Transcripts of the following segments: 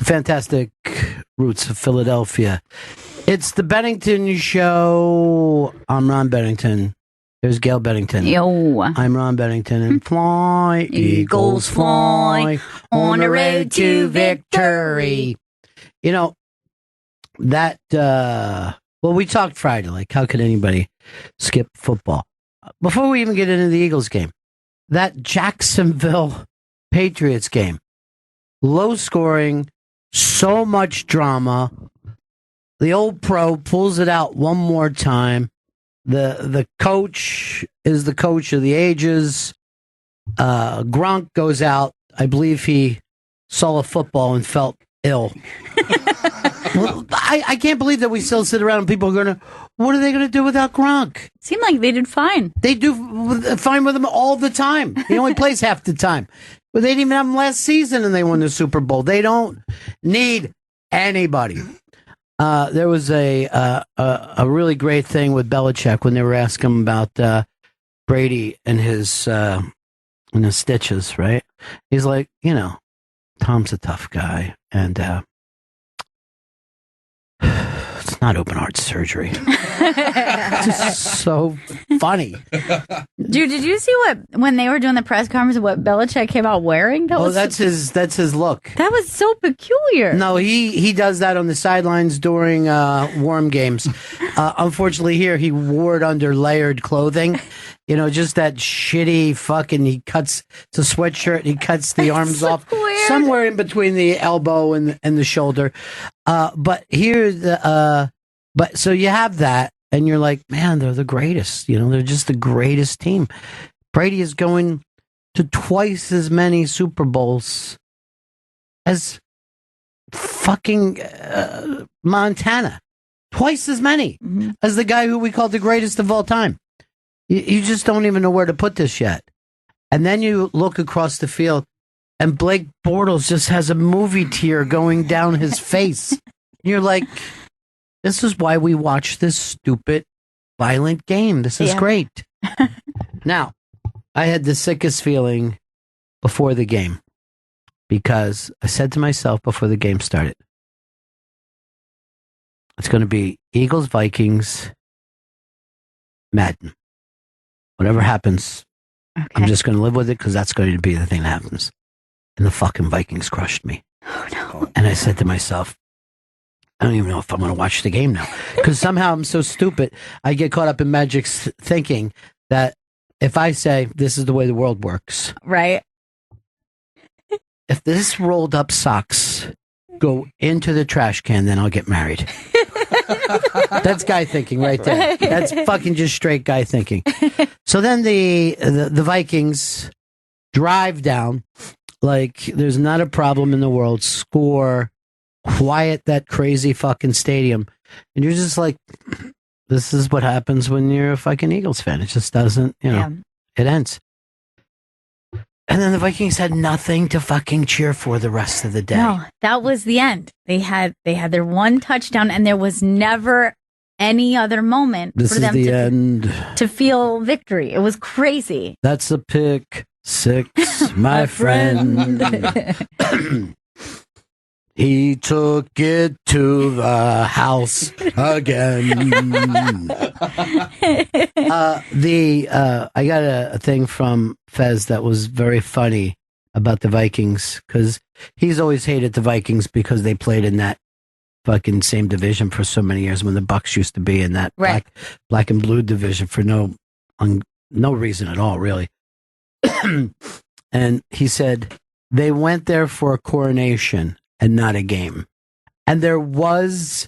fantastic roots of Philadelphia. It's the Bennington Show. I'm Ron Bennington. There's Gail Bennington. Yo. I'm Ron Bennington. And fly, Eagles fly, on the road to victory. You know, that, well, we talked Friday, like, how could anybody skip football? Before we even get into the Eagles game, that Jacksonville Patriots game, low scoring, so much drama. The old pro pulls it out one more time. The coach is the coach of the ages. Gronk goes out. I believe he saw a football and felt ill. Well, I can't believe that we still sit around and people are going to, what are they going to do without Gronk? Seemed like they did fine. They do fine with him all the time. He only plays half the time. But they didn't even have him last season and they won the Super Bowl. They don't need anybody. There was a really great thing with Belichick when they were asking him about Brady and his stitches, right? He's like, Tom's a tough guy, and it's not open heart surgery. It's just so funny. Dude, did you see when they were doing the press conference, what Belichick came out wearing? That's his look. That was so peculiar. No, he does that on the sidelines during warm games. Unfortunately, here he wore it under layered clothing. Just that shitty fucking. He cuts it's a sweatshirt. He cuts the arms off weird. Somewhere in between the elbow and the shoulder. But here but so you have that. And you're like, man, they're the greatest. They're just the greatest team. Brady is going to twice as many Super Bowls as fucking Montana. Twice as many as the guy who we call the greatest of all time. You just don't even know where to put this yet. And then you look across the field, and Blake Bortles just has a movie tear going down his face. And you're like, this is why we watch this stupid, violent game. This is great. Now, I had the sickest feeling before the game because I said to myself before the game started, it's going to be Eagles, Vikings, Madden. Whatever happens, I'm just going to live with it because that's going to be the thing that happens. And the fucking Vikings crushed me. Oh, no. And I said to myself, I don't even know if I'm going to watch the game now. Because somehow I'm so stupid. I get caught up in Magic's thinking that if I say, this is the way the world works. Right. If this rolled up socks go into the trash can, then I'll get married. That's guy thinking right there. That's fucking just straight guy thinking. So then the Vikings drive down like there's not a problem in the world, score, quiet that crazy fucking stadium. And you're just like, this is what happens when you're a fucking Eagles fan. It just doesn't, it ends. And then the Vikings had nothing to fucking cheer for the rest of the day. No, that was the end. They had their one touchdown, and there was never any other moment This for is them the end. to feel victory. It was crazy. That's a pick six, my friend. He took it to the house again. I got a thing from Fez that was very funny about the Vikings because he's always hated the Vikings because they played in that fucking same division for so many years when the Bucks used to be in that black and blue division for no reason at all, really. And he said they went there for a coronation and not a game. And there was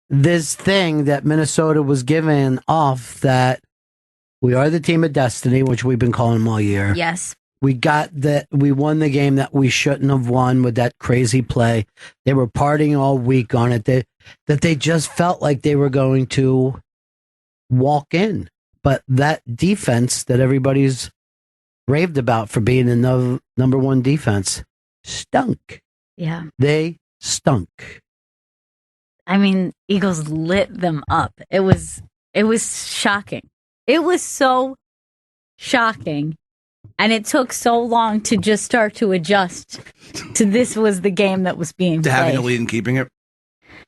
this thing that Minnesota was giving off that we are the team of destiny, which we've been calling them all year. Yes. We won the game that we shouldn't have won with that crazy play. They were partying all week on it. That they just felt like they were going to walk in. But that defense that everybody's raved about for being the number one defense stunk. Yeah. They stunk. I mean, Eagles lit them up. It was shocking. It was so shocking And it took so long to just start to adjust to this was the game that was being To played. having a lead and keeping it?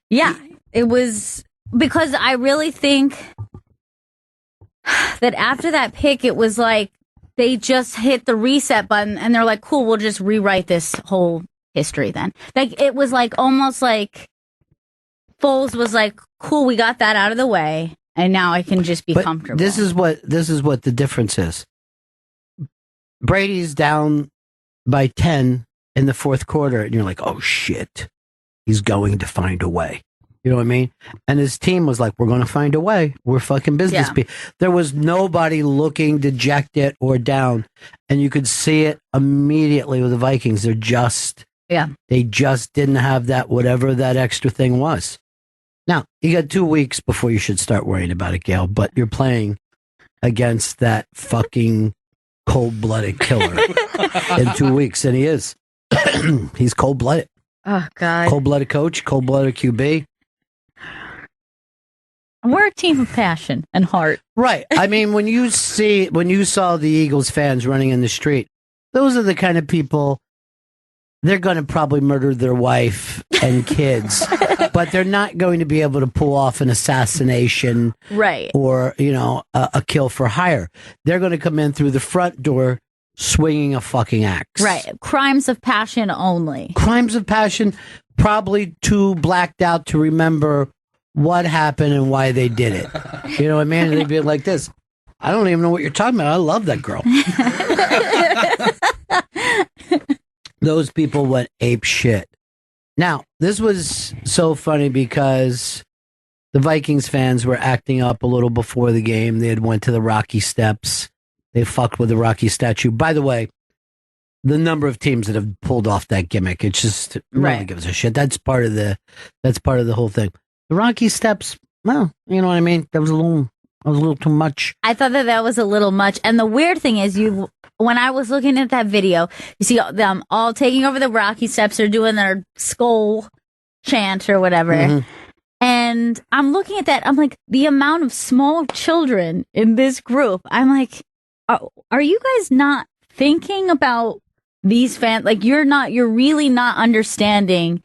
Yeah, it was because I really think that after that pick, it was like they just hit the reset button and they're like, cool, we'll just rewrite this whole history then. Like, it was like almost like Foles was like, cool, we got that out of the way and now I can just be comfortable. This is what the difference is. Brady's down by 10 in the fourth quarter, and you're like, oh shit, he's going to find a way. You know what I mean? And his team was like, we're going to find a way. We're fucking business people. There was nobody looking dejected or down, and you could see it immediately with the Vikings. They just didn't have that, whatever that extra thing was. Now, you got 2 weeks before you should start worrying about it, Gail, but you're playing against that fucking cold-blooded killer in 2 weeks, and he is. He's cold-blooded. Oh, God. Cold-blooded coach, cold-blooded QB. We're a team of passion and heart. Right. I mean, when you saw the Eagles fans running in the street, those are the kind of people, they're going to probably murder their wife and kids, but they're not going to be able to pull off an assassination, right? Or, a kill for hire. They're going to come in through the front door swinging a fucking axe. Right. Crimes of passion only. Crimes of passion, probably too blacked out to remember what happened and why they did it. You know what I mean? They'd be like this. I don't even know what you're talking about. I love that girl. Those people went ape shit. Now, this was so funny because the Vikings fans were acting up a little before the game. They had went to the Rocky Steps. They fucked with the Rocky statue. By the way, the number of teams that have pulled off that gimmick, it's just nobody gives a shit. That's part of the whole thing. The Rocky Steps, well, you know what I mean? That was a little too much. I thought that was a little much. And the weird thing is, when I was looking at that video, you see them all taking over the Rocky Steps. They're doing their skull chant or whatever. Mm-hmm. And I'm looking at that. I'm like, the amount of small children in this group. I'm like, are you guys not thinking about these fans? Like, you're really not understanding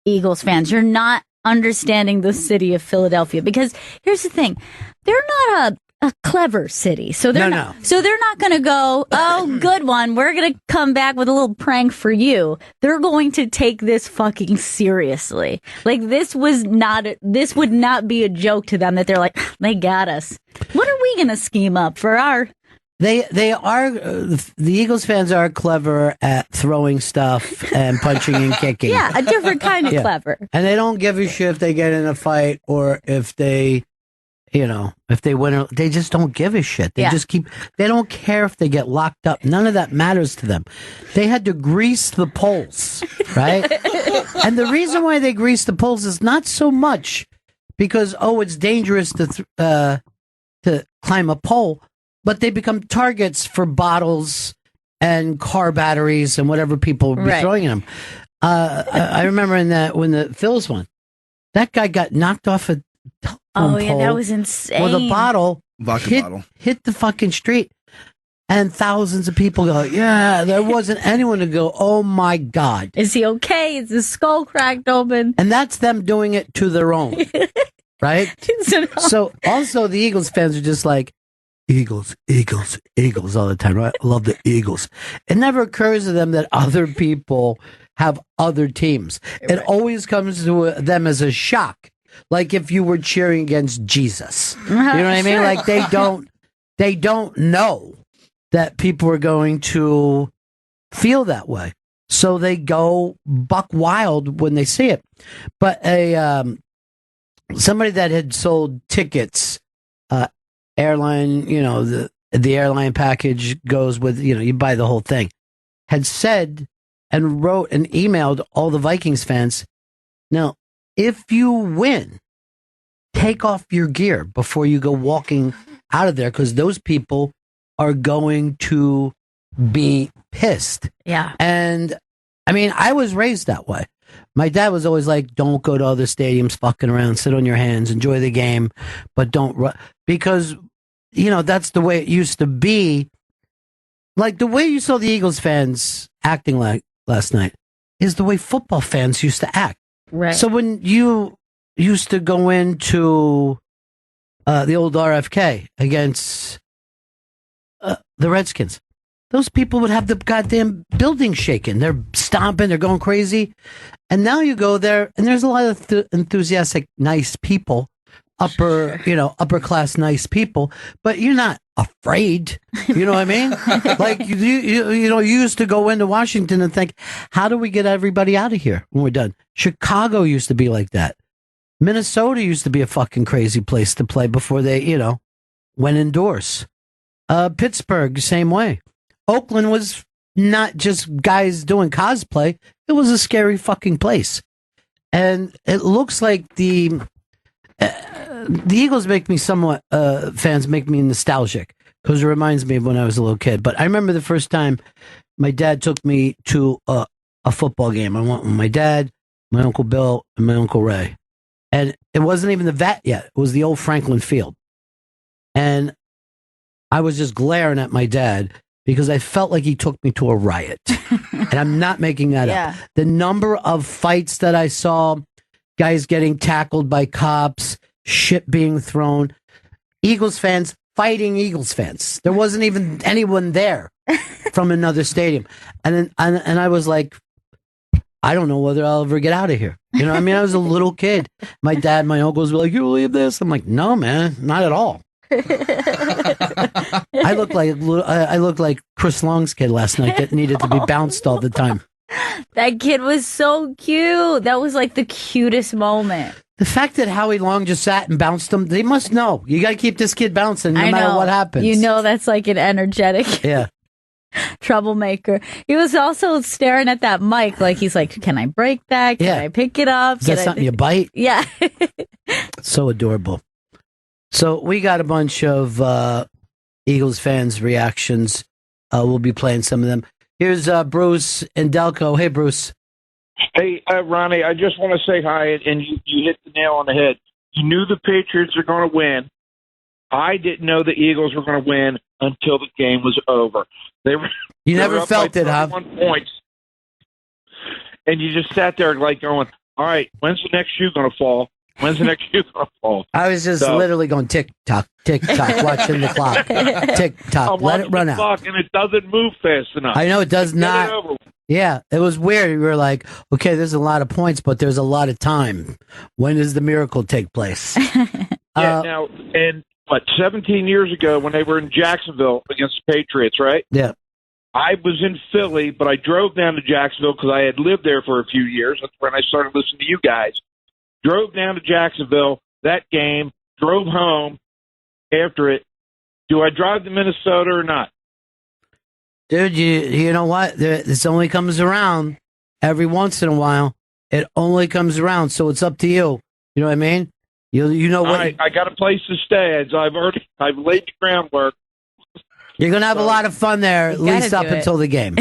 Eagles fans. You're not understanding the city of Philadelphia, because here's the thing, they're not a clever city, so they're not going to go, oh, good one, we're going to come back with a little prank for you. They're going to take this fucking seriously. Like, this would not be a joke to them that they're like, they got us. What are we going to scheme up for our... They are, the Eagles fans are clever at throwing stuff and punching and kicking. Yeah, a different kind of clever. And they don't give a shit if they get in a fight or if they, if they win. They just don't give a shit. They just they don't care if they get locked up. None of that matters to them. They had to grease the poles, right? And the reason why they grease the poles is not so much because, it's dangerous to climb a pole, but they become targets for bottles and car batteries and whatever people would be throwing at them. I remember when the Phils won, that guy got knocked off a telephone pole. That was insane. With a bottle, bottle hit the fucking street, and thousands of people go, yeah, there wasn't anyone to go, oh my God. Is he okay? Is his skull cracked open? And that's them doing it to their own, right? So also the Eagles fans are just like, Eagles, Eagles, Eagles all the time, right? I love the Eagles. It never occurs to them that other people have other teams. It always comes to them as a shock. Like if you were cheering against Jesus. You know what I mean? Like they don't know that people are going to feel that way. So they go buck wild when they see it. But somebody that had sold tickets, airline, the airline package goes with, you buy the whole thing, had said and wrote and emailed all the Vikings fans, now, if you win, take off your gear before you go walking out of there, because those people are going to be pissed. Yeah. And, I mean, I was raised that way. My dad was always like, don't go to other stadiums fucking around, sit on your hands, enjoy the game, but don't run. Because, that's the way it used to be Like the way you saw the Eagles fans acting like last night is the way football fans used to act. Right. So when you used to go into the old RFK against the Redskins, those people would have the goddamn building shaking. They're stomping, they're going crazy. And now you go there, and there's a lot of enthusiastic, nice people, upper class, nice people, but you're not afraid. You know what I mean? Like you used to go into Washington and think, how do we get everybody out of here when we're done? Chicago used to be like that. Minnesota used to be a fucking crazy place to play before they, went indoors. Pittsburgh, same way. Oakland was not just guys doing cosplay. It was a scary fucking place. And it looks like the Eagles make me somewhat, fans make me nostalgic because it reminds me of when I was a little kid. But I remember the first time my dad took me to a football game. I went with my dad, my Uncle Bill, and my Uncle Ray. And it wasn't even the vet yet. It was the old Franklin Field. And I was just glaring at my dad because I felt like he took me to a riot. And I'm not making that up. The number of fights that I saw, guys getting tackled by cops, shit being thrown, Eagles fans fighting Eagles fans. There wasn't even anyone there from another stadium. And I was like, I don't know whether I'll ever get out of here. You know what I mean? I was a little kid. My dad, my uncles were like, you believe this? I'm like, no, man, not at all. I look like Chris Long's kid last night that needed to be bounced all the time. That kid was so cute. That was like the cutest moment. The fact that Howie Long just sat and bounced him, they must know. You got to keep this kid bouncing no matter what happens. You know that's like an energetic troublemaker. He was also staring at that mic like he's like, can I break that? Can I pick it up? Is that something you bite? Yeah. So adorable. So we got a bunch of Eagles fans' reactions. We'll be playing some of them. Here's Bruce and Delco. Hey, Bruce. Hey, Ronnie, I just want to say hi, and you hit the nail on the head. You knew the Patriots were going to win. I didn't know the Eagles were going to win until the game was over. You never felt it, huh? Points, and you just sat there like going, all right, when's the next shoe going to fall? When's the next shoe going to fall? I was just literally going tick-tock, tick-tock, watching the clock. Tick-tock, let it run out. And it doesn't move fast enough. I know it does not. Yeah, it was weird. We were like, okay, there's a lot of points, but there's a lot of time. When does the miracle take place? Now, and 17 years ago when they were in Jacksonville against the Patriots, right? Yeah. I was in Philly, but I drove down to Jacksonville because I had lived there for a few years. That's when I started listening to you guys. Drove down to Jacksonville, that game, drove home after it. Do I drive to Minnesota or not? Dude, you know what? This only comes around every once in a while. It only comes around, so it's up to you. You know what I mean? You know what? I got a place to stay. I've laid the groundwork. You're going to have a lot of fun there, at least up until the game.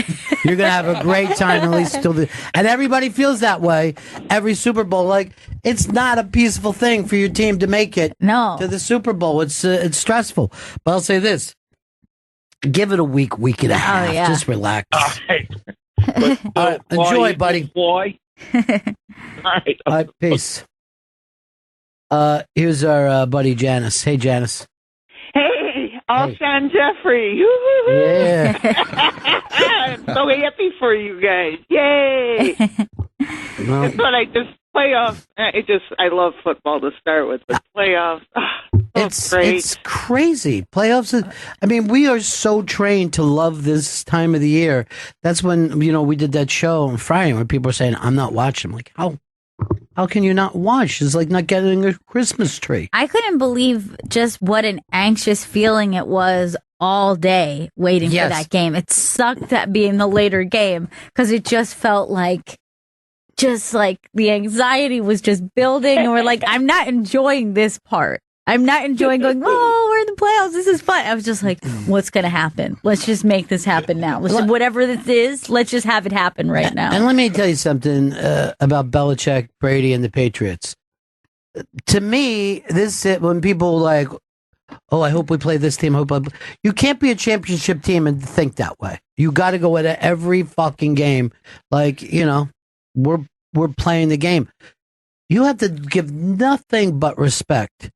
You're going to have a great time, at least till and everybody feels that way every Super Bowl. Like, it's not a peaceful thing for your team to make it to the Super Bowl. It's stressful. But I'll say this. Give it a week and a half. Just relax. All right. Enjoy, buddy. All right. Peace. Here's our buddy Janice. Hey, Janice. Hey, Alshon Jeffrey. Yeah. I'm so happy for you guys. Yay. But playoffs, I love football to start with, but playoffs, it's great. It's crazy. Playoffs, we are so trained to love this time of the year. That's when, we did that show on Friday where people were saying, I'm not watching. I'm like, how can you not watch? It's like not getting a Christmas tree. I couldn't believe just what an anxious feeling it was all day waiting for that game. It sucked that being the later game because it just felt like the anxiety was just building, and we're like, I'm not enjoying this part. I'm not enjoying going, we're in the playoffs. This is fun. I was just like, what's going to happen? Let's just make this happen now. Whatever this is, let's just have it happen right now. And let me tell you something about Belichick, Brady, and the Patriots. To me, when people oh, I hope we play this team. You can't be a championship team and think that way. You got to go into every fucking game like, we're playing the game. You have to give nothing but respect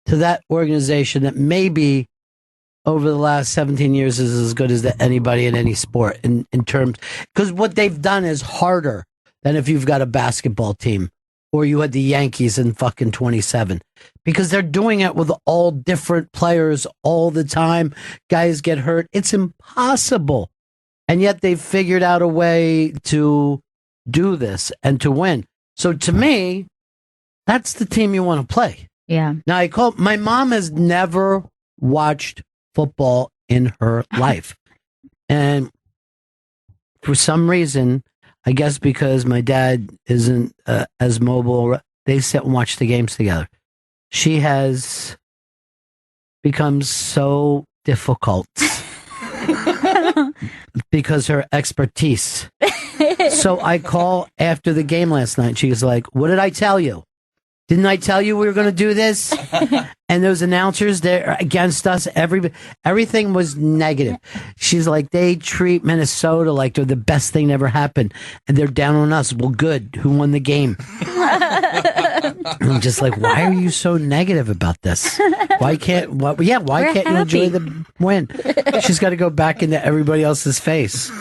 to that organization that maybe over the last 17 years is as good as anybody in any sport in terms, because what they've done is harder than if you've got a basketball team or you had the Yankees in fucking 27, because they're doing it with all different players all the time. Guys get hurt. It's impossible. And yet they've figured out a way to do this and to win. So to me, that's the team you want to play. Yeah. Now my mom has never watched football in her life. And for some reason, I guess because my dad isn't as mobile, they sit and watch the games together. She has become so difficult because her expertise. So I call after the game last night. She was like, what did I tell you? Didn't I tell you we were going to do this? And those announcers, they're against us. Everything was negative. She's like, they treat Minnesota like they're the best thing that ever happened. And they're down on us. Well, good. Who won the game? I'm just like, why are you so negative about this? Why can't you enjoy the win? She's got to go back into everybody else's face.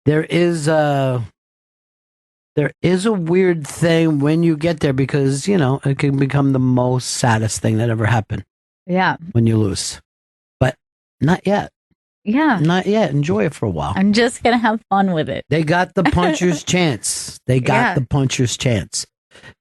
There is a weird thing when you get there because, it can become the most saddest thing that ever happened. Yeah. When you lose. But not yet. Yeah. Not yet. Enjoy it for a while. I'm just going to have fun with it. They got the puncher's chance. The puncher's chance.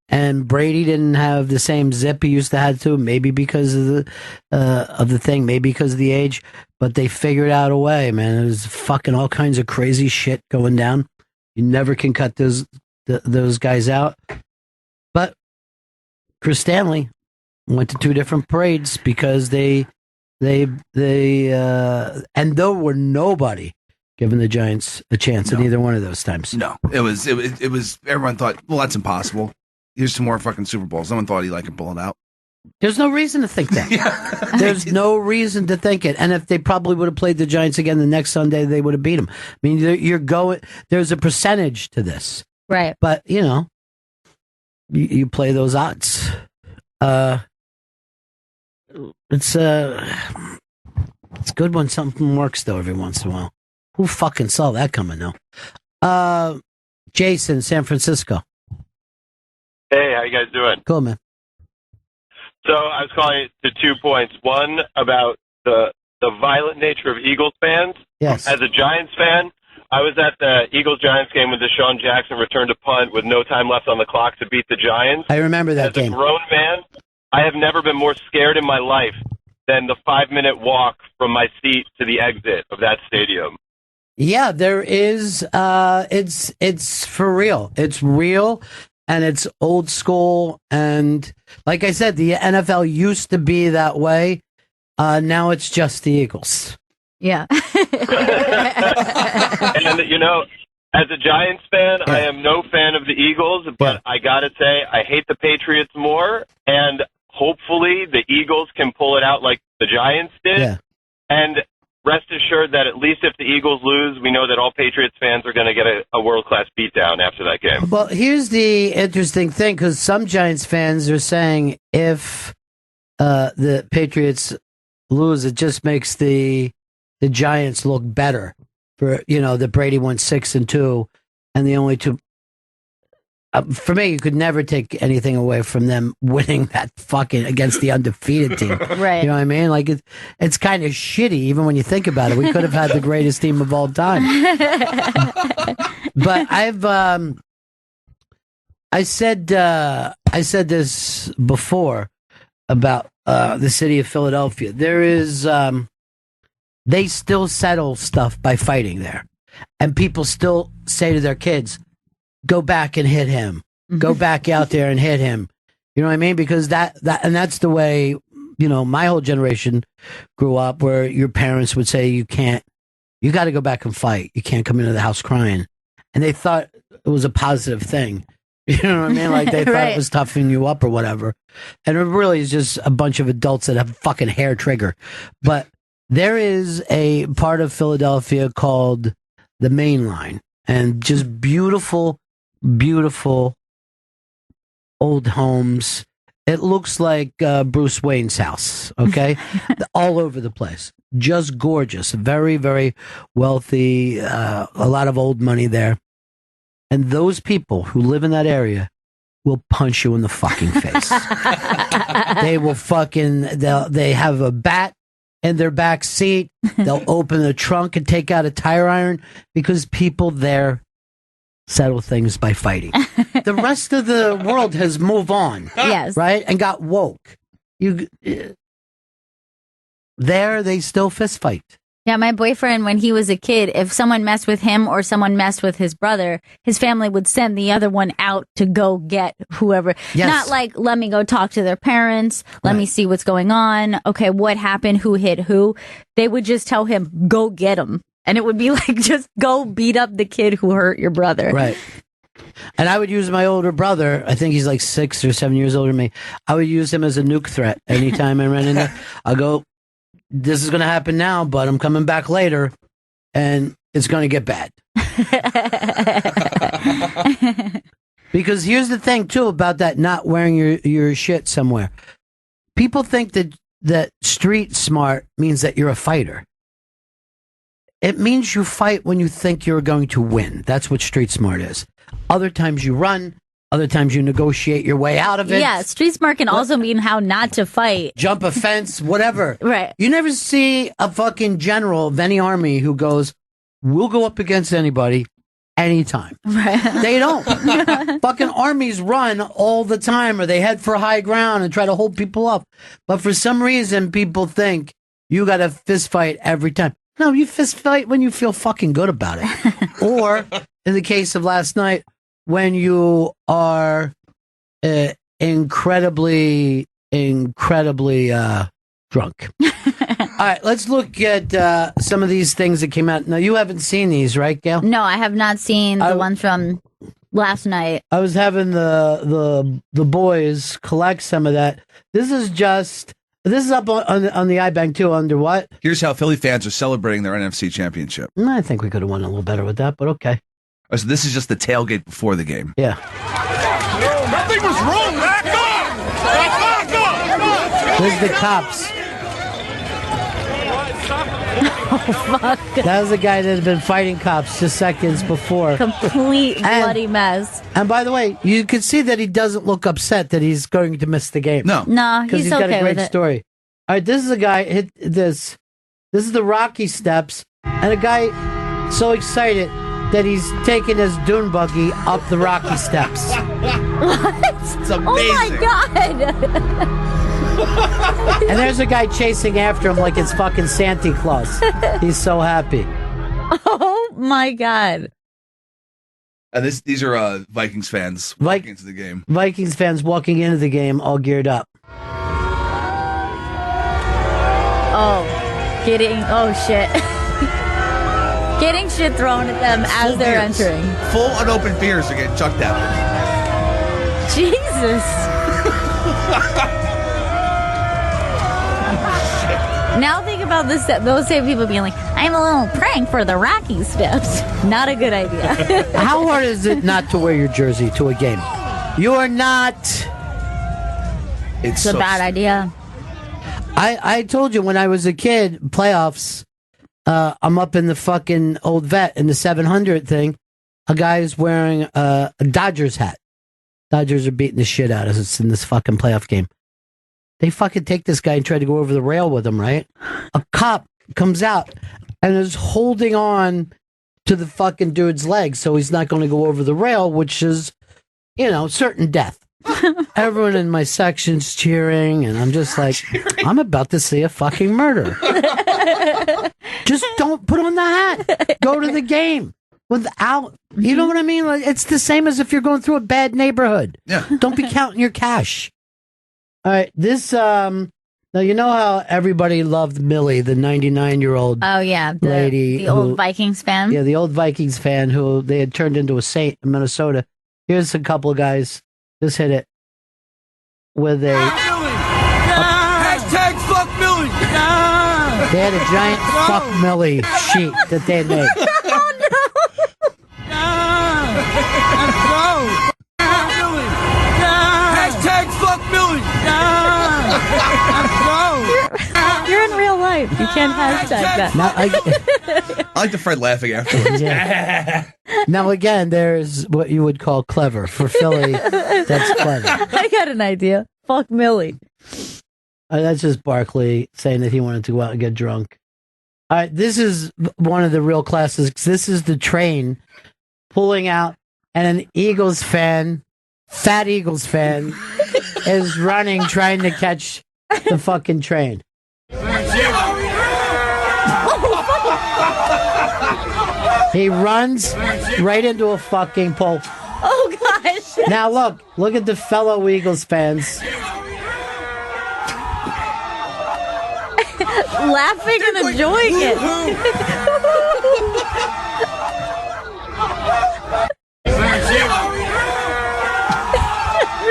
And Brady didn't have the same zip he used to have to, maybe because of the thing, maybe because of the age, but they figured out a way, man. There's fucking all kinds of crazy shit going down. You never can cut those guys out. But Chris Stanley went to two different parades because they and there were nobody giving the Giants a chance at either one of those times. No, it was everyone thought, well, that's impossible. Here's some more fucking Super Bowls. No one thought he could pull it out. There's no reason to think that. Yeah. There's no reason to think it. And if they probably would have played the Giants again the next Sunday, they would have beat them. I mean, there's a percentage to this. Right. But, you play those odds. It's good when something works, though, every once in a while. Who fucking saw that coming, though? Jason, San Francisco. Hey, how you guys doing? Cool, man. So I was calling it to 2 points. One, about the violent nature of Eagles fans. Yes. As a Giants fan, I was at the Eagles-Giants game when Deshaun Jackson returned a punt with no time left on the clock to beat the Giants. I remember that game. As a grown man, I have never been more scared in my life than the 5-minute walk from my seat to the exit of that stadium. Yeah, there is. It's for real. It's real. And it's old school. And like I said, the NFL used to be that way. Now it's just the Eagles. Yeah. And, as a Giants fan, I am no fan of the Eagles, but I got to say, I hate the Patriots more. And hopefully the Eagles can pull it out like the Giants did. Yeah. And rest assured that at least if the Eagles lose, we know that all Patriots fans are going to get a world-class beatdown after that game. Well, here's the interesting thing, because some Giants fans are saying if the Patriots lose, it just makes the Giants look better for, that Brady went 6-2 and the only two. For me, you could never take anything away from them winning that fucking against the undefeated team. Right. You know what I mean? Like it's kind of shitty, even when you think about it. We could have had the greatest team of all time. But I said this before about the city of Philadelphia. There is, they still settle stuff by fighting there, and people still say to their kids, go back and hit him. Go back out there and hit him. You know what I mean? Because that's the way, my whole generation grew up, where your parents would say, you got to go back and fight. You can't come into the house crying. And they thought it was a positive thing. You know what I mean? Like they thought Right. it was toughening you up or whatever. And it really is just a bunch of adults that have fucking hair trigger. But there is a part of Philadelphia called the Main Line, and just beautiful, beautiful old homes. It looks like Bruce Wayne's house, okay? All over the place. Just gorgeous. Very, very wealthy. A lot of old money there. And those people who live in that area will punch you in the fucking face. They will they have a bat in their back seat. They'll open the trunk and take out a tire iron because people there settle things by fighting. The rest of the world has moved on. Yes. Right? And got woke. There, they still fist fight. Yeah, my boyfriend, when he was a kid, if someone messed with him or someone messed with his brother, his family would send the other one out to go get whoever. Yes. Not like, let me go talk to their parents. Let me see what's going on. Okay, what happened? Who hit who? They would just tell him, go get him. And it would be like, just go beat up the kid who hurt your brother. Right. And I would use my older brother. I think he's like 6 or 7 years older than me. I would use him as a nuke threat anytime I ran in there. I'll go, this is going to happen now, but I'm coming back later, and it's going to get bad. Because here's the thing, too, about that not wearing your shit somewhere. People think that street smart means that you're a fighter. It means you fight when you think you're going to win. That's what street smart is. Other times you run. Other times you negotiate your way out of it. Yeah, street smart can also mean how not to fight. Jump a fence, whatever. Right. You never see a fucking general of any army who goes, we'll go up against anybody anytime. Right. They don't. Fucking armies run all the time, or they head for high ground and try to hold people up. But for some reason, people think you got to fist fight every time. No, you fist fight when you feel fucking good about it. Or, in the case of last night, when you are incredibly drunk. All right, let's look at some of these things that came out. Now, you haven't seen these, right, Gail? No, I have not seen the ones from last night. I was having the boys collect some of that. This is up on the iBank too. Under what? Here's how Philly fans are celebrating their NFC championship. I think we could have won a little better with that, but okay. Oh, so this is just the tailgate before the game. Yeah. Nothing was wrong. Back up! Back up! There's the cops. Oh, fuck. That was the guy that had been fighting cops just seconds before. Complete bloody mess. And by the way, you can see that he doesn't look upset that he's going to miss the game. No. No, Because he's he's got okay a great with it. story. All right, this is a guy hit this. This is the Rocky Steps, and a guy so excited that he's taking his dune buggy up the Rocky Steps. What? It's amazing. Oh my god! And there's a guy chasing after him like it's fucking Santa Claus. He's so happy. Oh my god! And these are Vikings fans walking into the game. Vikings fans walking into the game all geared up. Oh, shit. Getting shit thrown at them as Full they're beers. entering. Full unopened beers are getting chucked at them. Jesus. Now think about this. Those same people being like, I'm a little prank for the Rocky Steps. Not a good idea. How hard is it not to wear your jersey to a game? You are not. It's a bad idea. I told you when I was a kid, playoffs, I'm up in the fucking old vet in the 700 thing. A guy's wearing a Dodgers hat. Dodgers are beating the shit out of us in this fucking playoff game. They fucking take this guy and try to go over the rail with him, right? A cop comes out and is holding on to the fucking dude's leg so he's not going to go over the rail, which is, certain death. Everyone in my section's cheering, and I'm just like, I'm about to see a fucking murder. Just don't put on the hat. Go to the game without, you know what I mean? Like, it's the same as if you're going through a bad neighborhood. Yeah. Don't be counting your cash. All right, this, now you know how everybody loved Millie, the 99-year-old Oh, yeah. lady. The old Vikings fan. Yeah, the old Vikings fan who they had turned into a saint in Minnesota. Here's a couple of guys. Just hit it with a. Hashtag fuck Millie. They had a giant fuck Millie sheet that they had made. Hashtag fuck Millie. You're in real life. You can't hashtag that. Now, I like the Fred laughing afterwards. yeah. Now again, there's what you would call clever. For Philly, that's clever. I got an idea. Fuck Millie. That's just Barkley saying that he wanted to go out and get drunk. All right, this is one of the real classics. This is the train pulling out, and an Eagles fan, fat Eagles fan, is running trying to catch the fucking train. He runs right into a fucking pole. Oh, gosh. Now look at the fellow Eagles fans. Laughing and enjoying it.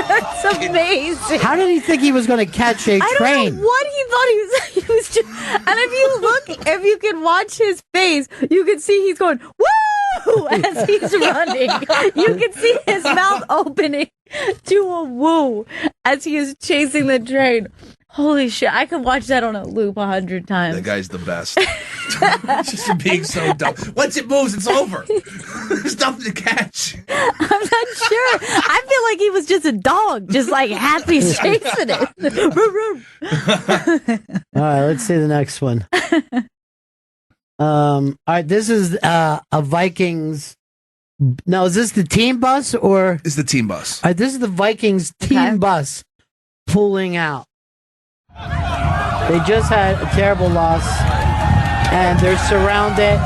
That's amazing. How did he think he was going to catch a I train? don't know what he thought he was just, and if you can watch his face, you can see he's going, woo, as he's running. You can see his mouth opening to a woo as he is chasing the train. Holy shit, I could watch that on a loop 100 times. That guy's the best. Just for being so dumb. Once it moves, it's over. There's nothing to catch. I'm not sure. I feel like he was just a dog, just like happy chasing it. All right, let's see the next one. All right, this is a Vikings. No, is this the team bus or? It's the team bus. All right, this is the Vikings team bus pulling out. They just had a terrible loss, and they're surrounded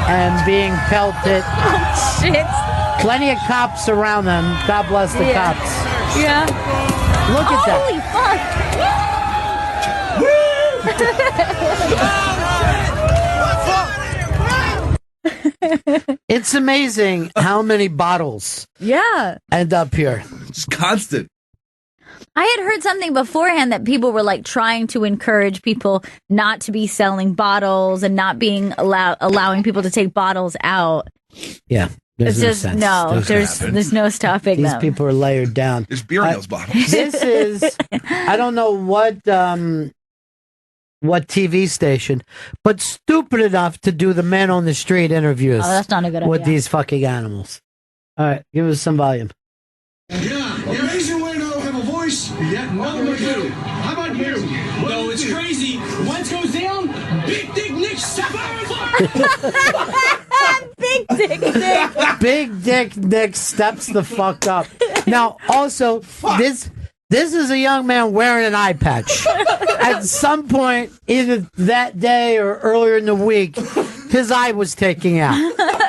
and being pelted. Oh, shit. Plenty of cops around them. God bless the cops. Yeah. Look at that. Holy fuck. It's amazing how many bottles end up here. It's constant. I had heard something beforehand that people were like trying to encourage people not to be selling bottles and not being allowing people to take bottles out. Yeah. It's just sense. there's no stopping These them. people are layered down. There's beer in those bottles. This is I don't know what TV station, but stupid enough to do the man on the street interviews. Oh, that's not a good with idea. these fucking animals. All right, give us some volume. Yeah, amazing way to have a voice, yet nothing to do. How about you? No, it's crazy. Once goes down, Big Dick Nick Big Dick Nick. Big Dick Nick steps the fuck up. Now, also, this is a young man wearing an eye patch. At some point, either that day or earlier in the week, his eye was taken out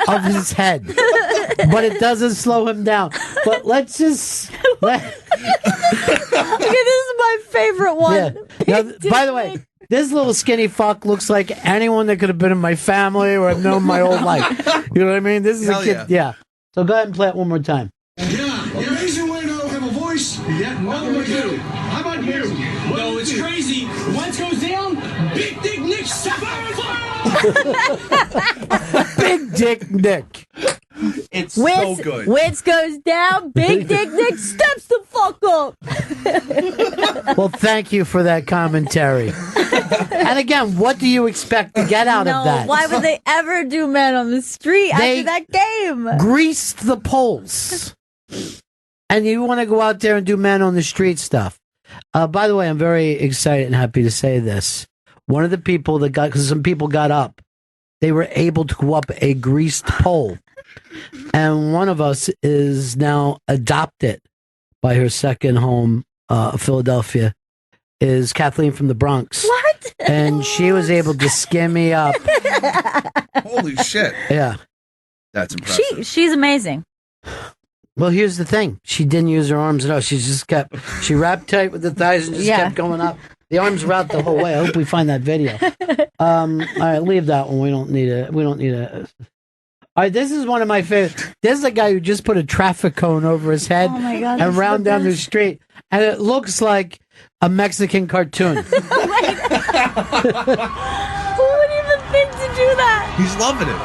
of his head. But it doesn't slow him down. But let's just... Okay, this is my favorite one. Yeah. Now, by the way, this little skinny fuck looks like anyone that could have been in my family or I've known my whole life. You know what I mean? This is Hell a kid. Yeah. So go ahead and play it one more time. Yeah, amazing way to have a voice, yet nothing to do. How about you? No, it's crazy. Once goes down, Big Dick Nick Big Dick Nick. It's so good. Wits goes down, Big Dick Nick steps the fuck up. Well, thank you for that commentary. And again, what do you expect to get out of that? Why would they ever do Man on the Street They after that game? Greased the poles. And you want to go out there and do Man on the Street stuff. By the way, I'm very excited and happy to say this. One of the people that because some people got up, they were able to go up a greased pole. And one of us is now adopted by her second home, Philadelphia, is Kathleen from the Bronx. What? And she was able to skim me up. Holy shit. Yeah. That's impressive. She's amazing. Well, here's the thing. She didn't use her arms at all. She wrapped tight with the thighs and just kept going up. The arms were out the whole way. I hope we find that video. All right, leave that one. We don't need a. All right, this is one of my favorite. This is a guy who just put a traffic cone over his head Oh my God, and this ran is the down the best. street, and it looks like a Mexican cartoon. Who would even think to do that? He's loving it.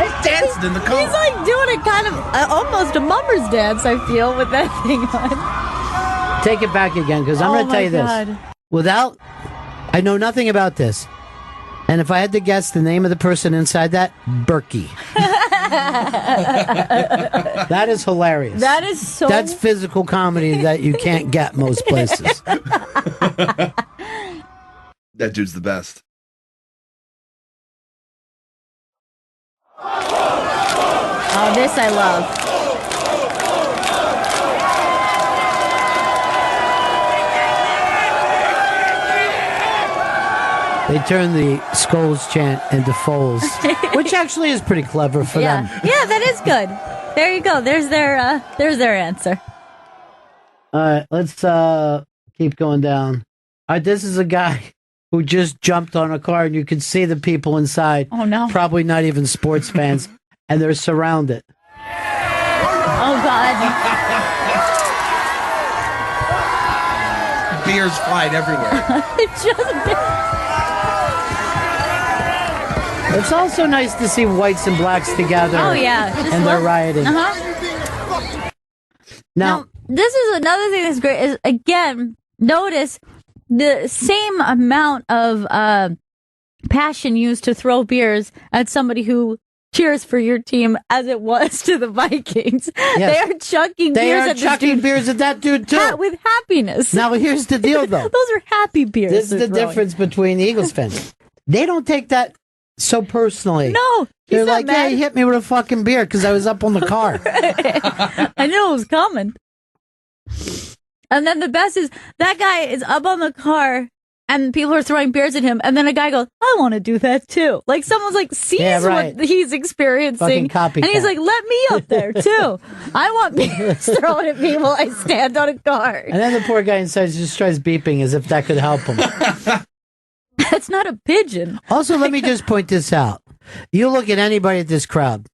He's dancing in the car. He's like doing it kind of almost a mummer's dance, I feel, with that thing on. Take it back again, because I'm going to tell you this. Without, I know nothing about this. And if I had to guess the name of the person inside that, Berkey. That is hilarious. That is so... That's physical comedy that you can't get most places. That dude's the best. Oh, this I love. They turn the Skulls chant into Foles, which actually is pretty clever for them. Yeah, that is good. There you go. There's their answer. All right, let's keep going down. All right, this is a guy who just jumped on a car, and you can see the people inside. Oh, no. Probably not even sports fans, and they're surrounded. Oh, God. Beers flying everywhere. It's also nice to see whites and blacks together. Oh, yeah. And they're rioting. Uh-huh. Now, this is another thing that's great is, again, notice the same amount of passion used to throw beers at somebody who cheers for your team as it was to the Vikings. Yes. They are chucking beers at this dude. beers at that dude, too. With happiness. Now, here's the deal, though. Those are happy beers. This is they're the throwing. difference between the Eagles fans. They don't take that so personally. No, he's they're not like, mad. "Yeah, he hit me with a fucking beer because I was up on the car." I knew it was coming. And then the best is that guy is up on the car and people are throwing beers at him. And then a guy goes, I want to do that too. Like someone's like sees right. what he's experiencing. Fucking copycat. And he's like, let me up there too. I want beers thrown at me while I stand on a car. And then the poor guy inside just tries beeping as if that could help him. That's not a pigeon. Also, let me just point this out. You look at anybody at this crowd,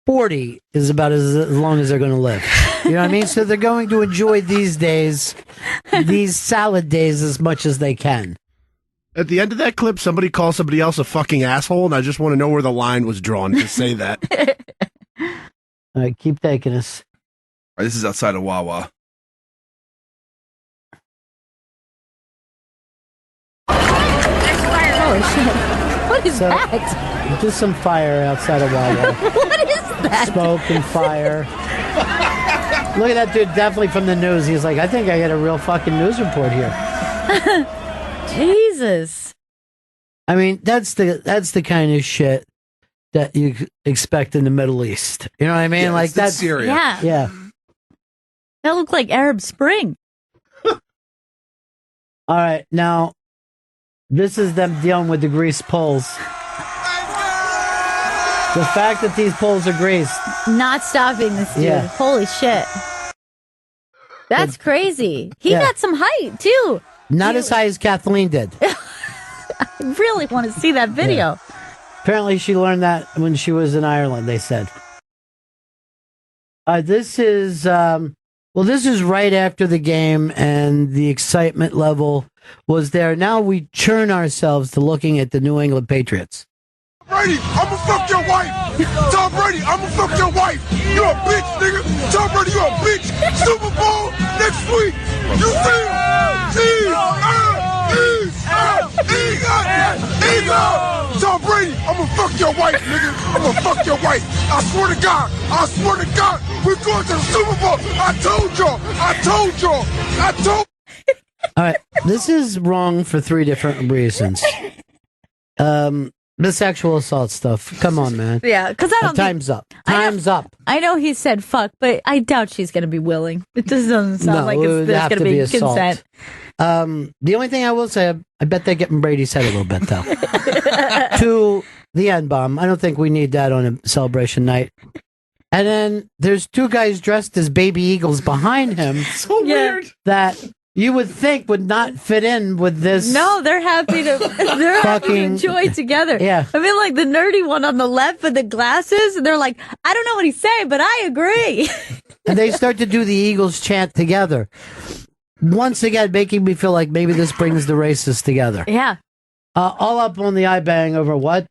40 is about as long as they're going to live. You know what I mean? So they're going to enjoy these days, these salad days, as much as they can. At the end of that clip, somebody calls somebody else a fucking asshole, and I just want to know where the line was drawn to say that. All right, keep taking us. All right, this is outside of Wawa. Holy shit. What is that? Just some fire outside of Wawa. What is that? Smoke and fire. Look at that dude, definitely from the news. He's like, I think I got a real fucking news report here. Jesus. I mean, that's the kind of shit that you expect in the Middle East. You know what I mean? Yeah, like that's Syria. Yeah. Yeah. That looked like Arab Spring. All right, now this is them dealing with the grease poles. The fact that these poles are greased. Not stopping this dude. Yeah. Holy shit. That's crazy. He Yeah. got some height, too. Not as high as Kathleen did. I really want to see that video. Apparently she learned that when she was in Ireland, they said. This is this is right after the game, and the excitement level was there. Now we churn ourselves to looking at the New England Patriots. Brady, I'ma fuck your wife. Tom Brady, I'ma fuck your wife. You a bitch, nigga. Tom Brady, you a bitch. Super Bowl next week. You see him? Eagle. Tom Brady, I'ma fuck your wife, nigga. I'ma fuck your wife. I swear to God. I swear to God. We're going to the Super Bowl. I told y'all. All right, this is wrong for 3 different reasons. The sexual assault stuff. Come on, man. Yeah, because I don't Time's up. Time's up. I know he said fuck, but I doubt she's going to be willing. It just doesn't sound like it would there's have going to to be assault. consent. The only thing I will say, I bet they're getting Brady's head a little bit, though. To the N-bomb. I don't think we need that on a celebration night. And then there's 2 guys dressed as baby eagles behind him. So weird. That you would think would not fit in with this. No, they're happy to enjoy together. Yeah. I mean, like the nerdy one on the left with the glasses, and they're like, I don't know what he's saying, but I agree. And they start to do the Eagles chant together. Once again, making me feel like maybe this brings the races together. Yeah. All up on the iBang over what,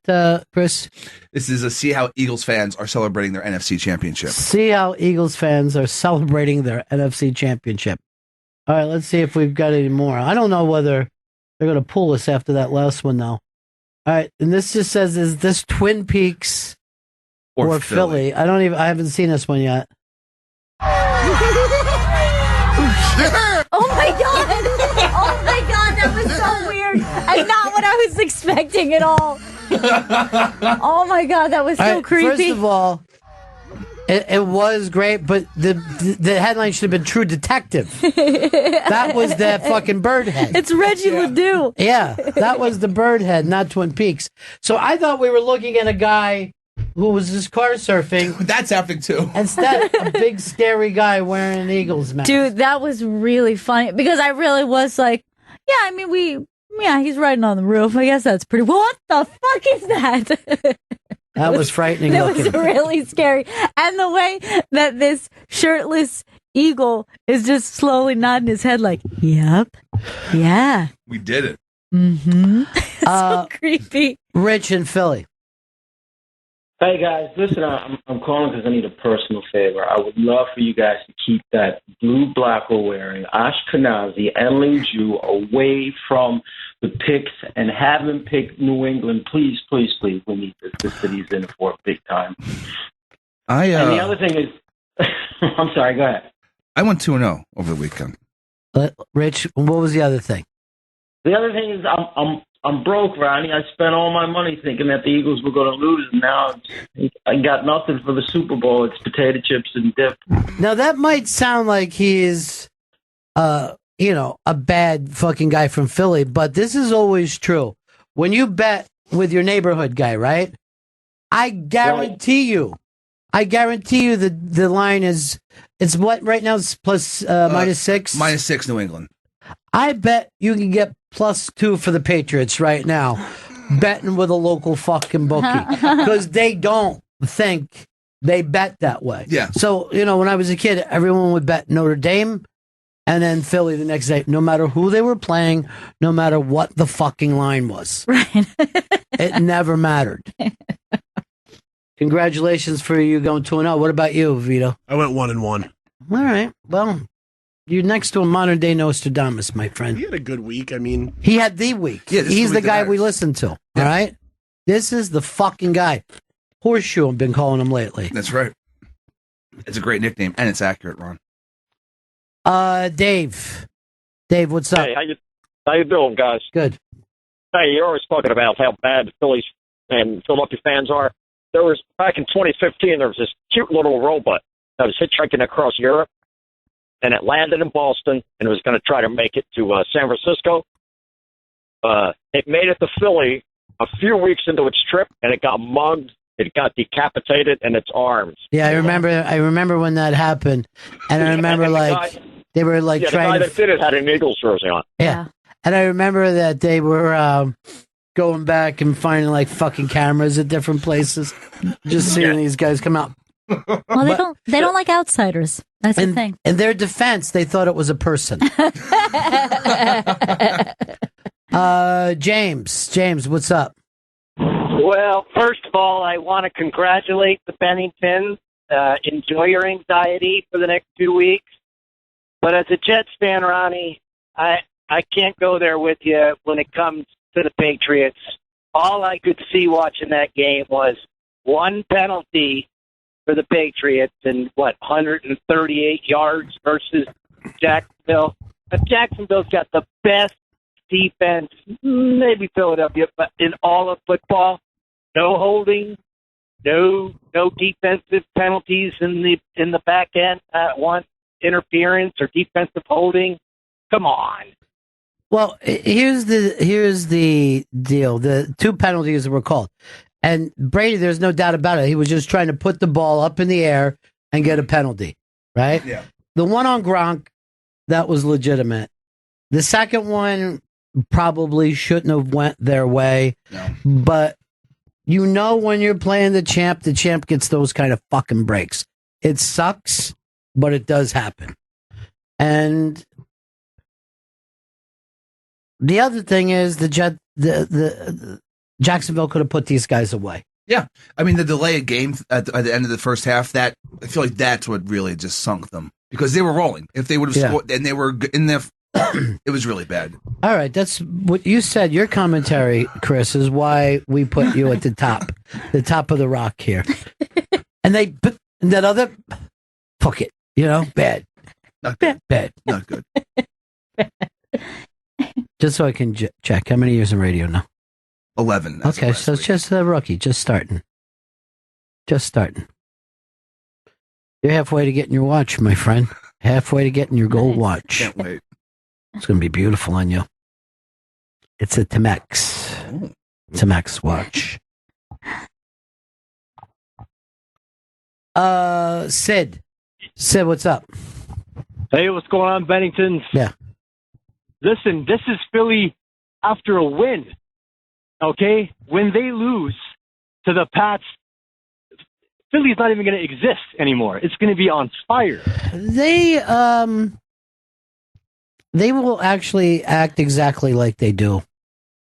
Chris? This is a see how Eagles fans are celebrating their NFC championship. See how Eagles fans are celebrating their NFC championship. All right, let's see if we've got any more. I don't know whether they're going to pull us after that last one, though. All right, and this just says, is this Twin Peaks or Philly? I haven't seen this one yet. Oh my god! Oh my god, that was so weird. And not what I was expecting at all. Oh my god, that was so creepy. First of all, it was great, but the headline should have been True Detective. That was that fucking bird head. It's Reggie Ledoux. Yeah, that was the bird head, not Twin Peaks. So I thought we were looking at a guy who was just car surfing. That's happening too. Instead, a big scary guy wearing an Eagles mask. Dude, that was really funny because I really was like, yeah, I mean, he's riding on the roof. I guess that's pretty. What the fuck is that? That was frightening. That was really scary. And the way that this shirtless eagle is just slowly nodding his head like, yep, yeah. We did it. Mm-hmm. So creepy. Rich in Philly. Hey guys, listen, I'm calling because I need a personal favor. I would love for you guys to keep that blue black we're wearing, Ashkenazi and Ling Ju, away from the picks and have him pick New England. Please, please, please. We need the city's in for big time. And the other thing is, I'm sorry, go ahead. I went 2-0 over the weekend. Rich, what was the other thing? The other thing is, I'm broke, Ronnie. I spent all my money thinking that the Eagles were going to lose, and now I got nothing for the Super Bowl. It's potato chips and dip. Now, that might sound like he's, a bad fucking guy from Philly, but this is always true. When you bet with your neighborhood guy, right? I guarantee you the line is, it's what right now? It's plus, minus 6? Minus 6 New England. I bet you can get +2 for the Patriots right now, betting with a local fucking bookie, because they don't think they bet that way. Yeah. So, when I was a kid, everyone would bet Notre Dame and then Philly the next day, no matter who they were playing, no matter what the fucking line was. Right. It never mattered. Congratulations for you going 2-0. What about you, Vito? I went 1-1. All right. Well, you're next to a modern day Nostradamus, my friend. He had a good week. I mean, he had the week. Yeah, he's the guy we listen to. Yeah. All right. This is the fucking guy. Horseshoe, I've been calling him lately. That's right. It's a great nickname, and it's accurate, Ron. Dave. Dave, what's up? Hey, how you doing, guys? Good. Hey, you're always talking about how bad the Phillies and Philadelphia fans are. There was, back in 2015, there was this cute little robot that was hitchhiking across Europe, and it landed in Boston, and it was going to try to make it to San Francisco. It made it to Philly a few weeks into its trip, and it got mugged. It got decapitated in its arms. Yeah, I remember when that happened, and I remember they were trying. The guy that did it had an Eagles jersey on. Yeah, and I remember that they were going back and finding fucking cameras at different places, just seeing these guys come out. Well, they don't like outsiders. That's the thing. In their defense, they thought it was a person. James, what's up? Well, first of all, I want to congratulate the Benningtons. Enjoy your anxiety for the next 2 weeks. But as a Jets fan, Ronnie, I can't go there with you when it comes to the Patriots. All I could see watching that game was one penalty for the Patriots and 138 yards versus Jacksonville. But Jacksonville's got the best defense, maybe Philadelphia, but in all of football. No holding, no defensive penalties in the back end. One interference or defensive holding. Come on. Well, here's the deal. The two penalties were called. And Brady, there's no doubt about it. He was just trying to put the ball up in the air and get a penalty, right? Yeah. The one on Gronk, that was legitimate. The second one probably shouldn't have went their way. No. But you know when you're playing the champ gets those kind of fucking breaks. It sucks, but it does happen. And the other thing is the Jacksonville could have put these guys away. Yeah, I mean the delay of game at the end of the first half. That I feel like that's what really just sunk them because they were rolling. If they would have scored, and they were in there, it was really bad. All right, that's what you said. Your commentary, Chris, is why we put you at the top of the rock here. And that other, fuck it, bad, not good, bad, not good. Just so I can check how many years in radio now. 11. Okay, so it's just a rookie, just starting. You're halfway to getting your watch, my friend. Halfway to getting your gold watch. Can't wait. It's going to be beautiful on you. It's a Timex. Timex watch. Sid. Sid, what's up? Hey, what's going on, Bennington? Yeah. Listen, this is Philly after a win. Okay? When they lose to the Pats, Philly's not even going to exist anymore. It's going to be on fire. They will actually act exactly like they do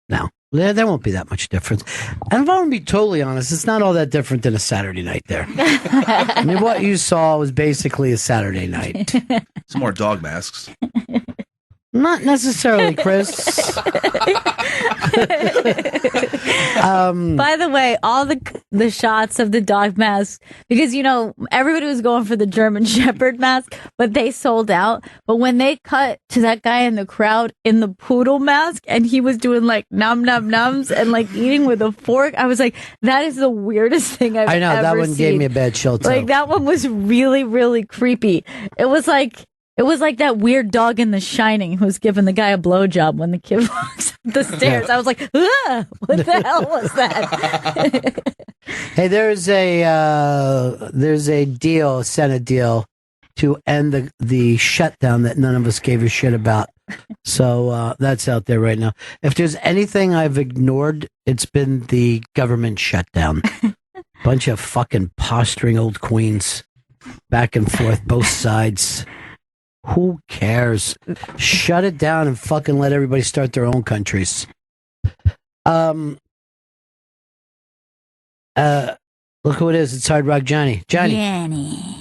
now. There won't be that much difference. And if I want to be totally honest, it's not all that different than a Saturday night there. I mean, what you saw was basically a Saturday night. Some more dog masks. Not necessarily, Chris. By the way, all the shots of the dog masks, because, everybody was going for the German Shepherd mask, but they sold out. But when they cut to that guy in the crowd in the poodle mask, and he was doing like num num nums and like eating with a fork, I was like, that is the weirdest thing I've ever seen. I know, that one gave me a bad chill too. Like, that one was really, really creepy. It was like that weird dog in The Shining who's giving the guy a blowjob when the kid walks up the stairs. Yeah. I was like, what the hell was that? Hey, there's a deal, a Senate deal, to end the shutdown that none of us gave a shit about. So that's out there right now. If there's anything I've ignored, it's been the government shutdown. Bunch of fucking posturing old queens, back and forth, both sides. Who cares? Shut it down and fucking let everybody start their own countries. Look who it is. It's Hard Rock Johnny. Johnny.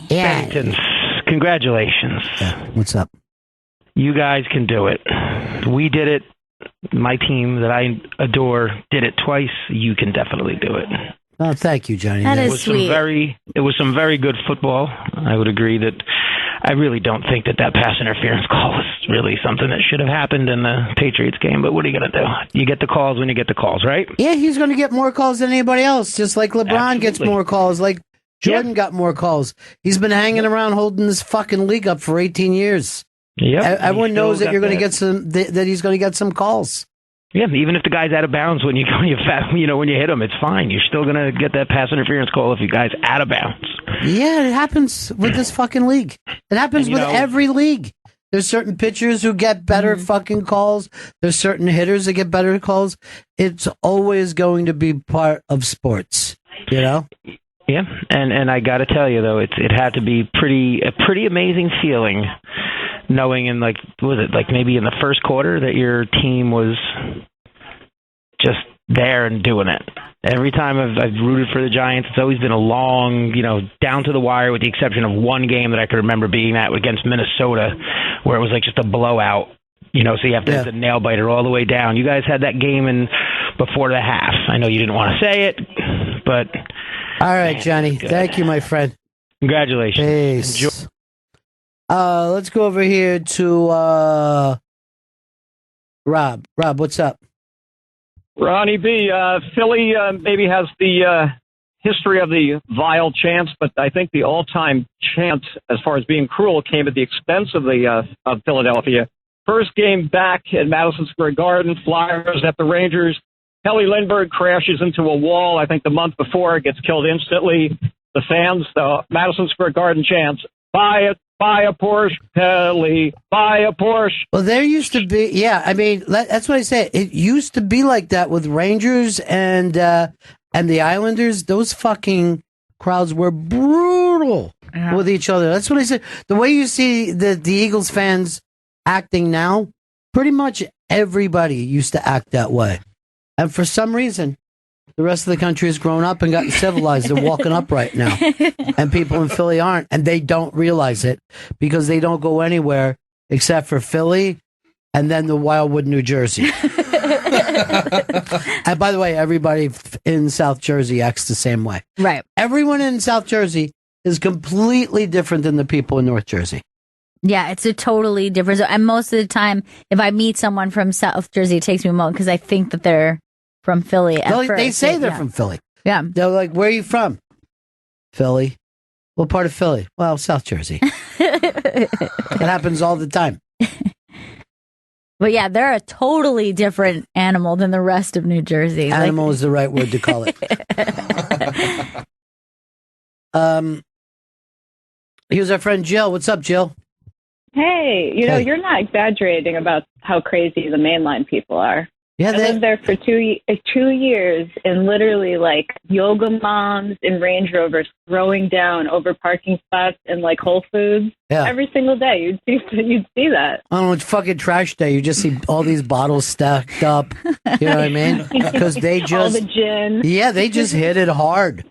Bennington, congratulations. Yeah, what's up? You guys can do it. We did it. My team that I adore did it twice. You can definitely do it. Oh, thank you, Johnny. That is was sweet. It was some very good football. I would agree that I really don't think that pass interference call was really something that should have happened in the Patriots game. But what are you going to do? You get the calls when you get the calls, right? Yeah, he's going to get more calls than anybody else, just like LeBron gets more calls, like Jordan got more calls. He's been hanging around holding this fucking league up for 18 years. Yep. Everyone knows that you're going to get that he's going to get some calls. Yeah, even if the guy's out of bounds when you hit him, it's fine. You're still going to get that pass interference call if you guy's out of bounds. Yeah, it happens with this fucking league. It happens with every league. There's certain pitchers who get better fucking calls. There's certain hitters that get better calls. It's always going to be part of sports, Yeah, and I got to tell you though, it had to be a pretty amazing feeling, knowing in maybe in the first quarter that your team was just there and doing it. Every time I've rooted for the Giants, it's always been a long, down to the wire, with the exception of one game that I could remember being at against Minnesota, where it was like just a blowout. So you have to hit the nail biter all the way down. You guys had that game before the half. I know you didn't want to say it, but all right, Johnny. Thank you, my friend. Congratulations. Peace. Enjoy. Let's go over here to Rob. Rob, what's up? Ronnie B. Philly maybe has the history of the vile chants, but I think the all-time chant, as far as being cruel, came at the expense of of Philadelphia. First game back at Madison Square Garden, Flyers at the Rangers. Kelly Lindbergh crashes into a wall. I think the month before, gets killed instantly. The fans, the Madison Square Garden chants, "Buy it, Buy a Porsche, Philly. Buy a Porsche. Well, there used to be, yeah. I mean, that's what I said. It used to be like that with Rangers and the Islanders. Those fucking crowds were brutal with each other. That's what I said. The way you see the Eagles fans acting now, pretty much everybody used to act that way. And for some reason, the rest of the country has grown up and gotten civilized. They're walking upright now. And people in Philly aren't. And they don't realize it because they don't go anywhere except for Philly and then the Wildwood, New Jersey. And by the way, everybody in South Jersey acts the same way. Right. Everyone in South Jersey is completely different than the people in North Jersey. Yeah, it's a totally different. And most of the time, if I meet someone from South Jersey, it takes me a moment because I think that they're from Philly. They say they're from Philly. Yeah. They're like, where are you from? Philly. What part of Philly? Well, South Jersey. That happens all the time. But yeah, they're a totally different animal than the rest of New Jersey. Animal is the right word to call it. Here's our friend Jill. What's up, Jill? Hey, you're not exaggerating about how crazy the mainline people are. Yeah, I lived there for 2 years, and literally like yoga moms in Range Rovers throwing down over parking spots in like Whole Foods. Yeah. Every single day you'd see that. I don't know, it's fucking trash day. You just see all these bottles stacked up. You know what I mean? Because they just all the gin. Yeah, they just hit it hard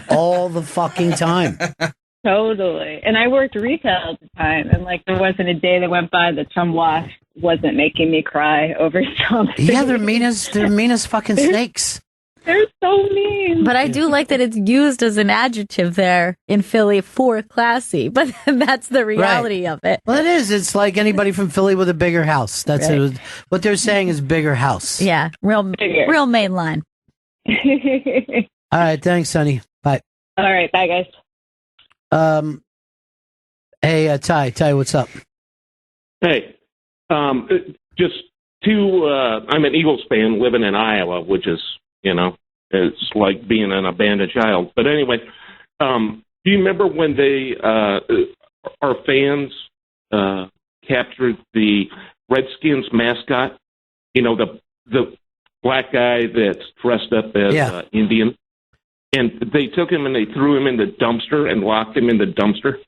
all the fucking time. Totally. And I worked retail at the time, and like there wasn't a day that went by that some wash wasn't making me cry over something. Yeah, they're mean as fucking snakes. They're so mean. But I do like that it's used as an adjective there in Philly for classy, but that's the reality of it. Well, it is. It's like anybody from Philly with a bigger house. That's Right. what they're saying is bigger house. Yeah, real main line. All right, thanks, Sonny. Bye. All right, bye guys. Hey, Ty, what's up? Hey, just I'm an Eagles fan living in Iowa, which is, it's like being an abandoned child. But anyway, do you remember when our fans captured the Redskins mascot? The black guy that's dressed up as Indian? And they took him and they threw him in the dumpster and locked him in the dumpster.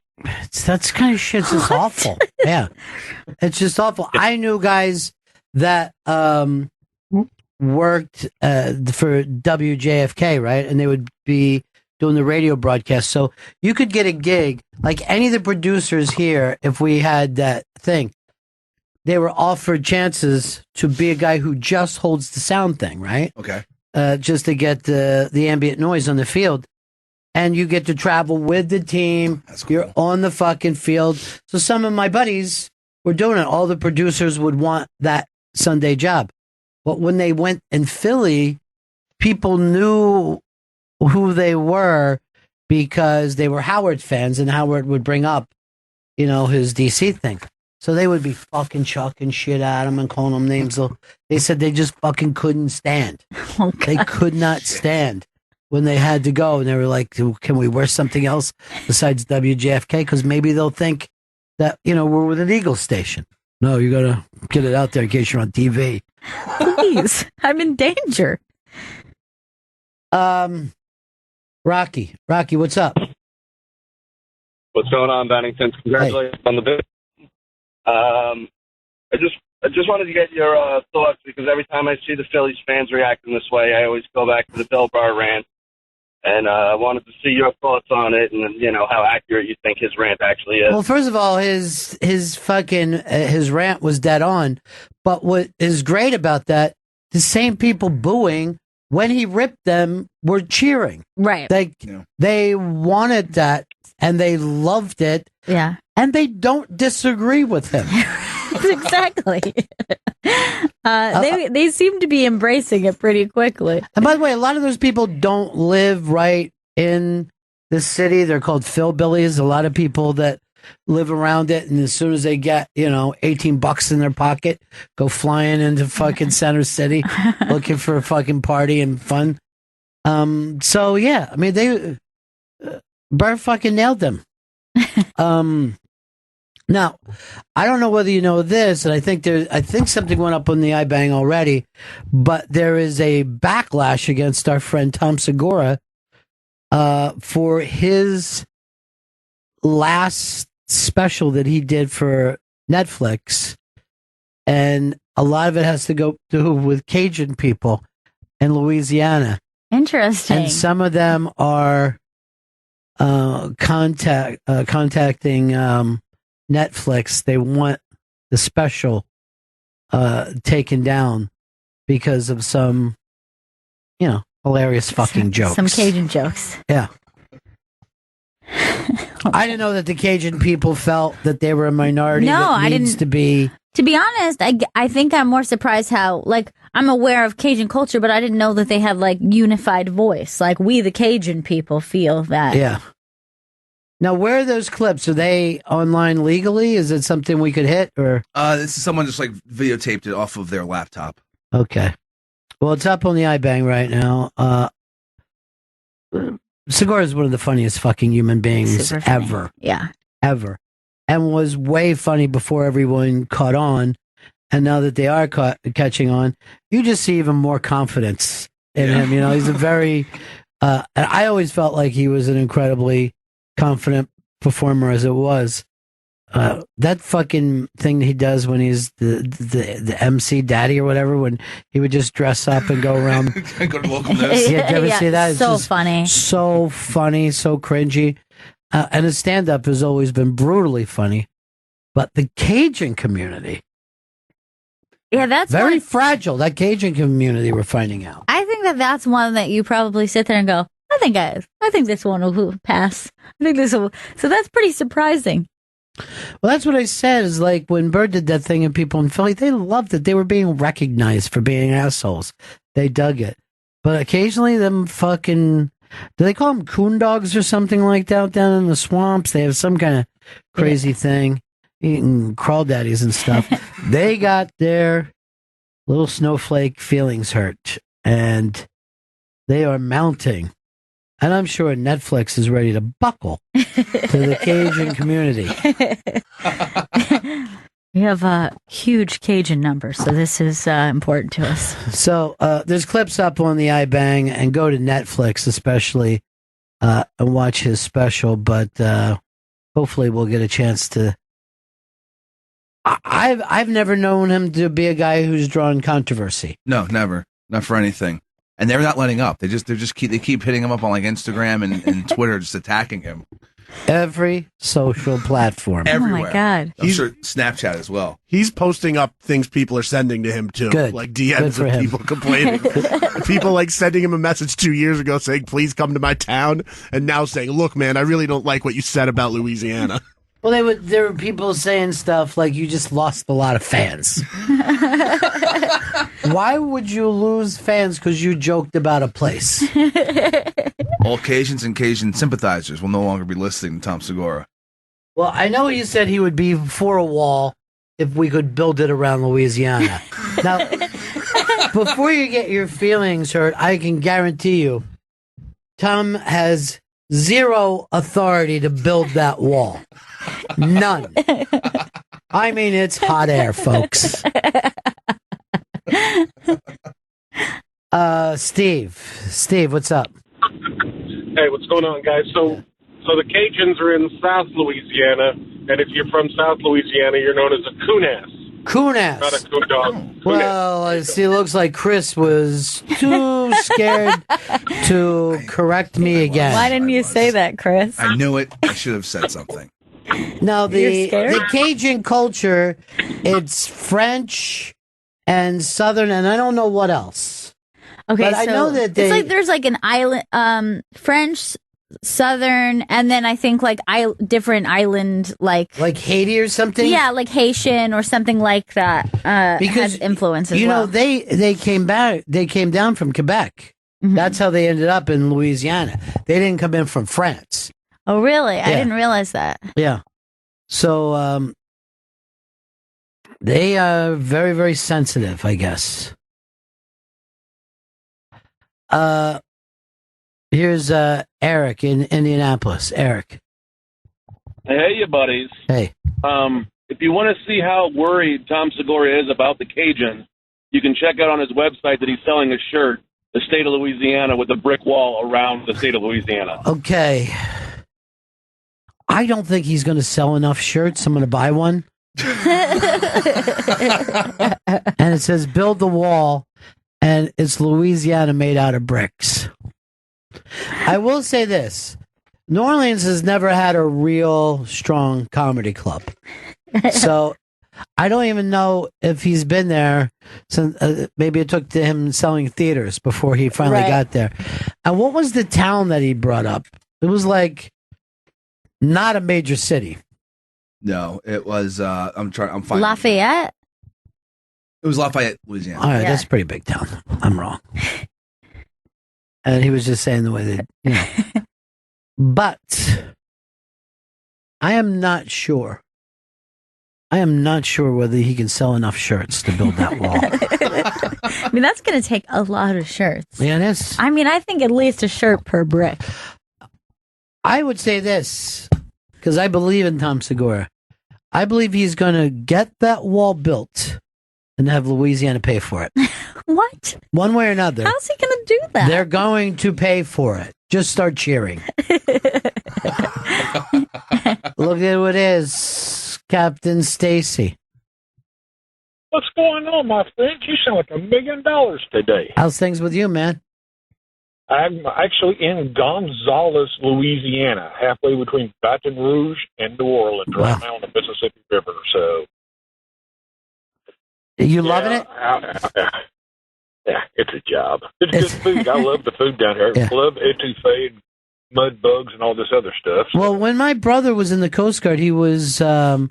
That's kind of shit's just awful. Yeah. It's just awful. I knew guys that worked for WJFK, right? And they would be doing the radio broadcast. So you could get a gig, like any of the producers here, if we had that thing, they were offered chances to be a guy who just holds the sound thing, right? Okay. Just to get the ambient noise on the field. And you get to travel with the team. That's cool. You're on the fucking field. So some of my buddies were doing it. All the producers would want that Sunday job. But when they went in Philly, people knew who they were because they were Howard fans, and Howard would bring up, his DC thing. So they would be fucking chucking shit at him and calling them names. So they said they just fucking couldn't stand. They could not stand when they had to go. And they were like, can we wear something else besides WJFK? Because maybe they'll think that, we're with an Eagles station. No, you got to get it out there in case you're on TV. Please, I'm in danger. Rocky, what's up? What's going on, Bennington? Congratulations on the bid. I just wanted to get your thoughts, because every time I see the Phillies fans reacting this way, I always go back to the Bill Burr rant, and I wanted to see your thoughts on it, and how accurate you think his rant actually is. Well, first of all, his fucking his rant was dead on, but what is great about that, the same people booing when he ripped them were cheering. Right. They wanted that, and they loved it. Yeah. And they don't disagree with him. Exactly. They seem to be embracing it pretty quickly. And by the way, a lot of those people don't live right in the city. They're called Philbillies. A lot of people that live around it, and as soon as they get, $18 in their pocket, go flying into fucking Center City looking for a fucking party and fun. So yeah, I mean, Burr fucking nailed them. Now, I don't know whether you know this, and I think something went up on the iBang already, but there is a backlash against our friend Tom Segura for his last special that he did for Netflix, and a lot of it has to do with Cajun people in Louisiana. Interesting. And some of them are contacting Netflix. They want the special taken down because of some, hilarious fucking jokes. Some Cajun jokes. Yeah. I didn't know that the Cajun people felt that they were a minority. No, that I needs didn't. To be. To be honest, I think I'm more surprised how, I'm aware of Cajun culture, but I didn't know that they have, unified voice. We, the Cajun people, feel that. Yeah. Now, where are those clips? Are they online legally? Is it something we could hit? Or this is someone just videotaped it off of their laptop. Okay. Well, it's up on the iBang right now. Segura is one of the funniest fucking human beings ever. Yeah. Ever. And was way funny before everyone caught on. And now that they are catching on, you just see even more confidence in him. He's a very, and I always felt like he was an incredibly confident performer as it was. That fucking thing he does when he's the MC daddy or whatever, when he would just dress up and go around. Go to local news. Yeah, did you ever see that? It's so just funny. So funny, so cringy. And his stand-up has always been brutally funny. But the Cajun community... Yeah, that's very fragile. That Cajun community, we're finding out. I think that's one that you probably sit there and go, I think this one will pass. I think this will... So that's pretty surprising. Well, that's what I said, is when Bird did that thing and people in Philly, they loved it. They were being recognized for being assholes. They dug it. But occasionally them fucking... Do they call them coon dogs or something like that down in the swamps? They have some kind of crazy thing. Eating crawdaddies and stuff. They got their little snowflake feelings hurt. And they are mounting. And I'm sure Netflix is ready to buckle to the Cajun community. We have a huge Cajun number, so this is important to us. So there's clips up on the iBang, and go to Netflix especially and watch his special. But hopefully we'll get a chance to. I've never known him to be a guy who's drawn controversy. No, never, not for anything. And they're not letting up. They keep hitting him up on Instagram and Twitter, just attacking him. Every social platform. Everywhere. Oh my God. I'm sure Snapchat as well. He's posting up things people are sending to him too. Good. Like DMs Good of for people complaining. People sending him a message 2 years ago saying, please come to my town. And now saying, look, man, I really don't like what you said about Louisiana. Well, there were people saying stuff like you just lost a lot of fans. Why would you lose fans because you joked about a place? All Cajuns and Cajun sympathizers will no longer be listening to Tom Segura. Well, I know he said he would be for a wall if we could build it around Louisiana. Now, before you get your feelings hurt, I can guarantee you, Tom has zero authority to build that wall. None. I mean, it's hot air, folks. Steve, what's up? Hey, what's going on, guys? So the Cajuns are in South Louisiana, and if you're from South Louisiana, you're known as a coon-ass. Coon-ass. Not a coon dog. Well, I see. It looks like Chris was too scared to correct me again. Why didn't you say that, Chris? I knew it. I should have said something. Now, You're scared? the Cajun culture, it's French and Southern, and I don't know what else. Okay, but so I know that they, it's like there's an island, French, Southern, and then I think different island, like Haiti or something. Yeah, like Haitian or something like that. Because has influence as you well. know they came down from Quebec. Mm-hmm. That's how they ended up in Louisiana. They didn't come in from France. Oh, really? I Yeah. didn't realize that. Yeah. So they are very, very sensitive, I guess. Here's Eric in Indianapolis. Eric. Hey, you buddies. Hey. If you want to see how worried Tom Segura is about the Cajuns, you can check out on his website that he's selling a shirt, the state of Louisiana, with a brick wall around the state of Louisiana. Okay. I don't think he's going to sell enough shirts. I'm going to buy one. And it says, build the wall, and it's Louisiana made out of bricks. I will say this. New Orleans has never had a real strong comedy club. So I don't even know if he's been there since maybe it took to him selling theaters before he finally got there. And what was the town that he brought up? It was like not a major city. No, it was I'm fine. Lafayette? It was Lafayette, Louisiana. All right, that's a pretty big town. I'm wrong. And he was just saying the way that, you know. But I am not sure. I am not sure whether he can sell enough shirts to build that wall. I mean, that's going to take a lot of shirts. Yeah, it is. I mean, I think at least a shirt per brick. I would say this, because I believe in Tom Segura. I believe he's going to get that wall built and have Louisiana pay for it. What? One way or another. How's he going to do that? They're going to pay for it. Just start cheering. Look at what it is, Captain Stacy. What's going on, my friend? You sound like $1 million today. How's things with you, man? I'm actually in Gonzales, Louisiana, halfway between Baton Rouge and New Orleans, right now on the Mississippi River. So, you loving it? Yeah, it's a job. It's good food. I love the food down here. Yeah. I love etouffee and mud bugs and all this other stuff. Well, when my brother was in the Coast Guard, he was, I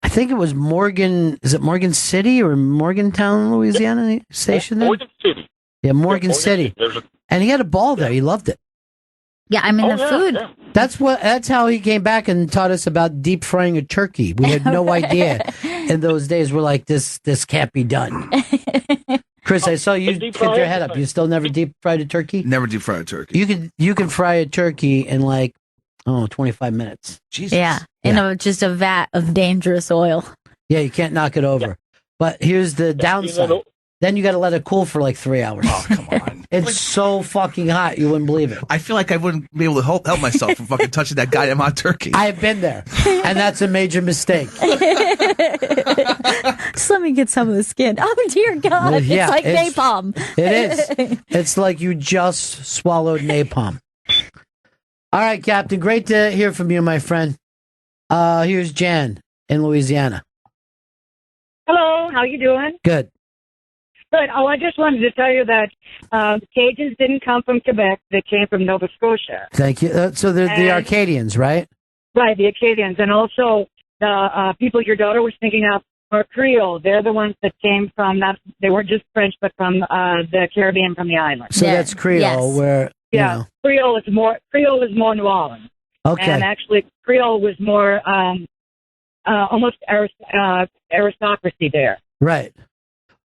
think it was Morgan, is it Morgan City or Morgantown, Louisiana station there? Morgan City. Yeah, Morgan City. And he had a ball there. He loved it. Yeah, I mean, the food. Yeah. That's how he came back and taught us about deep frying a turkey. We had no idea in those days. We're like, this can't be done. Chris, I saw you get your head up. You still never deep fried a turkey? Never deep fried a turkey. You can fry a turkey in 25 minutes. Jesus. Yeah, in just a vat of dangerous oil. Yeah, you can't knock it over. Yeah. But here's the downside. Then you got to let it cool for like 3 hours. Oh, come on. It's so fucking hot, you wouldn't believe it. I feel like I wouldn't be able to help myself from fucking touching that goddamn hot turkey. I have been there, and that's a major mistake. Just let me get some of the skin. Oh, dear God. Well, yeah, it's like napalm. It is. It's like you just swallowed napalm. All right, Captain. Great to hear from you, my friend. Here's Jan in Louisiana. Hello. How you doing? Good. Good. Oh, I just wanted to tell you that Cajuns didn't come from Quebec. They came from Nova Scotia. Thank you. So they're the Arcadians, right? Right, the Acadians. And also the people your daughter was thinking of are Creole. They're the ones that came from, they weren't just French, but from the Caribbean, from the island. So that's Creole, where, you know. Creole is more New Orleans. Okay. And actually, Creole was more almost aristocracy there. Right.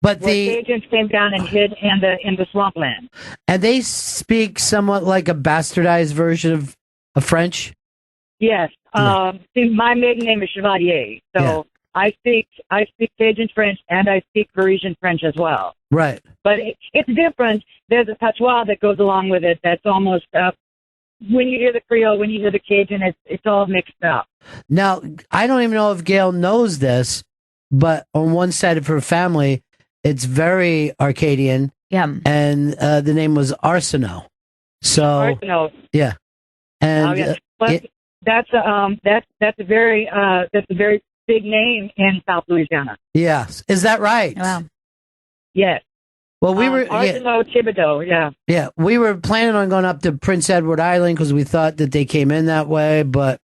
But the Cajuns came down and hid in the swampland. And they speak somewhat like a bastardized version of French? Yes. See, my maiden name is Chevalier, so I speak Cajun French and I speak Parisian French as well. Right. But it's different. There's a patois that goes along with it that's almost when you hear the Creole, when you hear the Cajun, it's all mixed up. Now, I don't even know if Gail knows this, but on one side of her family, it's very Arcadian. Yeah. And the name was Arsenault. So Arsenault. Yeah. And that's a very big name in South Louisiana. Yes. Is that right? Wow. Yes. Well, we were Arsenault Thibodeau, yeah. Yeah, we were planning on going up to Prince Edward Island because we thought that they came in that way, but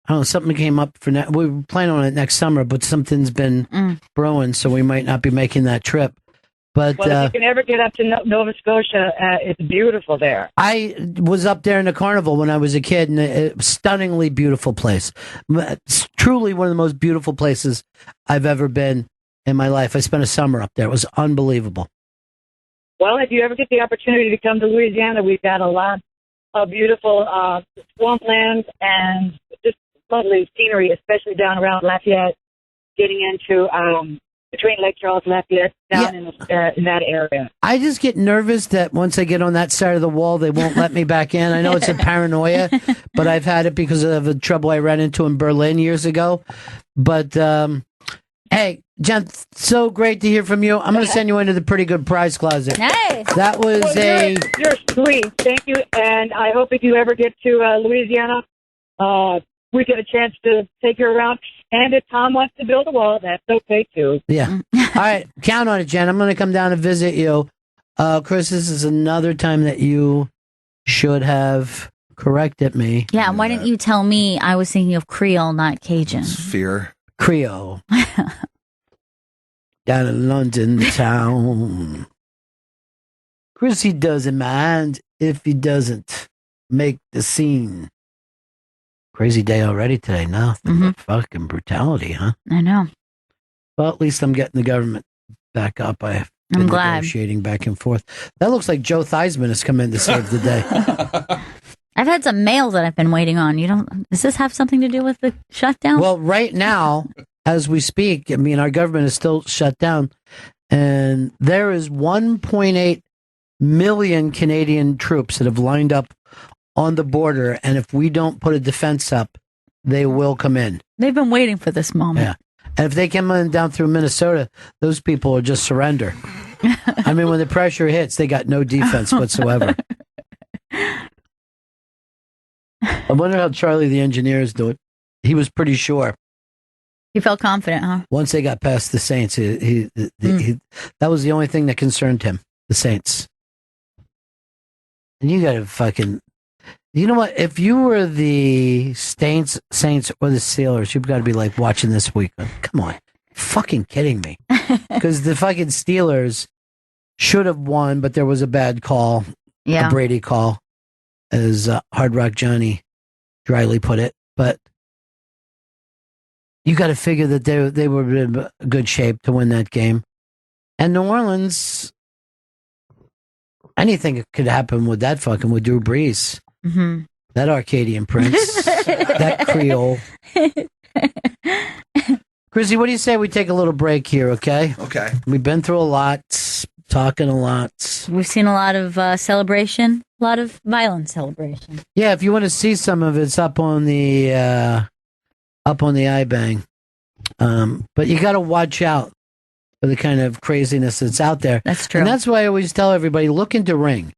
I don't know, something came up for we were planning on it next summer, but something's been brewing, so we might not be making that trip. But if you can ever get up to Nova Scotia, it's beautiful there. I was up there in the carnival when I was a kid, and a stunningly beautiful place. It's truly one of the most beautiful places I've ever been in my life. I spent a summer up there. It was unbelievable. Well, if you ever get the opportunity to come to Louisiana, we've got a lot of beautiful swampland and just lovely scenery, especially down around Lafayette, getting into between Lake Charles and Lafayette, down in that area. I just get nervous that once I get on that side of the wall, they won't let me back in. I know it's a paranoia, but I've had it because of the trouble I ran into in Berlin years ago. But, hey, Jen, so great to hear from you. I'm going to send you into the pretty good prize closet. Nice. That was You're sweet. Thank you. And I hope if you ever get to Louisiana, we get a chance to take you around. And if Tom wants to build a wall, that's okay, too. Yeah. All right. Count on it, Jen. I'm going to come down and visit you. Chris, this is another time that you should have corrected me. Yeah, why didn't you tell me I was thinking of Creole, not Cajun? Fear. Creole. Down in London town. Chrissy doesn't mind if he doesn't make the scene. Crazy day already today. Nothing but fucking brutality, huh? I know. Well, at least I'm getting the government back up. I'm glad. Negotiating back and forth. That looks like Joe Theismann has come in to save the day. I've had some mail that I've been waiting on. Does this have something to do with the shutdown? Well, right now, as we speak, I mean, our government is still shut down, and there is 1.8 million Canadian troops that have lined up on the border, and if we don't put a defense up, they will come in. They've been waiting for this moment. Yeah. And if they come in down through Minnesota, those people will just surrender. I mean, when the pressure hits, they got no defense whatsoever. I wonder how Charlie the engineer is doing. He was pretty sure. You felt confident, huh? Once they got past the Saints, he that was the only thing that concerned him, the Saints. And you got to fucking... You know what? If you were the Saints or the Steelers, you've got to be like watching this week. Come on. Fucking kidding me. Because the fucking Steelers should have won, but there was a bad call. Yeah. A Brady call, as Hard Rock Johnny dryly put it. But you got to figure that they were in good shape to win that game. And New Orleans, anything could happen with that fucking, with Drew Brees. Mm-hmm. That Arcadian Prince. That Creole. Chrissy, what do you say we take a little break here, okay? Okay. We've been through a lot, talking a lot. We've seen a lot of celebration, a lot of violent celebration. Yeah, if you want to see some of it, it's up on the iBang. But you got to watch out for the kind of craziness that's out there. That's true. And that's why I always tell everybody, look into Ring.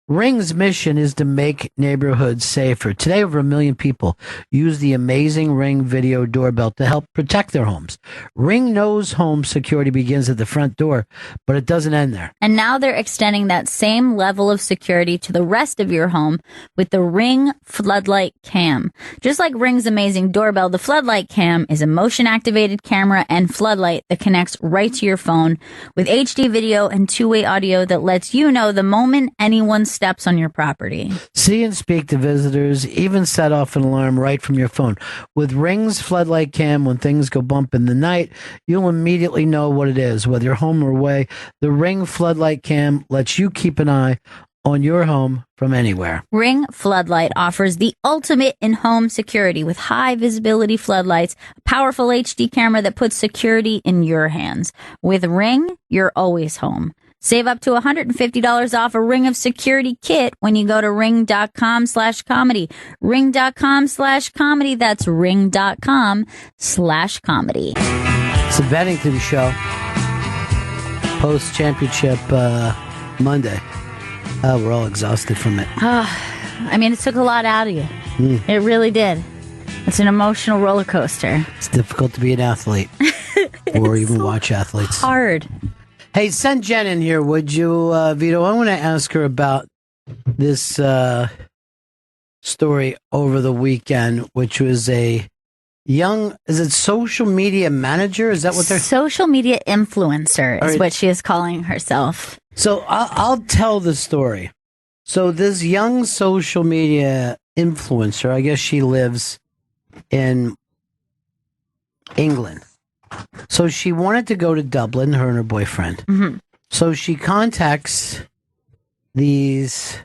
Ring's mission is to make neighborhoods safer. Today, over 1 million people use the amazing Ring video doorbell to help protect their homes. Ring knows home security begins at the front door, but it doesn't end there. And now they're extending that same level of security to the rest of your home with the Ring Floodlight Cam. Just like Ring's amazing doorbell, the Floodlight Cam is a motion-activated camera and floodlight that connects right to your phone with HD video and two-way audio that lets you know the moment anyone steps on your property. See and speak to visitors, even set off an alarm right from your phone. With Ring's Floodlight Cam, when things go bump in the night, you'll immediately know what it is. Whether you're home or away, the Ring Floodlight Cam lets you keep an eye on your home from anywhere. Ring Floodlight offers the ultimate in-home security with high visibility floodlights, a powerful HD camera that puts security in your hands. With Ring, you're always home. Save up to $150 off a Ring of Security kit when you go to ring.com/comedy. Ring.com/comedy. That's ring.com/comedy. It's the Bennington Show. Post-championship Monday. We're all exhausted from it. I mean, it took a lot out of you. It really did. It's an emotional roller coaster. It's difficult to be an athlete. Or even watch athletes. Hard. Hey, send Jen in here, would you, Vito? I want to ask her about this story over the weekend, which was a young, is it social media manager? Is that what they're... Social media influencer is what she is calling herself. So I'll tell the story. So this young social media influencer, I guess she lives in England. So she wanted to go to Dublin, her and her boyfriend. Mm-hmm. So she contacts these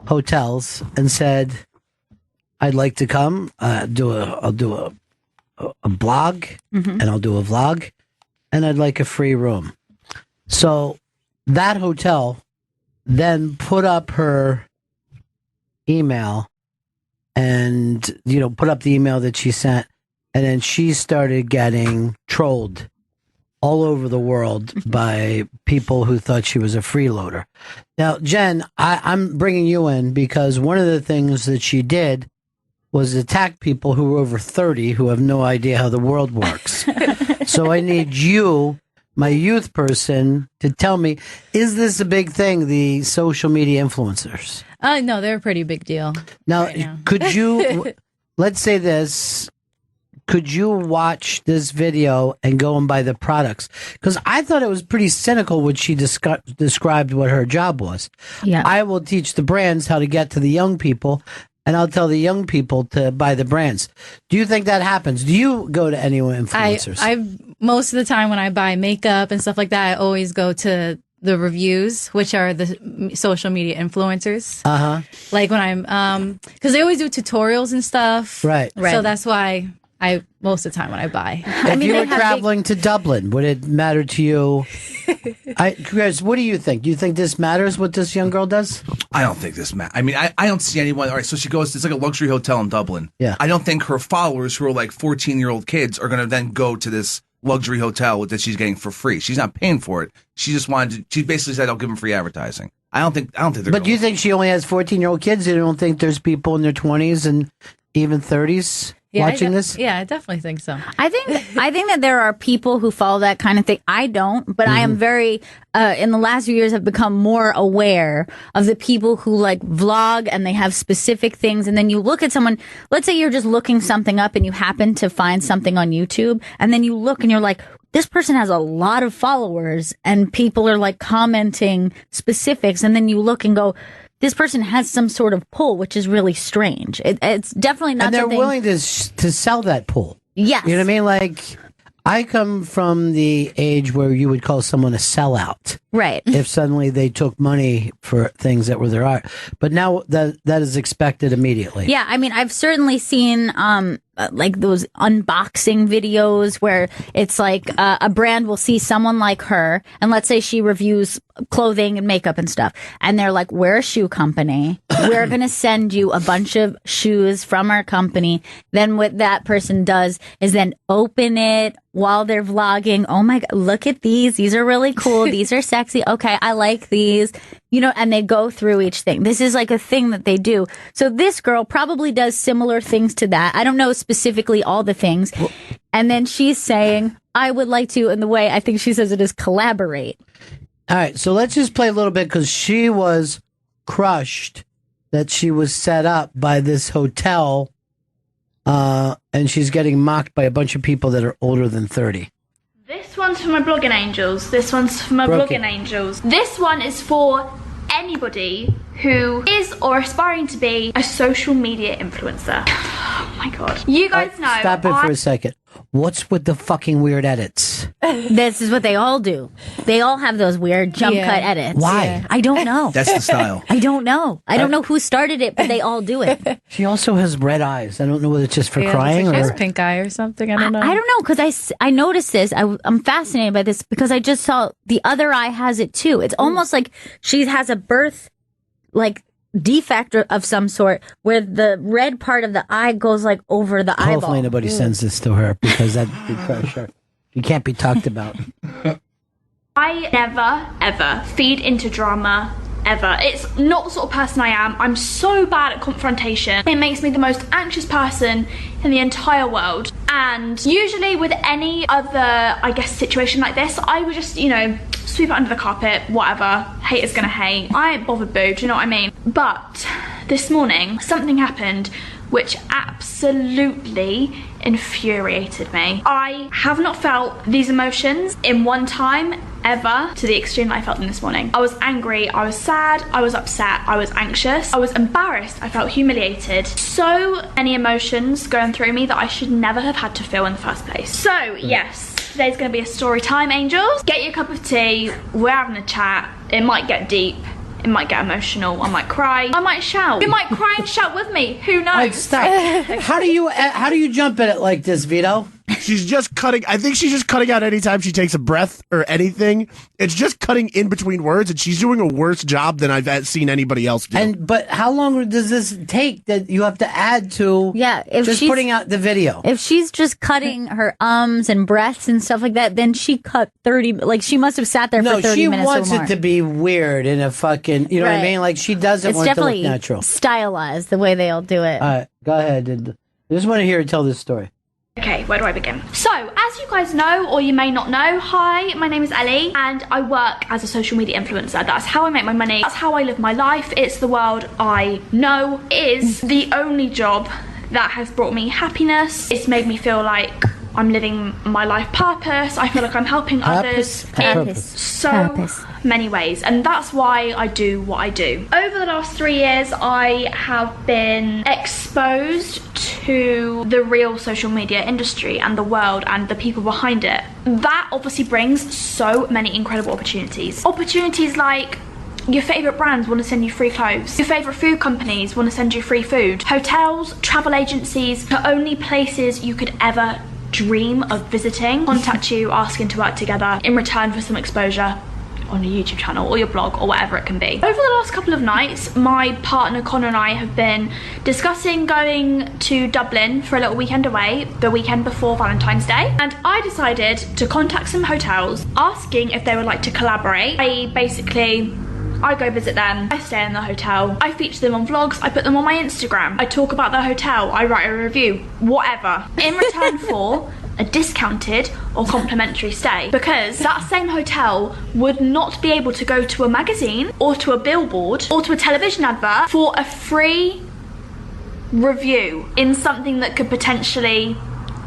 hotels and said, I'd like to come. I'll do a blog, and I'll do a vlog, and I'd like a free room. So that hotel then put up her email, and put up the email that she sent, and then she started getting trolled all over the world by people who thought she was a freeloader. Now, Jen, I'm bringing you in because one of the things that she did was attack people who were over 30 who have no idea how the world works. So I need you, my youth person, to tell me, is this a big thing, the social media influencers? No, they're a pretty big deal. Now, could you, let's say this, could you watch this video and go and buy the products? Because I thought it was pretty cynical when she described what her job was. Yeah. I will teach the brands how to get to the young people, and I'll tell the young people to buy the brands. Do you think that happens? Do you go to any influencers? I most of the time when I buy makeup and stuff like that, I always go to the reviews, which are the social media influencers. Like when I'm, because they always do tutorials and stuff. Right. So that's why most of the time when I buy. If you were traveling to Dublin, would it matter to you? Chris, what do you think? Do you think this matters, what this young girl does? I don't think this matters. I mean, I don't see anyone. All right, so she goes, it's like a luxury hotel in Dublin. Yeah. I don't think her followers, who are like 14-year-old kids, are going to then go to this luxury hotel that she's getting for free. She's not paying for it. She just she basically said, I'll give them free advertising. I don't think they're But do you think she only has 14-year-old kids? You don't think there's people in their 20s and even 30s watching this? Yeah, I definitely think so. I think that there are people who follow that kind of thing. I don't, but I am very, in the last few years, have become more aware of the people who like vlog and they have specific things. And then you look at someone, let's say you're just looking something up and you happen to find something on YouTube, and then you look and you're like, this person has a lot of followers and people are like commenting specifics. And then you look and go, this person has some sort of pull, which is really strange. It's definitely not. And they're something... willing to sell that pull. Yes. You know what I mean? Like, I come from the age where you would call someone a sellout. Right. If suddenly they took money for things that were their art. But now that is expected immediately. Yeah, I mean, I've certainly seen like those unboxing videos where it's like a brand will see someone like her, and let's say she reviews clothing and makeup and stuff, and they're like, we're a shoe company. We're going to send you a bunch of shoes from our company. Then what that person does is then open it while they're vlogging. Oh my God, look at these. These are really cool. These are sexy. Okay, I like these. And they go through each thing. This is like a thing that they do. So this girl probably does similar things to that. I don't know specifically all the things. And then she's saying, I would like to, in the way I think she says it is, collaborate. All right, so let's just play a little bit because she was crushed that she was set up by this hotel and she's getting mocked by a bunch of people that are older than 30. This one's for my blogging angels. This one's for my blogging angels. This one is for anybody who is or aspiring to be a social media influencer. Oh my God. You guys know. Stop it for a second. What's with the fucking weird edits? This is what they all do. They all have those weird jump cut edits. Why? Yeah. I don't know. That's the style. I don't know. I don't know who started it, but they all do it. She also has red eyes. I don't know whether it's just for crying or or she has pink eye or something. I don't know. I don't know, because I noticed this. I'm fascinated by this because I just saw the other eye has it too. It's almost like she has a birth like defect of some sort where the red part of the eye goes like over the eyeball. Hopefully nobody sends this to her because that'd be pressure. You can't be talked about. I never, ever feed into drama, ever. It's not the sort of person I am. I'm so bad at confrontation. It makes me the most anxious person in the entire world. And usually with any other, I guess, situation like this, I would just, sweep it under the carpet, whatever. Haters gonna hate. I ain't bothered, boo, do you know what I mean? But this morning, something happened which absolutely infuriated me. I have not felt these emotions in one time ever to the extreme that I felt them this morning. I was angry, I was sad, I was upset, I was anxious, I was embarrassed, I felt humiliated. So many emotions going through me that I should never have had to feel in the first place. So yes, today's gonna be a story time, angels. Get your cup of tea, we're having a chat. It might get deep, It might get emotional. I might cry. I might shout. You might cry and shout with me. Who knows? Like, stop. How do you jump at it like this, Vito? She's just cutting. I think she's just cutting out anytime she takes a breath or anything. It's just cutting in between words, and she's doing a worse job than I've seen anybody else do. But how long does this take that you have to add to? Yeah, if just she's putting out the video. If she's just cutting her ums and breaths and stuff like that, then she cut 30. Like she must have sat there for 30 minutes. No, she wants or more. it to be weird and a fucking. You know what I mean? Like she doesn't want it to look natural. It's definitely stylized the way they all do it. All right, go ahead. I just want to hear her tell this story. Okay, where do I begin? So, as you guys know, or you may not know, hi, my name is Ellie, and I work as a social media influencer. That's how I make my money. That's how I live my life. It's the world I know. It is the only job that has brought me happiness. It's made me feel like I'm living my life purpose. I feel like I'm helping others in so many ways, and that's why I do what I do. Over the last 3 years, I have been exposed to the real social media industry and the world and the people behind it. That obviously brings so many incredible opportunities. Opportunities like your favourite brands want to send you free clothes. Your favourite food companies want to send you free food. Hotels, travel agencies, the only places you could ever dream of visiting contact you asking to work together in return for some exposure on your YouTube channel or your blog or whatever it can be. Over the last couple of nights, my partner Connor and I have been discussing going to Dublin for a little weekend away the weekend before Valentine's Day, and I decided to contact some hotels asking if they would like to collaborate. I go visit them, I stay in the hotel, I feature them on vlogs, I put them on my Instagram, I talk about the hotel, I write a review, whatever, in return for a discounted or complimentary stay, because that same hotel would not be able to go to a magazine or to a billboard or to a television advert for a free review in something that could potentially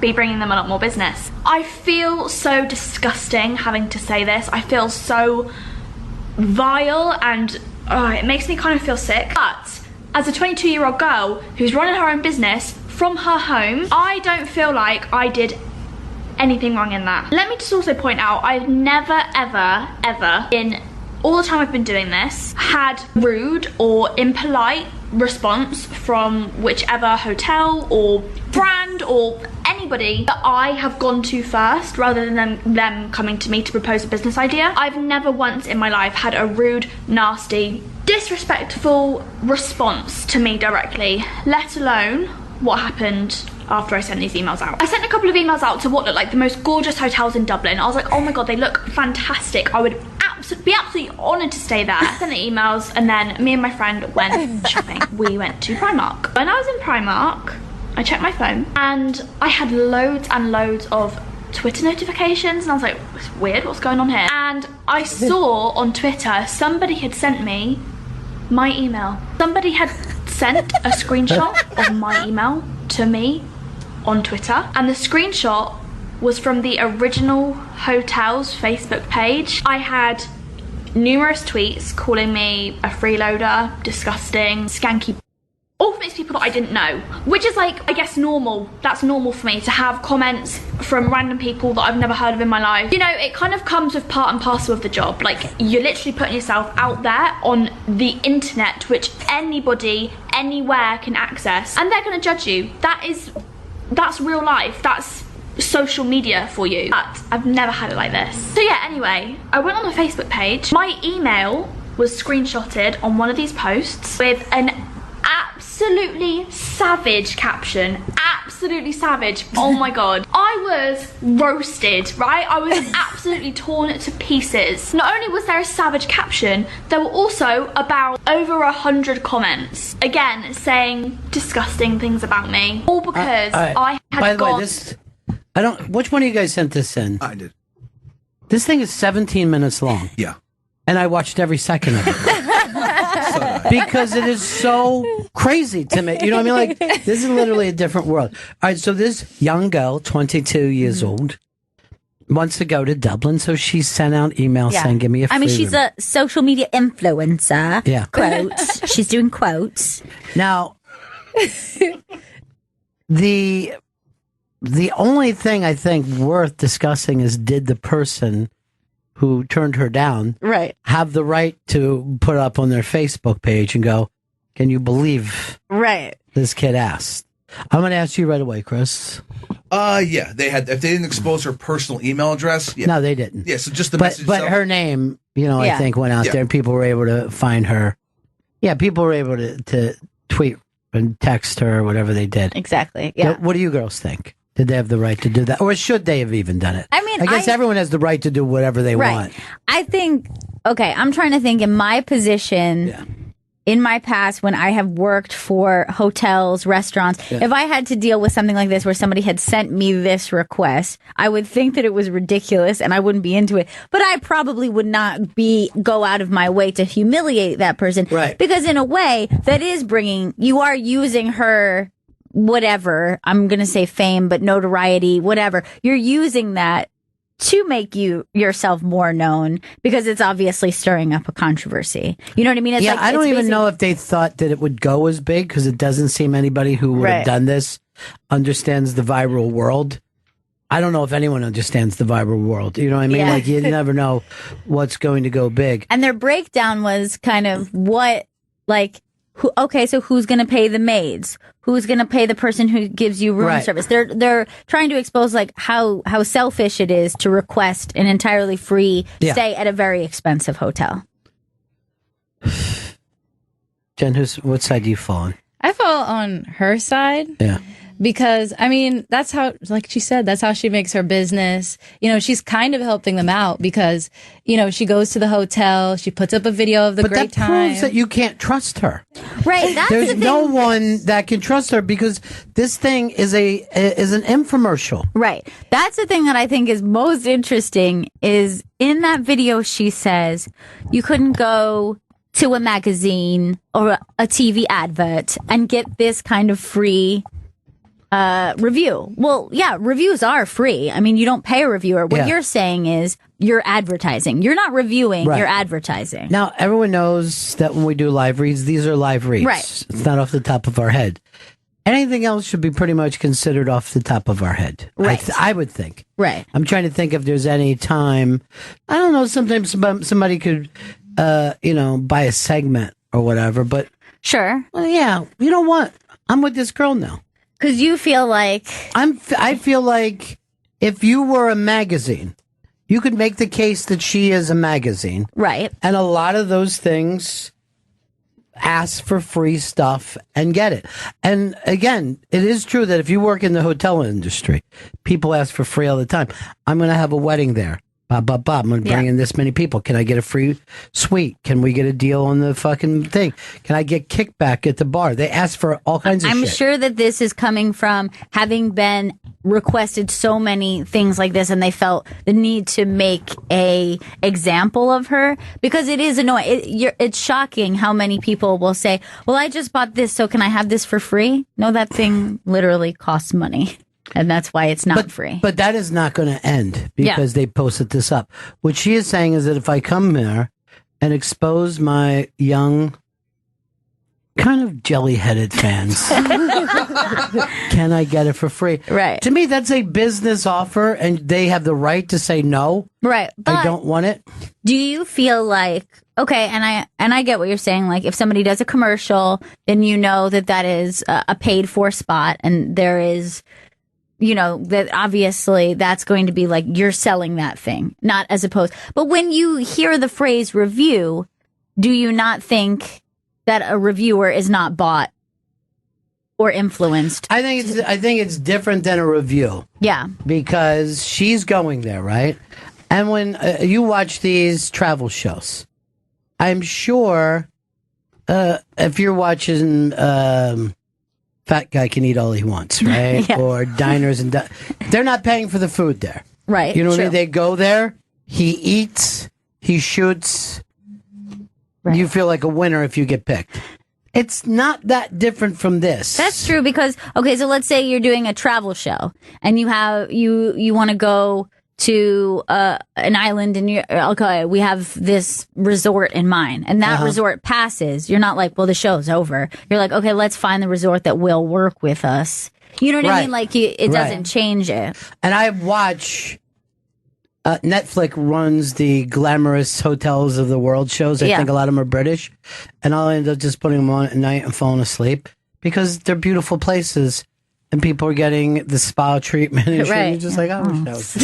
be bringing them a lot more business. I feel so disgusting having to say this. I feel so vile, and it makes me kind of feel sick. But as a 22-year-old girl who's running her own business from her home, I don't feel like I did anything wrong in that. Let me just also point out, I've never ever in all the time I've been doing this had rude or impolite response from whichever hotel or brand or anybody that I have gone to first rather than them coming to me to propose a business idea. I've never once in my life had a rude, nasty, disrespectful response to me directly, let alone what happened after I sent these emails out. I sent a couple of emails out to what looked like the most gorgeous hotels in Dublin. I was like, oh my god, they look fantastic. I would be absolutely honoured to stay there. I sent the emails, and then me and my friend went shopping. We went to Primark. When I was in Primark, I checked my phone and I had loads and loads of Twitter notifications, and I was like, it's weird, what's going on here? And I saw on Twitter somebody had sent me my email. Somebody had sent a screenshot of my email to me on Twitter, and the screenshot was from the original hotel's Facebook page. I had numerous tweets calling me a freeloader, disgusting, skanky, all from these people that I didn't know, which is like, I guess normal. That's normal for me to have comments from random people that I've never heard of in my life. You know, it kind of comes with part and parcel of the job. Like, you're literally putting yourself out there on the internet, which anybody, anywhere can access, and they're gonna judge you. That's real life. That's social media for you. But I've never had it like this. So yeah, anyway, I went on the Facebook page. My email was screenshotted on one of these posts with an absolutely savage caption. Absolutely savage. Oh my god. I was roasted, right? I was absolutely torn to pieces. Not only was there a savage caption, there were also about over 100 comments, again saying disgusting things about me, all because I had By the way, which one of you guys sent this in? I did. This thing is 17 minutes long. Yeah. And I watched every second of it. Because it is so crazy to me. You know what I mean? Like, this is literally a different world. All right, so this young girl, 22 years old, wants to go to Dublin, so she sent out emails saying, give me a free I mean, she's a social media influencer. Yeah. Quotes. She's doing quotes. Now, the only thing I think worth discussing is, did the person who turned her down Right. have the right to put up on their Facebook page and go, can you believe Right. this kid asked? I'm going to ask you right away, Chris. Yeah, they had. If they didn't expose her personal email address, yeah. No, they didn't. Yeah, so just the but message. but itself. her name, I Yeah. think went out Yeah. there and people were able to find her. Yeah, people were able to tweet and text her or whatever they did. Exactly. Yeah. What do you girls think? Did they have the right to do that, or should they have even done it? I mean, I guess everyone has the right to do whatever they Right. want. I think, okay, I'm trying to think in my position, in my past, when I have worked for hotels, restaurants, Yeah. if I had to deal with something like this where somebody had sent me this request, I would think that it was ridiculous and I wouldn't be into it. But I probably would not go out of my way to humiliate that person. Right. Because in a way, that is you are using her, whatever, I'm going to say fame, but notoriety, whatever. You're using that to make yourself more known because it's obviously stirring up a controversy. You know what I mean? It's Yeah, like, I don't it's even basic- know if they thought that it would go as big because it doesn't seem anybody who would have Right. done this understands the viral world. I don't know if anyone understands the viral world. You know what I mean? Yeah. Like, you never know what's going to go big. And their breakdown was kind of so who's going to pay the maids? Who's going to pay the person who gives you room Right. service? They're trying to expose like how selfish it is to request an entirely free Yeah. stay at a very expensive hotel. Jen, what side do you fall on? I fall on her side. Yeah. Because, I mean, that's how, like she said, that's how she makes her business. She's kind of helping them out because, she goes to the hotel, she puts up a video of the But great that time. proves that you can't trust her. Right. That's There's the thing. no one that can trust her because this thing is an infomercial. Right. That's the thing that I think is most interesting is in that video she says you couldn't go to a magazine or a TV advert and get this kind of free review. Well, yeah, reviews are free. I mean, you don't pay a reviewer. What Yeah. you're saying is you're advertising. You're not reviewing, Right. you're advertising. Now, everyone knows that when we do live reads, these are live reads. Right. It's not off the top of our head. Anything else should be pretty much considered off the top of our head. Right. I would think. Right. I'm trying to think if there's any time. I don't know. Sometimes somebody could, buy a segment or whatever. But sure. Well, yeah. You know what? I'm with this girl now. Because you feel like I feel like if you were a magazine, you could make the case that she is a magazine, right? And a lot of those things ask for free stuff and get it. And again, it is true that if you work in the hotel industry, people ask for free all the time. I'm going to have a wedding there. I'm going to bring in this many people. Can I get a free suite? Can we get a deal on the fucking thing? Can I get kickback at the bar? They ask for all kinds of I'm shit. sure that this is coming from having been requested so many things like this and they felt the need to make a example of her because it is annoying. It's shocking how many people will say, well, I just bought this, so can I have this for free? No, that thing literally costs money. And that's why it's not free. But that is not going to end because they posted this up. What she is saying is that if I come there and expose my young, kind of jelly-headed fans, can I get it for free? Right. To me, that's a business offer, and they have the right to say no. Right. I don't want it. Do you feel like, okay, and I get what you're saying, like if somebody does a commercial, then you know that is a paid for spot and there is, that obviously that's going to be like you're selling that thing, not as opposed. But when you hear the phrase review, do you not think that a reviewer is not bought or influenced? I think it's different than a review. Yeah. Because she's going there, right? And when you watch these travel shows, I'm sure if you're watching Fat Guy Can Eat All He Wants, right? Yeah. Or diners and they're not paying for the food there. Right. You know what I true. mean? They go there, he eats, he shoots. Right. You feel like a winner if you get picked. It's not that different from this. That's true because, okay, so let's say you're doing a travel show and you want to go to an island and we have this resort in mind and that resort passes. You're not like, well, the show's over. You're like, okay, let's find the resort that will work with us. You know what I mean? Like it doesn't change it. And I watch Netflix runs the glamorous hotels of the world shows. I Yeah. think a lot of them are British, and I'll end up just putting them on at night and falling asleep because they're beautiful places, and people are getting the spa treatment and shit. Right. You're just like, I wish that was.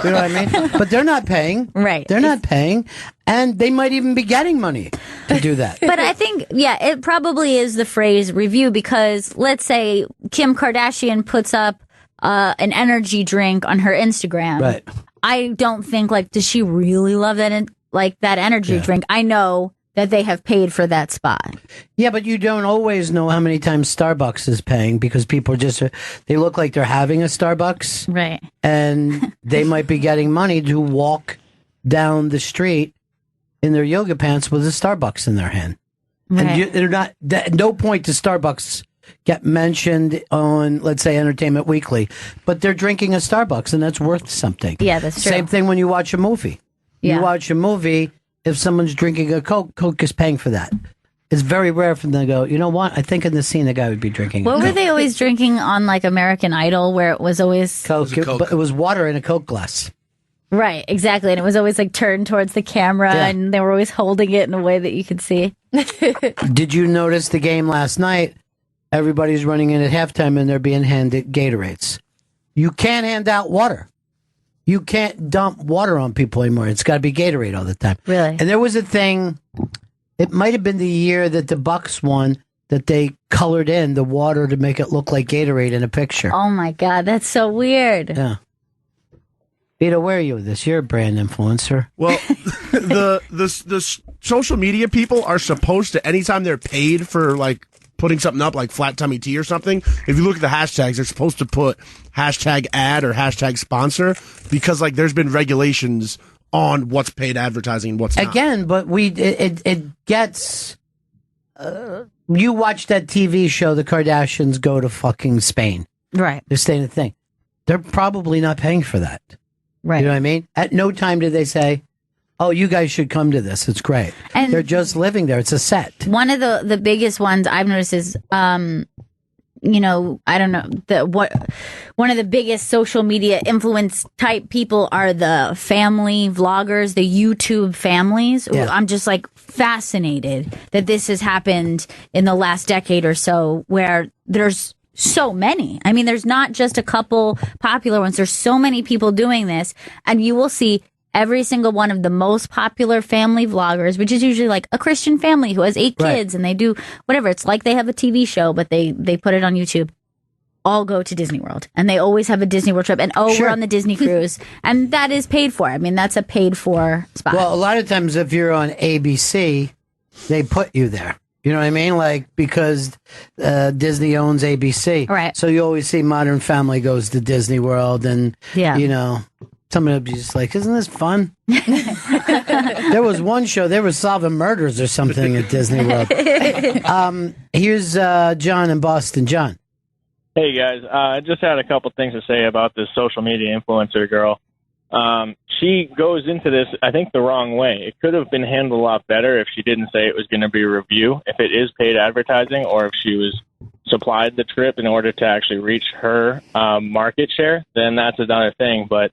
You know what I mean? But they're not paying. Right. They're not paying, and they might even be getting money to do that. But I think, yeah, it probably is the phrase review because let's say Kim Kardashian puts up an energy drink on her Instagram. Right. I don't think does she really love that that energy drink? I know that they have paid for that spot. Yeah, but you don't always know how many times Starbucks is paying because people just they look like they're having a Starbucks, right? And they might be getting money to walk down the street in their yoga pants with a Starbucks in their hand. Right. And they're not. At no point does Starbucks get mentioned on, let's say, Entertainment Weekly, but they're drinking a Starbucks, and that's worth something. Yeah, that's true. Same thing when you watch a movie. Yeah. You watch a movie. If someone's drinking a Coke, Coke is paying for that. It's very rare for them to go, you know what? I think in the scene the guy would be drinking What a were Coke. they always drinking on American Idol where it was always Coke, but it was water in a Coke glass. Right, exactly. And it was always turned towards the camera Yeah. and they were always holding it in a way that you could see. Did you notice the game last night? Everybody's running in at halftime and they're being handed Gatorades. You can't hand out water. You can't dump water on people anymore. It's got to be Gatorade all the time. Really? And there was a thing, it might have been the year that the Bucks won, that they colored in the water to make it look like Gatorade in a picture. Oh my God, that's so weird. Yeah. Vito, where are you with this? You're a brand influencer. Well, the social media people are supposed to, anytime they're paid for putting something up like Flat Tummy Tea or something, if you look at the hashtags, they're supposed to put hashtag ad or hashtag sponsor because there's been regulations on what's paid advertising and what's not. Again, but it gets. You watch that TV show, the Kardashians go to fucking Spain. Right. They're staying at the thing. They're probably not paying for that. Right. You know what I mean? At no time did they say, oh, you guys should come to this. It's great. And they're just living there. It's a set. One of the biggest ones I've noticed is, I don't know, one of the biggest social media influence type people are the family vloggers, the YouTube families. Yeah. I'm just fascinated that this has happened in the last decade or so where there's so many. I mean, there's not just a couple popular ones. There's so many people doing this, and you will see every single one of the most popular family vloggers, which is usually a Christian family who has 8 kids and they do whatever. It's like they have a TV show, but they put it on YouTube. All go to Disney World, and they always have a Disney World trip. And we're on the Disney cruise, and that is paid for. I mean, that's a paid for spot. Well, a lot of times if you're on ABC, they put you there. You know what I mean? Because Disney owns ABC. Right. So you always see Modern Family goes to Disney World, and, someone would be just isn't this fun? There was one show, they were solving murders or something at Disney World. Here's John in Boston. John. Hey, guys. I just had a couple things to say about this social media influencer girl. She goes into this, I think, the wrong way. It could have been handled a lot better if she didn't say it was going to be a review, if it is paid advertising, or if she was supplied the trip in order to actually reach her market share, then that's another thing. But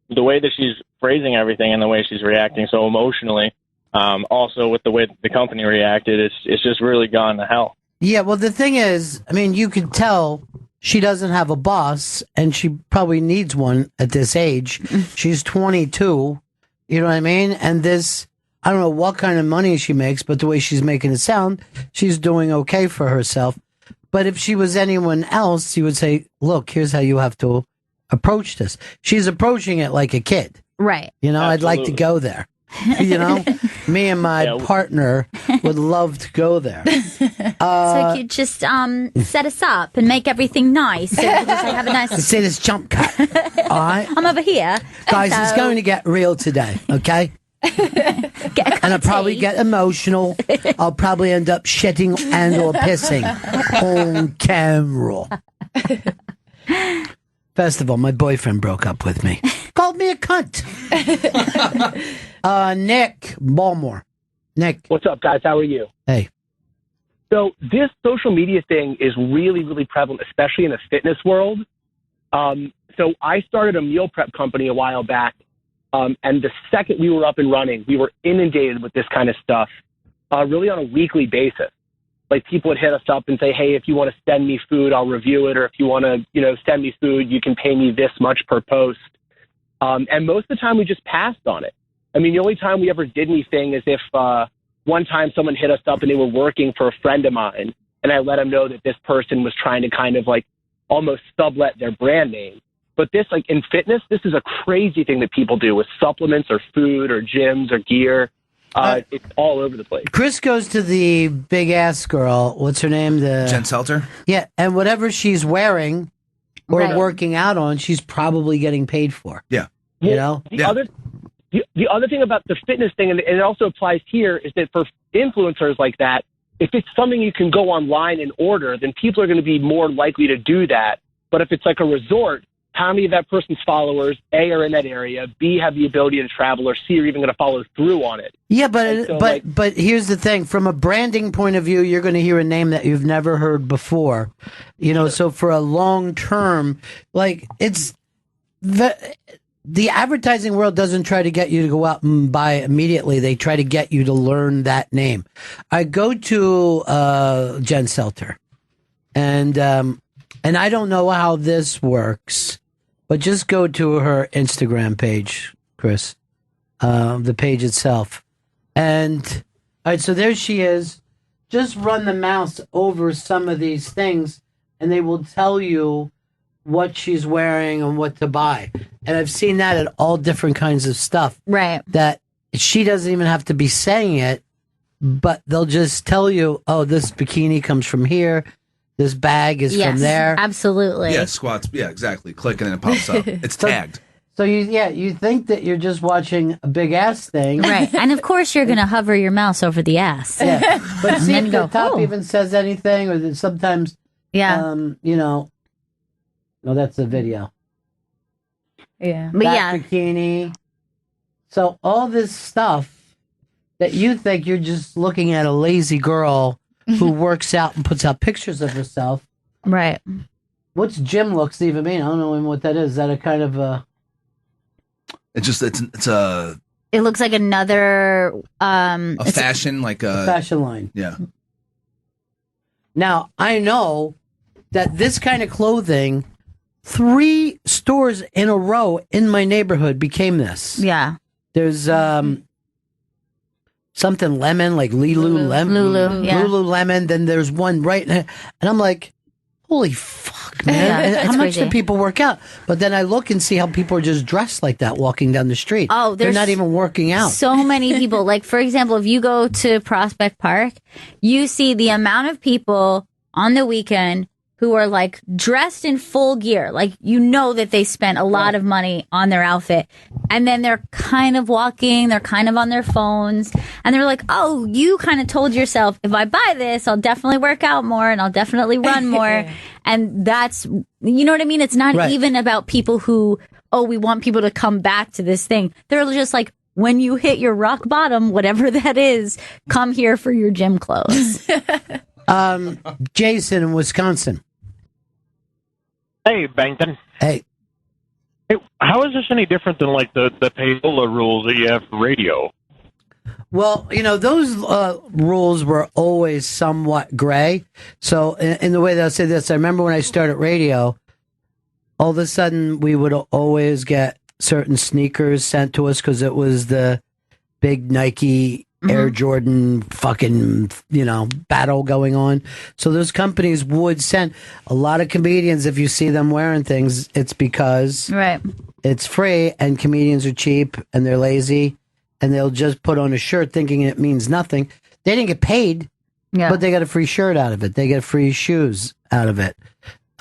the way that she's phrasing everything and the way she's reacting so emotionally, also with the way that the company reacted, it's just really gone to hell. Yeah, well, the thing is, I mean, you could tell she doesn't have a boss, and she probably needs one at this age. She's 22, you know what I mean? And I don't know what kind of money she makes, but the way she's making it sound, she's doing okay for herself. But if she was anyone else, you would say, look, here's how you have to approach this. She's approaching it like a kid. Right. I'd like to go there. Me and my partner would love to go there. So you just set us up and make everything nice. So we can just have a nice. You see this jump cut, all right? I'm over here, Guys, so- it's going to get real today, okay? And I'll probably get emotional. I'll probably end up shitting and or pissing on camera. First of all, my boyfriend broke up with me. Called me a cunt. Nick Baltimore. Nick. What's up, guys? How are you? Hey. So this social media thing is really, really prevalent, especially in the fitness world. So I started a meal prep company a while back, and the second we were up and running, we were inundated with this kind of stuff, really on a weekly basis. Like people would hit us up and say, hey, if you want to send me food, I'll review it. Or if you want to, send me food, you can pay me this much per post. And most of the time we just passed on it. I mean, the only time we ever did anything is if one time someone hit us up and they were working for a friend of mine, and I let them know that this person was trying to kind of like almost sublet their brand name. But this, like in fitness, this is a crazy thing that people do with supplements or food or gyms or gear. It's all over the place. Chris goes to the big ass girl. What's her name? Jen Selter? Yeah, and whatever she's wearing or Right. working out on, she's probably getting paid for. Yeah. You know? The other thing about the fitness thing, and it also applies here, is that for influencers like that, if it's something you can go online and order, then people are going to be more likely to do that. But if it's like a resort, how many of that person's followers, A, are in that area, B, have the ability to travel, or C, are even going to follow through on it? Yeah, but And so, but here's the thing: from a branding point of view, you're going to hear a name that you've never heard before. So for a long term, like it's the advertising world doesn't try to get you to go out and buy immediately. They try to get you to learn that name. I go to Jen Selter, and I don't know how this works, but just go to her Instagram page, Chris, the page itself. And all right, so there she is. Just run the mouse over some of these things, and they will tell you what she's wearing and what to buy. And I've seen that at all different kinds of stuff. Right. That she doesn't even have to be saying it, but they'll just tell you, oh, this bikini comes from here. This bag is from there. Absolutely. Yeah, squats. Yeah, exactly. Click and it pops up. It's tagged. So you think that you're just watching a big ass thing. Right. And of course you're going to hover your mouse over the ass. Yeah. But And see then if go, the top "Oh." even says anything, or that sometimes, no, that's the video. Yeah. But That bikini. So all this stuff that you think you're just looking at a lazy girl who works out and puts out pictures of herself. Right. What's gym looks even mean? I don't know even what that is. Is that a kind of a... It's a It looks like another it's fashion, like a fashion line. Yeah. Now, I know that this kind of clothing, 3 stores in a row in my neighborhood became this. Yeah. There's something lemon, like Lululemon. Lulu, yeah. Lululemon. Then there's one right now. And I'm like, holy fuck, man. Yeah, And it's how much crazy. do people work out? But then I look and see how people are just dressed like that walking down the street. Oh, they're there's not even working out. So many people. Like, for example, if you go to Prospect Park, you see the amount of people on the weekend who are like dressed in full gear. Like, that they spent a lot of money on their outfit. And then they're kind of walking, they're kind of on their phones. And they're like, oh, you kind of told yourself, if I buy this, I'll definitely work out more and I'll definitely run more. And that's, you know what I mean? It's not Right. even about people who, oh, we want people to come back to this thing. They're just like, when you hit your rock bottom, whatever that is, come here for your gym clothes. Jason in Wisconsin. Hey, Bennington. Hey. Hey, how is this any different than like the payola rules that you have for radio? Well, those rules were always somewhat gray. So in the way that I'll say this, I remember when I started radio, all of a sudden we would always get certain sneakers sent to us because it was the big Nike Air Jordan fucking, battle going on. So those companies would send a lot of comedians. If you see them wearing things, it's because it's free and comedians are cheap and they're lazy and they'll just put on a shirt thinking it means nothing. They didn't get paid, but they got a free shirt out of it. They get free shoes out of it.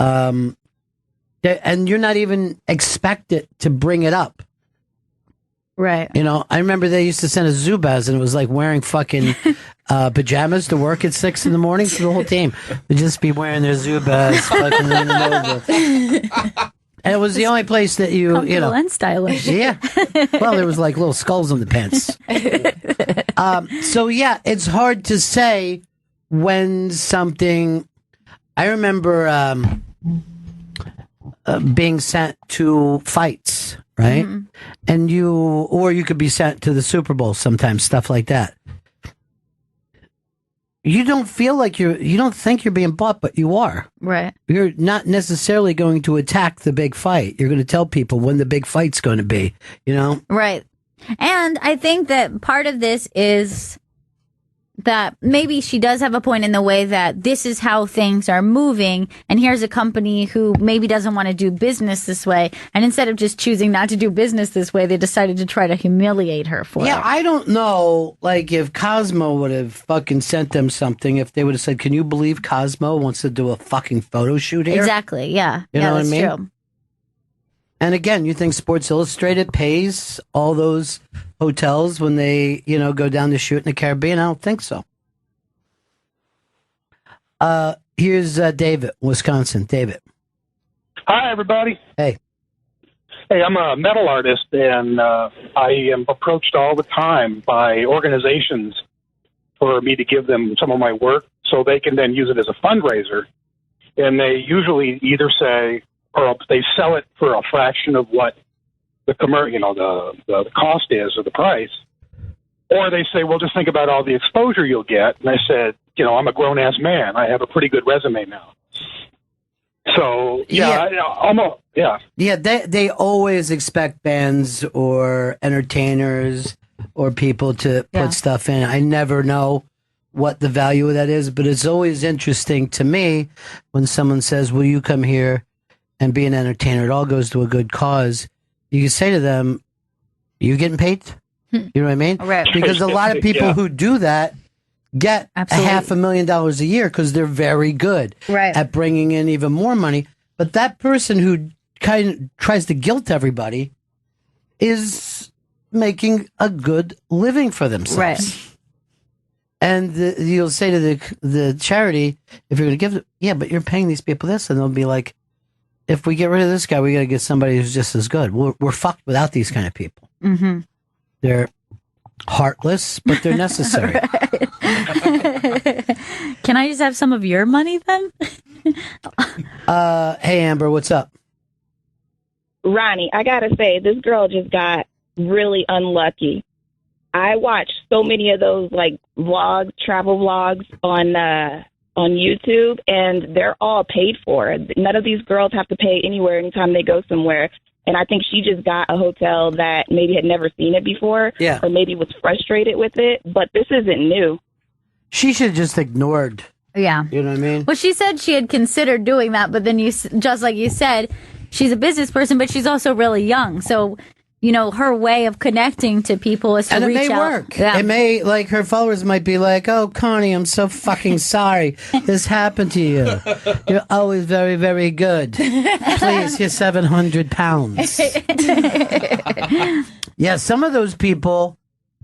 And you're not even expected to bring it up. Right. I remember they used to send us Zubaz, and it was like wearing fucking pajamas to work at 6 a.m. for the whole team. They'd just be wearing their Zubaz, fucking leaning over. And it was the only place that Comfortable and stylish. Yeah. Well, there was like little skulls on the pants. So yeah, it's hard to say when something. I remember being sent to fights, right? And or you could be sent to the Super Bowl sometimes, stuff like that. You don't feel like you don't think you're being bought, but you are. Right. You're not necessarily going to attack the big fight. You're going to tell people when the big fight's going to be, you know? Right. And I think that part of this is that maybe she does have a point in the way that this is how things are moving, and here's a company who maybe doesn't want to do business this way, and instead of just choosing not to do business this way, they decided to try to humiliate her for it. Yeah, I don't know, like, if Cosmo would have fucking sent them something, if they would have said, can you believe Cosmo wants to do a fucking photo shoot here? Exactly, yeah. You know what I mean? True. And again, you think Sports Illustrated pays all those hotels when they, go down to shoot in the Caribbean? I don't think so. Here's David, Wisconsin. David. Hi, everybody. Hey. Hey, I'm a metal artist, and I am approached all the time by organizations for me to give them some of my work so they can then use it as a fundraiser. And they usually either say, or they sell it for a fraction of what the cost is, or the price, or they say, well, just think about all the exposure you'll get. And I said, I'm a grown ass man. I have a pretty good resume now. So they always expect bands or entertainers or people to put stuff in. I never know what the value of that is, but it's always interesting to me when someone says, will you come here and be an entertainer? It all goes to a good cause. You can say to them, you getting paid? You know what I mean? Right. Because a lot of people who do that get $500,000 a year because they're very good at bringing in even more money. But that person who kind of tries to guilt everybody is making a good living for themselves. Right. And you'll say to the charity, if you're going to give, but you're paying these people this, and they'll be like, if we get rid of this guy, we got to get somebody who's just as good. We're fucked without these kind of people. Mm-hmm. They're heartless, but they're necessary. Can I just have some of your money then? Hey, Amber, what's up? Ronnie, I gotta say, this girl just got really unlucky. I watched so many of those vlogs, travel vlogs on YouTube, and they're all paid for. None of these girls have to pay anywhere anytime they go somewhere. And I think she just got a hotel that maybe had never seen it before, or maybe was frustrated with it. But this isn't new. She should have just ignored. Yeah. You know what I mean? Well, she said she had considered doing that, but then just like you said, she's a business person, but she's also really young. So, her way of connecting to people is to reach out. And it may work. Yeah. It may, her followers might be like, oh, Connie, I'm so fucking sorry this happened to you. You're always very, very good. Please, here's 700 pounds. Yeah, some of those people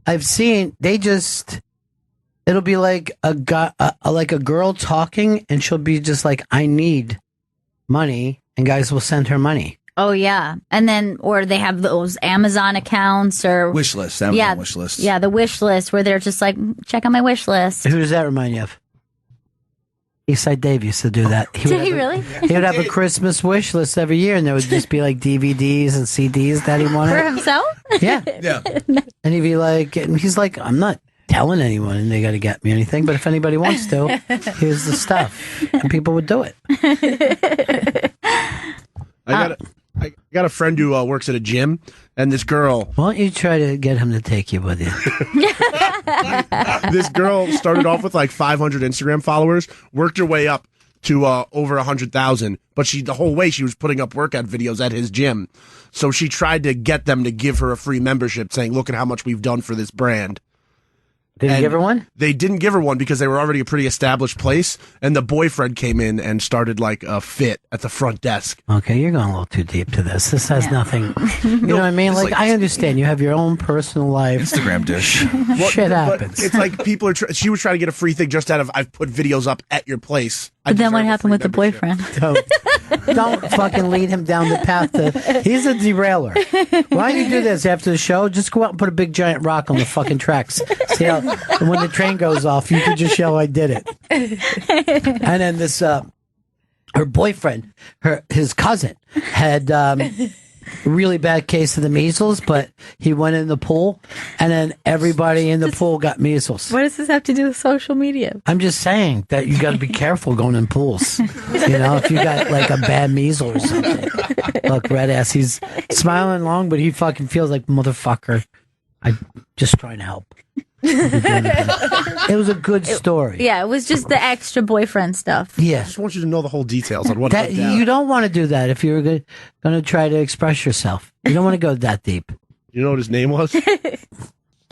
I've seen, it'll be like a girl talking, and she'll be just like, I need money, and guys will send her money. Oh, yeah. And then, or they have those Amazon accounts or wish lists, Amazon wish lists. Yeah, the wish list where they're just like, check out my wish list. Who does that remind you of? Eastside Dave used to do that. Did he really? He would have a Christmas wish list every year, and there would just be DVDs and CDs that he wanted. For himself? Yeah. And he'd be like, and he's like, I'm not telling anyone and they got to get me anything, but if anybody wants to, here's the stuff. And people would do it. I got a friend who works at a gym, and this girl. Why don't you try to get him to take you with you? This girl started off with 500 Instagram followers, worked her way up to over 100,000, but the whole way she was putting up workout videos at his gym. So she tried to get them to give her a free membership, saying, look at how much we've done for this brand. Didn't give her one? They didn't give her one because they were already a pretty established place, and the boyfriend came in and started a fit at the front desk. Okay, you're going a little too deep to this. This has nothing. You know what I mean? I understand you have your own personal life. Instagram dish. Shit happens. It's people are. She was trying to get a free thing just out of I've put videos up at your place. But then what happened with the boyfriend? Don't fucking lead him down the path he's a derailer. Why don't you do this after the show? Just go out and put a big giant rock on the fucking tracks. See how, and when the train goes off, you can just show I did it. And then this her boyfriend, his cousin, had a really bad case of the measles, but he went in the pool, and then everybody in the pool got measles. What does this have to do with social media? I'm just saying that you got to be careful going in pools. You know, if you got like a bad measles or something. Look, red ass, he's smiling long, but he fucking feels like motherfucker. I'm just trying to help. It was a good story. Yeah, it was just the extra boyfriend stuff. Yeah. I just want you to know the whole details on what That, went down. you don't want to do that if you're going to try to express yourself. You don't want to go that deep. You know what his name was?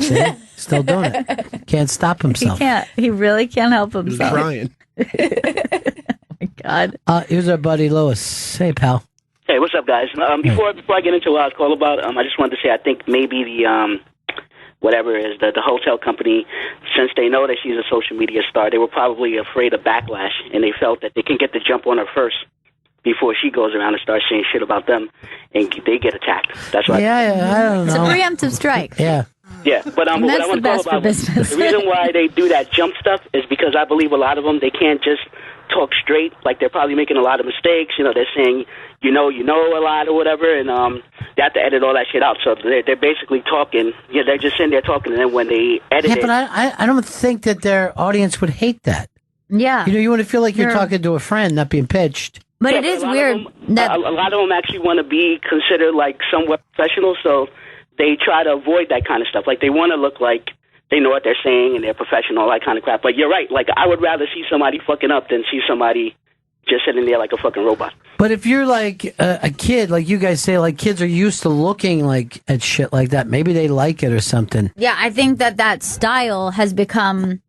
See? Still doing it. Can't stop himself. He can't. He really can't help He was himself. crying. Oh my God. Here's our buddy Lewis. Hey, pal. Hey, what's up, guys? Before I get into what I was called about, I just wanted to say I think maybe the whatever is the hotel company, since they know that she's a social media star, they were probably afraid of backlash, and they felt that they can get the jump on her first before she goes around and starts saying shit about them, and they get attacked. That's why. Yeah, I don't It's a know. preemptive strike. Yeah. Yeah, but what I That's want the to call best for about business. the reason why they do that jump stuff is because I believe a lot of them, they can't just talk straight. Like, they're probably making a lot of mistakes. You know, they're saying, you know a lot or whatever, and they have to edit all that shit out. So they're basically talking. Yeah, they're just sitting there talking, and then when they edit Yeah, it, but I don't think that their audience would hate that. Yeah. You know, you want to feel like you're Sure. talking to a friend, not being pitched. But yeah, it is a lot weird of them, that a lot of them actually want to be considered like somewhat professional, so they try to avoid that kind of stuff. Like, they want to look like they know what they're saying and they're professional, all that kind of crap. But you're right. Like, I would rather see somebody fucking up than see somebody just sitting there like a fucking robot. But if you're like a kid, like you guys say, like kids are used to looking like at shit like that, maybe they like it or something. Yeah, I think that style has become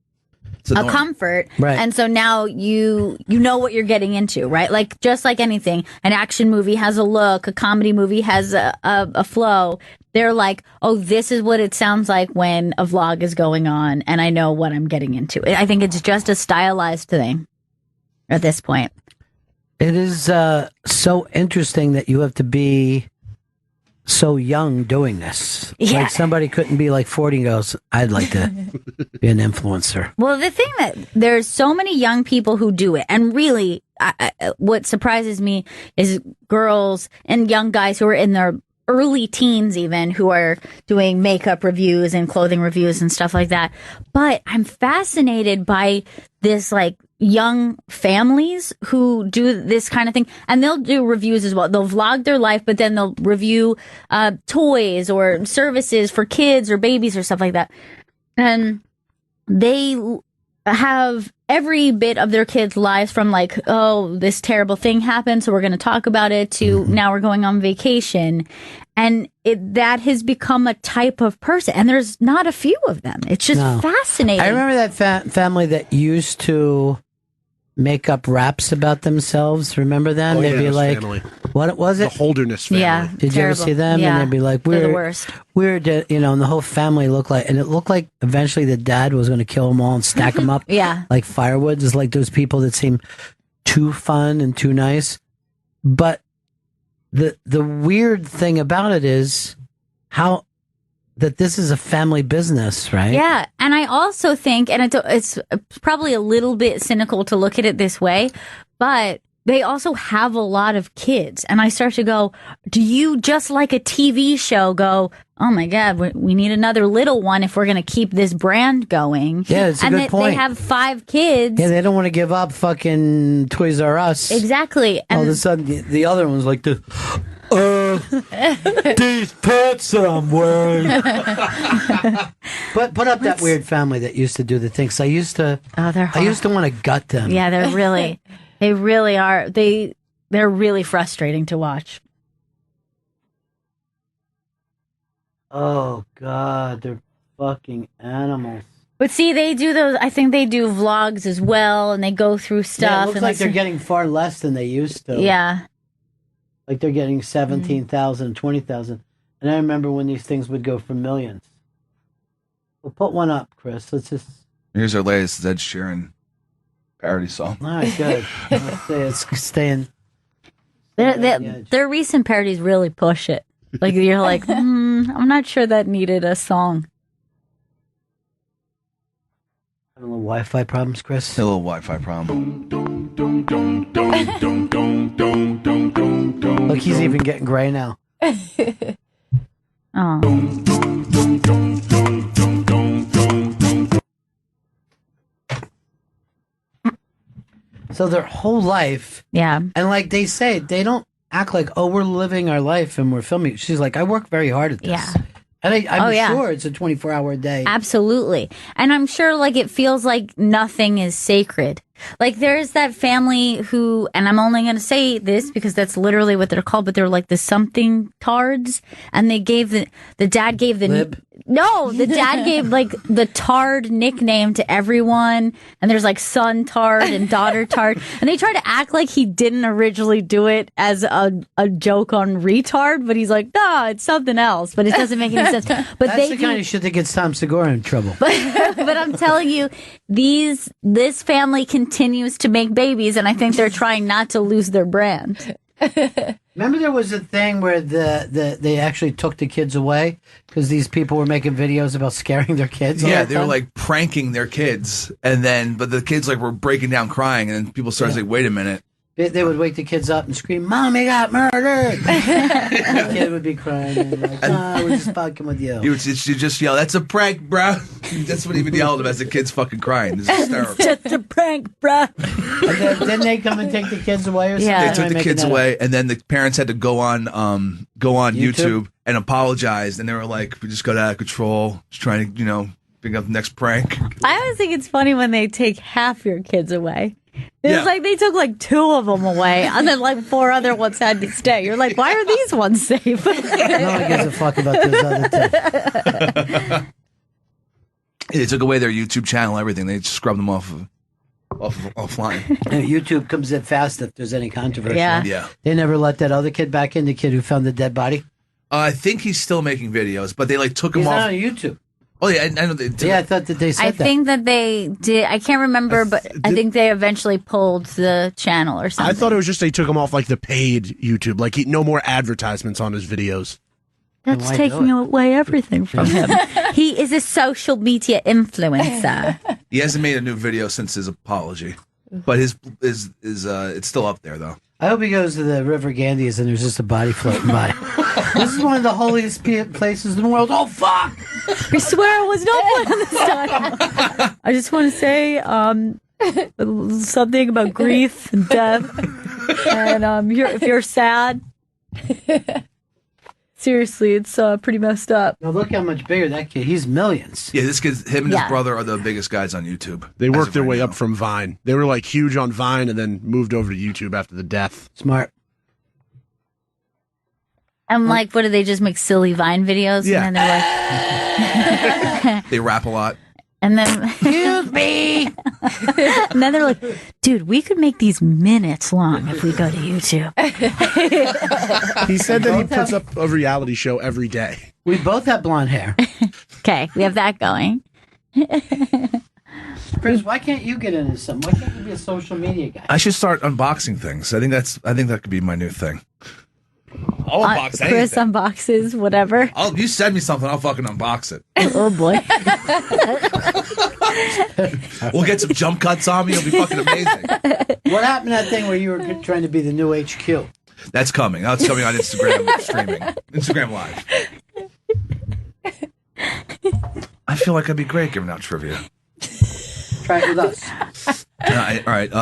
a a norm. comfort, Right. and so now you know what you're getting into, right? Like, just like anything, an action movie has a look, a comedy movie has a flow. They're like, oh, this is what it sounds like when a vlog is going on, and I know what I'm getting into. I think it's just a stylized thing at this point. It is so interesting that you have to be so young doing this. Yeah. Like somebody couldn't be like 40 and goes, I'd like to be an influencer. Well, the thing that there's so many young people who do it, and really, what surprises me is girls and young guys who are in their early teens, even, who are doing makeup reviews and clothing reviews and stuff like that. But I'm fascinated by this, like, young families who do this kind of thing, and they'll do reviews as well. They'll vlog their life, but then they'll review toys or services for kids or babies or stuff like that. And they have every bit of their kids' lives, from like, oh, this terrible thing happened, so we're going to talk about it, to now we're going on vacation. And that has become a type of person, and there's not a few of them. It's just No. fascinating. I remember that family that used to make up raps about themselves. Remember them? Oh, They'd yeah, be this like, family. what was it? The Holderness family. Yeah. Did you ever Terrible. see them? Yeah. And they'd be like, They're the we're worst. you know, and the whole family looked like, and it looked like eventually the dad was going to kill them all and stack them up Yeah. like firewood. It's like those people that seem too fun and too nice. But the weird thing about it is how that this is a family business, right? Yeah, and I also think, and it's probably a little bit cynical to look at it this way, but they also have a lot of kids. And I start to go, do you, just like a TV show, go, oh my God, we need another little one if we're going to keep this brand going? Yeah, it's a and good point. They have 5 kids. Yeah, they don't want to give up fucking Toys R Us. Exactly. All of a sudden, the other one's like, these pants that I'm wearing. But put up that weird family that used to do the things. I used to want to gut them. Yeah, they're really, they really are. They're really frustrating to watch. Oh God, they're fucking animals. But see, they do those. I think they do vlogs as well, and they go through stuff. Yeah, it looks and like they're getting far less than they used to. Yeah. Like they're getting 17,000, 20,000. And I remember when these things would go for millions. We'll put one up, Chris. Let's just. Here's our latest Ed Sheeran parody song. All right, good. Let's say it's staying. Their recent parodies really push it. Like, you're like, I'm not sure that needed a song. Having a little Wi-Fi problems, Chris? A little Wi-Fi problem. Look, he's even getting gray now. So their whole life, and like they say, they don't act like, oh, we're living our life and we're filming. She's like, I work very hard at this. Yeah. And I'm sure it's a 24-hour day. Absolutely. And I'm sure like it feels like nothing is sacred. Like there's that family who, and I'm only going to say this because that's literally what they're called, but they're like the something tards. And they gave the dad gave the dad gave like the tard nickname to everyone. And there's like son tard and daughter tard. And they try to act like he didn't originally do it as a joke on retard, but he's like, no, it's something else. But it doesn't make any sense. But that's the kind of shit that gets Tom Segura in trouble. But I'm telling you, this family continues to make babies, and I think they're trying not to lose their brand. Remember there was a thing where they actually took the kids away because these people were making videos about scaring their kids? Yeah, they were like pranking their kids, but the kids like were breaking down crying, and then people started saying, wait a minute. They would wake the kids up and scream, Mommy got murdered! The kid would be crying and like, we're just fucking with you. You just yell, that's a prank, bro. That's what he would yell at him as the kid's fucking crying. This is hysterical. It's just a prank, bro. And then they come and take the kids away or something? Yeah. They took the kids away, and then the parents had to go on YouTube and apologize, and they were like, we just got out of control, just trying to, bring up the next prank. I always think it's funny when they take half your kids away. It's like they took like 2 of them away, and then like 4 other ones had to stay. You're like, why are these ones safe? No one gives a fuck about those other 2. They took away their YouTube channel, everything. They just scrubbed them offline. And YouTube comes in fast if there's any controversy. Yeah. They never let that other kid back in, the kid who found the dead body? I think he's still making videos, but they like took him He's off. not on YouTube. Oh, yeah, I know they did. Yeah, I thought that they said I that. think that they did. I can't remember, but I think they eventually pulled the channel or something. I thought it was just they took him off like the paid YouTube, like no more advertisements on his videos. That's taking away everything from him. He is a social media influencer. He hasn't made a new video since his apology, but his it's still up there though. I hope he goes to the River Ganges and there's just a body floating by. This is one of the holiest places in the world. Oh, fuck! I swear it was no plan this time. I just want to say something about grief and death. And if you're sad, seriously, it's pretty messed up. Now look how much bigger that kid. He's millions. Yeah, this kid, him and his brother are the biggest guys on YouTube. They worked their way up from Vine. They were like huge on Vine and then moved over to YouTube after the death. Smart. I'm like, what do they just make silly Vine videos? Yeah. And then they're like, they rap a lot. And then, excuse me. And then they're like, dude, we could make these minutes long if we go to YouTube. He said that he puts up a reality show every day. We both have blonde hair. Okay, we have that going. Chris, why can't you get into something? Why can't you be a social media guy? I should start unboxing things. I think that could be my new thing. I'll unbox anything. Chris unboxes whatever. You send me something, I'll fucking unbox it. Oh boy. We'll get some jump cuts on me. It'll be fucking amazing. What happened to that thing where you were trying to be the new HQ? That's coming. That's coming on Instagram streaming. Instagram Live. I feel like I'd be great giving out trivia. Try it with us. All right.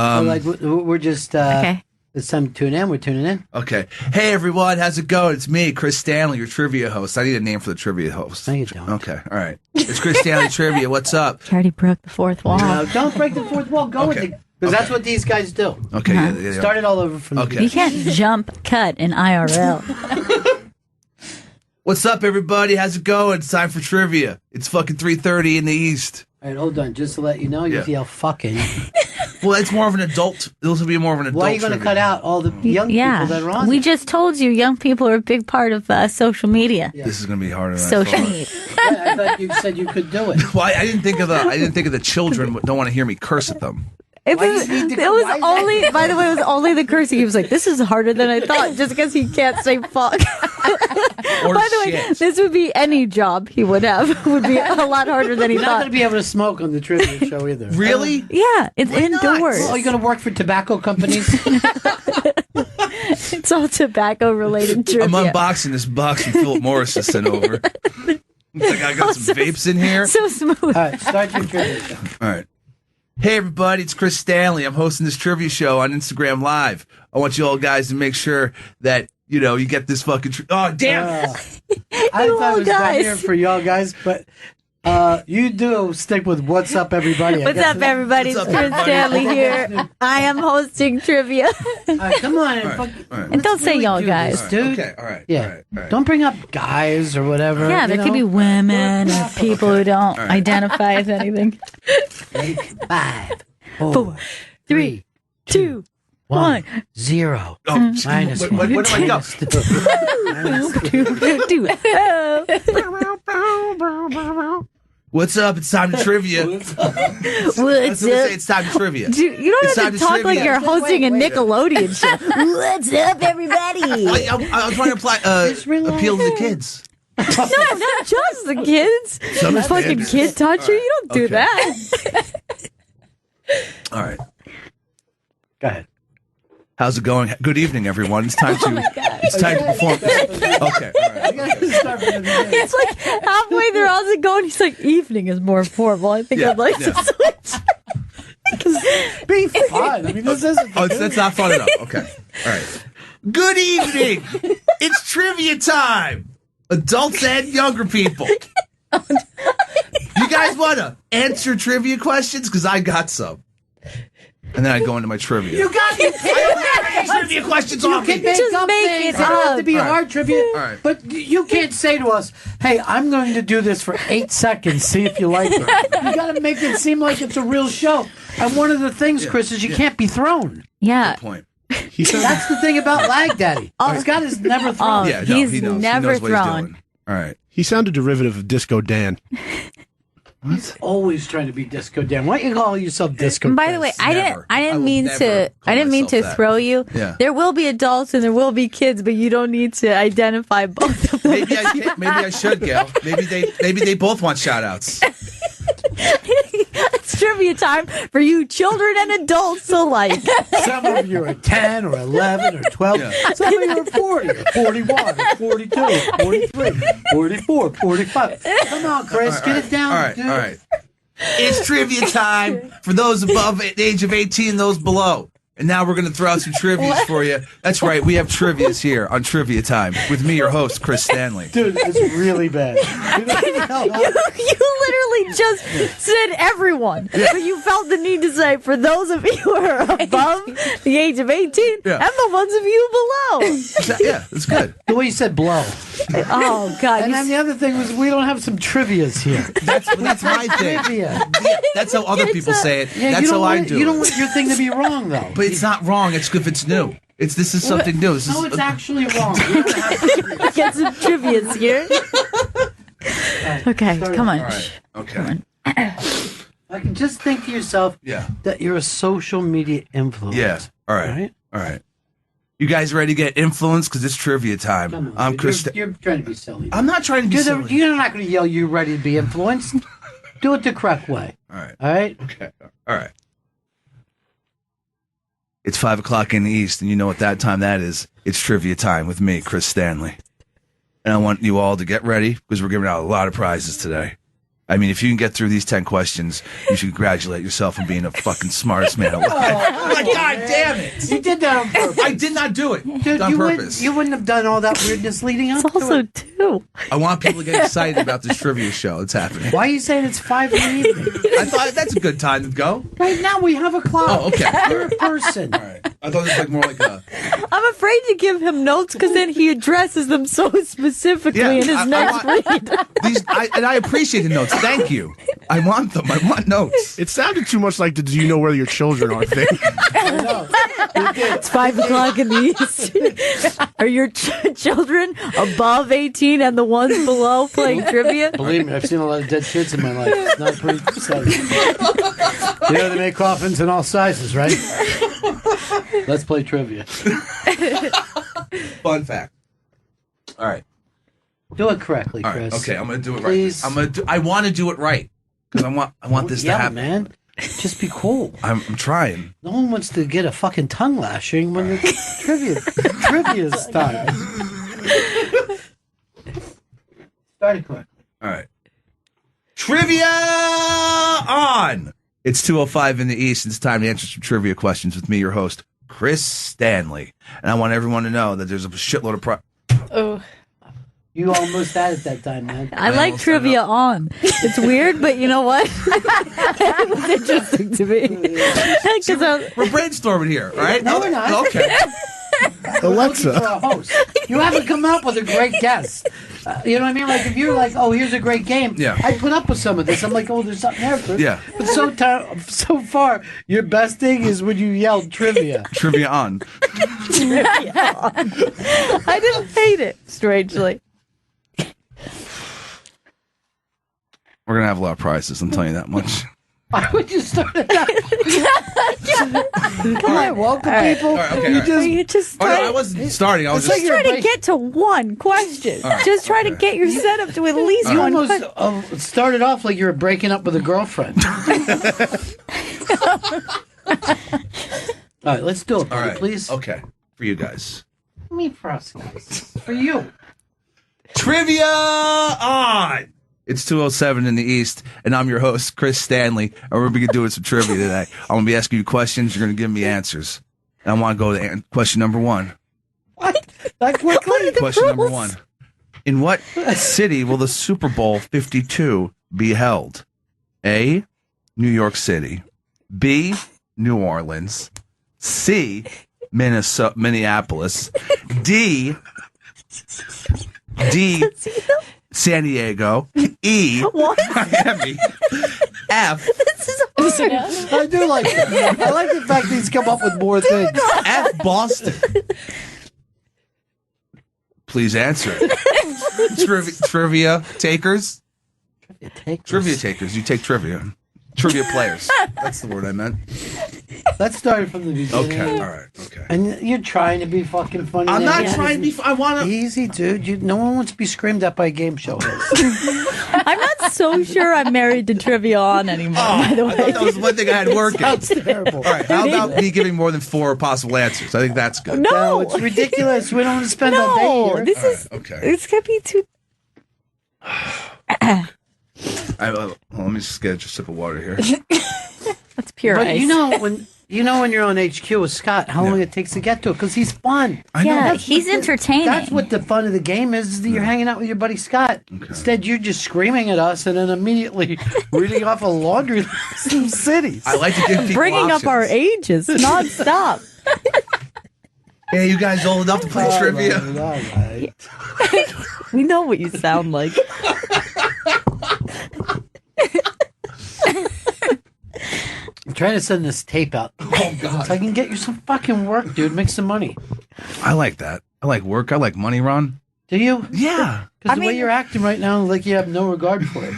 We're just... okay. It's time to tune in. We're tuning in. Okay. Hey, everyone. How's it going? It's me, Chris Stanley, your trivia host. I need a name for the trivia host. No, you don't. Okay. All right. It's Chris Stanley Trivia. What's up? You already broke the fourth wall. No, don't break the fourth wall. Go with it. Because that's what these guys do. Okay. Yeah. Start it all over from the beginning. You can't jump cut in IRL. What's up, everybody? How's it going? It's time for trivia. It's fucking 3:30 in the East. All right, hold on. Just to let you know, you have to yell fucking. Well, it's more of an adult. This will be more of an adult. Why are you going to cut out all the young people that are on We it? just told you young people are a big part of social media. This is going to be harder than Social I thought. media. I thought you said you could do it. Well, I didn't think of the children don't want to hear me curse at them. It was only, by the way, it was only the cursing. He was like, this is harder than I thought, just because he can't say fuck. Or by the way, shit. this would be any job he would have. Would be a lot harder than he You're not thought. going to be able to smoke on the trivia show either. Really? Yeah, it's indoors. Oh, you're going to work for tobacco companies? It's all tobacco related trivia. I'm unboxing this box from Philip Morris to send over. Looks like I got some vapes in here. So smooth. All right, start your trivia show. All right. Hey, everybody, it's Chris Stanley. I'm hosting this trivia show on Instagram Live. I want you all guys to make sure that, you get this fucking... oh, damn! I thought it was down here for y'all guys, but you do stick with What's Up, Everybody. What's up, everybody? It's Chris Stanley here. I am hosting trivia. All right, come on. And don't say y'all guys. Dude. Okay, all right. Yeah. Don't bring up guys or whatever. Yeah, there could be women or people who don't right. identify as anything. 5, 4, 3, 2, 1, 0. Oh, minus what do I go? What's up? It's time to trivia. What's Let's up? say it's time to trivia. Dude, you don't It's have time to to talk trivia. like you're hosting a Nickelodeon show. What's up, everybody? I was trying to apply appeal to the kids. No, not just the kids. Some The fucking kids. kid toucher. You don't do Okay. that. All right. Go ahead. How's it going? Good evening, everyone. It's time to it's time to perform. Okay. All right. It's like halfway through, how's it going? He's like, evening is more formal. I think I'd like to switch. Be fun. I mean, this isn't. Oh, that's not fun enough. Okay. All right. Good evening. It's trivia time. Adults and younger people. You guys want to answer trivia questions? Because I got some. And then I go into my trivia. You got it. Trivia questions You on can me. make Just up make things. it It don't have up. to be All right. hard trivia. All right. But you can't say to us, "Hey, I'm going to do this for 8 seconds. See if you like it." You got to make it seem like it's a real show. And one of the things, Chris, is you can't be thrown. Yeah. Good point. That's the thing about Lag Daddy. Scott is never thrown. Yeah, no, He's he knows. never he knows what he's thrown. doing. All right. He sounded derivative of Disco Dan. He's always trying to be Disco Dan. Why don't you call yourself Disco? And by the way, I didn't mean to throw you. Yeah. There will be adults and there will be kids, but you don't need to identify both of them. Maybe I should, Gail. Maybe they both want shout outs. It's trivia time for you children and adults alike. Some of you are 10 or 11 or 12. Yeah. Some of you are 40 or 41 or 42 or 43, 44, 45. Come on, Chris, get it down, All right, dude. all right. It's trivia time for those above the age of 18 and those below. And now we're going to throw out some trivias for you. That's right, we have trivias here on Trivia Time with me, your host, Chris Stanley. Dude, it's really bad. You literally just said everyone, but you felt the need to say for those of you who are above the age of 18 Yeah. and the ones of you below. Yeah, that's good. The way you said blow. Oh, God. And then the other thing was we don't have some trivias here. That's my thing. Trivia. That's how other people say it. Yeah, That's you don't how I want- do You it. don't want your thing to be wrong, though. But it's not wrong. It's good if it's new. This is something new. This No, is it's actually wrong. You don't have to- Get some trivias here. Okay, come on. All right. Okay. I can just think to yourself Yeah. that you're a social media influencer. Yeah. All right. All right. You guys ready to get influenced? Because it's trivia time. Come on, I'm dude. Chris. You're trying to be silly. I'm not trying to be silly. You're not going to yell, "You ready to be influenced?" Do it the correct way. All right. All right? Okay. All right. It's 5 o'clock in the East, and you know what that time that is. It's trivia time with me, Chris Stanley. And I want you all to get ready because we're giving out a lot of prizes today. I mean, if you can get through these 10 questions, you should congratulate yourself on being the fucking smartest man alive. Oh, my God damn it! You did that on purpose. I did not do it. Dude, on you purpose. wouldn't have done all that weirdness leading up to Also, it. too. I want people to get excited about this trivia show that's happening. Why are you saying it's 5 in the evening? I thought that's a good time to go. Right now we have a clock. Oh, okay. You're a person. All right. I thought it was like more like a... I'm afraid to give him notes because then he addresses them so specifically in his next read. And I appreciate the notes. Thank you. I want them. I want notes. It sounded too much like the "Do you know where your children are?" thing. It's 5 o'clock in the east. Are your children above 18 and the ones below playing trivia? Believe me, I've seen a lot of dead kids in my life. It's not pretty exciting. You know they make coffins in all sizes, right? Let's play trivia. Fun fact. All right. Do it correctly, All Chris. right. Okay, I'm going to do it Please. right. I want to do it right because I want this to happen, man. Just be cool. I'm trying. No one wants to get a fucking tongue lashing when the trivia's time. Started quick. All right. Trivia on. It's 2:05 in the East. It's time to answer some trivia questions with me, your host, Chris Stanley. And I want everyone to know that there's a shitload of Oh. You almost had it that time, man. I like trivia on. It's weird, but you know what? It was interesting to me. We're brainstorming here, all right? No, we're not. Okay. Alexa. For a host. You haven't come up with a great guess. You know what I mean? Like, if you're like, oh, here's a great game, Yeah. I put up with some of this. I'm like, oh, there's something there for it. Yeah. But so far, your best thing is when you yelled trivia. Trivia on. I didn't hate it, strangely. We're going to have a lot of prizes, I'm telling you that much. Why would you start it out? Come on, welcome, people. All right, okay, You just Oh, no, try- I wasn't starting. I was just just try to get to one question. All right, Just try to get your setup to at least You one almost question. started off like you were breaking up with a girlfriend. All right, let's do it, All buddy, right. please. Okay. For you guys. Me for us, guys. For you. Trivia on. It's 2:07 in the East, and I'm your host, Chris Stanley, and we're going to be doing some trivia today. I'm going to be asking you questions. You're going to give me answers. And I want to go to question number one. What? That quickly? Question number one. In what city will the Super Bowl 52 be held? A, New York City. B, New Orleans. C, Minneapolis. D, San Diego. E, Miami. F, I do like that. I like the fact that he's come up with more things. F, Boston. Please answer. Trivia takers. Trivia takers. You take trivia. Trivia players. That's the word I meant. Let's start from the beginning. Okay. All right. Okay. And you're trying to be fucking funny. I'm now. not trying to be. I want to. Easy, dude. No one wants to be screamed at by a game show host. I'm not so sure I'm married to Trivia On anymore, by the way. I thought that was one thing I had working. Sounds terrible. All right. How about me giving more than 4 possible answers? I think that's good. No, it's ridiculous. We don't want to spend all day here. This is Okay. It's gonna be too. Let me just get a sip of water here. That's pure But ice. you know when you're on HQ with Scott, how long it takes to get to it because he's fun. I know. Yeah, he's entertaining. That's what the fun of the game is that you're hanging out with your buddy Scott. Instead, you're just screaming at us and then immediately reading off a laundry list of cities. I like to give people bringing options. up our ages nonstop. Yeah, you guys old enough to play trivia? All right. We know what you sound like. I'm trying to send this tape out. Oh, God. So I can get you some fucking work, dude. Make some money. I like that. I like work. I like money, Ron. Do you? Yeah. Because the way you're acting right now, like you have no regard for it.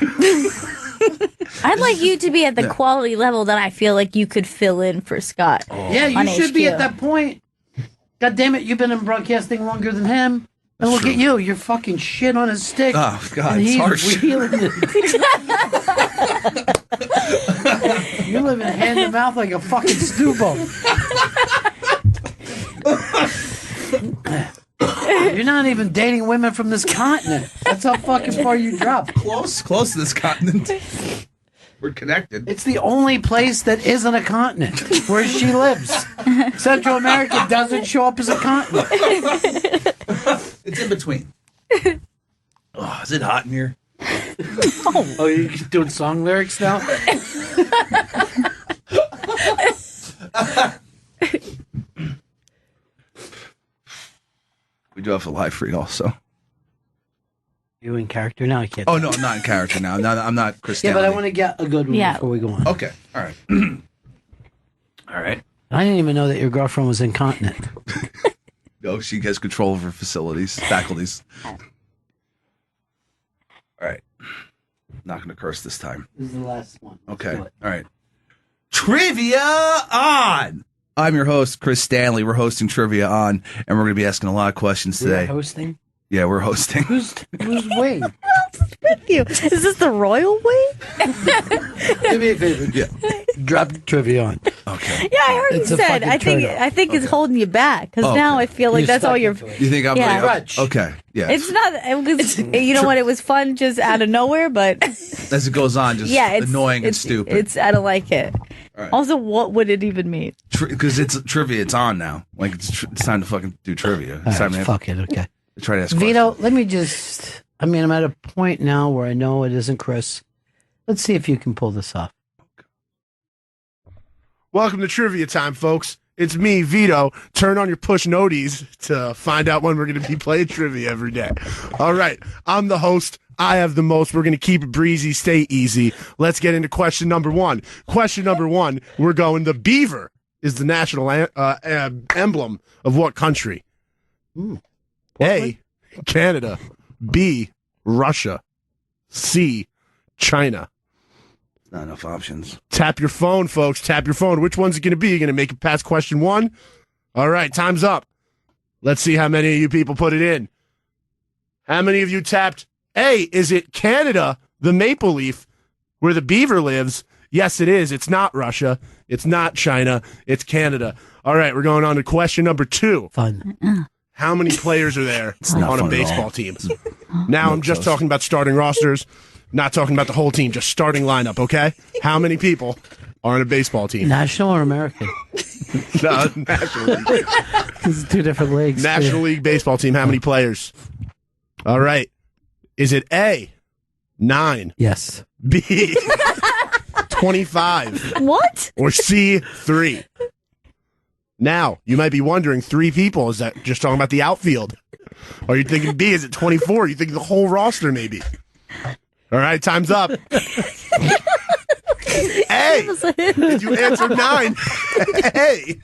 I'd like you to be at the quality level that I feel like you could fill in for Scott. Yeah, you on should be HQ. at that point. God damn it, you've been in broadcasting longer than him. And look at you, you're fucking shit on his stick. Oh, God, and it's he's harsh. wheeling it. You're living hand to mouth like a fucking stew bone. You're not even dating women from this continent. That's how fucking far you drop. Close to this continent. We're connected. It's the only place that isn't a continent where she lives. Central America doesn't show up as a continent. It's in between. Oh, is it hot in here? Oh, you're doing song lyrics now? We do have a live feed also. You in character now? I can't. Oh no, I'm not in character now. I'm not Chris. Yeah, but I Stanley. want to get a good one before we go on. Okay, all right, all right. I didn't even know that your girlfriend was incontinent. No, she has control of her faculties. All right, not going to curse this time. This is the last one. Okay, all right. Trivia on. I'm your host, Chris Stanley. We're hosting Trivia on, and we're going to be asking a lot of questions today. You're hosting? Yeah, we're hosting. Who's way? Thank you. Is this the royal way? Do me a favor. Yeah. Drop trivia on. Okay. Yeah, I heard It's you a said. fucking I think it's holding you back because Okay. now I feel like You're that's all stuck you're. into it. You think I'm Yeah. really okay? Yeah. It's not. It was, you know what? It was fun just out of nowhere, but As it goes on, just yeah, it's annoying and it's, stupid. It's I don't like it. All right. Also, what would it even mean? Because it's trivia. It's on now. Like it's time to fucking do trivia. It's time to Fuck it. Okay. try to ask Vito, let me just. I mean, I'm at a point now where I know it isn't Chris. Let's see if you can pull this off. Welcome to Trivia Time, folks. It's me, Vito. Turn on your push noties to find out when we're going to be playing trivia every day. All right. I'm the host. I have the most. We're going to keep it breezy, stay easy. Let's get into question number one. Question number one, we're going, the beaver is the national emblem of what country? A, Canada. B, Russia. C, China. Not enough options. Tap your phone, folks. Tap your phone. Which one's it going to be? You're going to make it past question one? All right, time's up. Let's see how many of you people put it in. How many of you tapped A? Is it Canada, the maple leaf, where the beaver lives? Yes, it is. It's not Russia. It's not China. It's Canada. All right, we're going on to question number two. Fun. How many players are there not on a fun at baseball all. team? Now I'm just talking about starting rosters, not talking about the whole team, just starting lineup, okay? How many people are on a baseball team? National or American? No, National League. It's two different leagues. National League baseball team, how many players? All right. Is it A, 9? Yes. B, 25? What? Or C, 3? Now, you might be wondering, 3 people, is that just talking about the outfield? Or you thinking B, is it 24? You thinking the whole roster, maybe? All right, time's up. Hey, did you answer 9? Hey.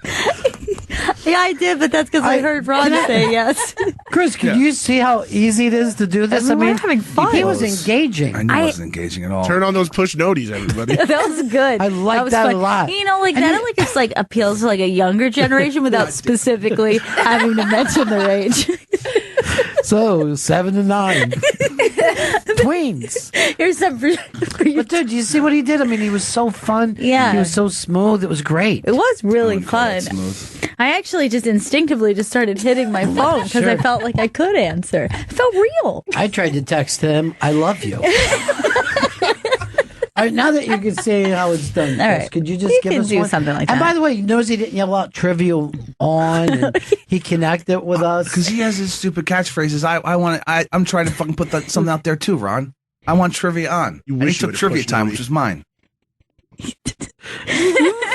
Yeah, I did, but that's because I heard Ron say yes. Chris, can you see how easy it is to do this? I mean, we're having fun. He was engaging. I knew it wasn't engaging at all. Turn on those push noties, everybody. That was good. I like was that fun. a lot. You know, like that, like it's like appeals to like a younger generation without specifically having to mention their age. So 7 to 9, tweens. Here's some for you. But dude, you see what he did? I mean, he was so fun. Yeah. he was so smooth. It was great. It was really fun. Smooth. I actually just instinctively just started hitting my phone because I Sure. felt like I could answer. It felt real. I tried to text him, "I love you." All right, now that you can see how it's done, Chris, right. could you just You give can us do one? something like And that. by the way, you notice he didn't yell out trivia on, and he connected with us. Because he has his stupid catchphrases. I'm trying to fucking put something out there too, Ron. I want trivia on. You And he wish you took would've trivia pushed time, me. which is mine. You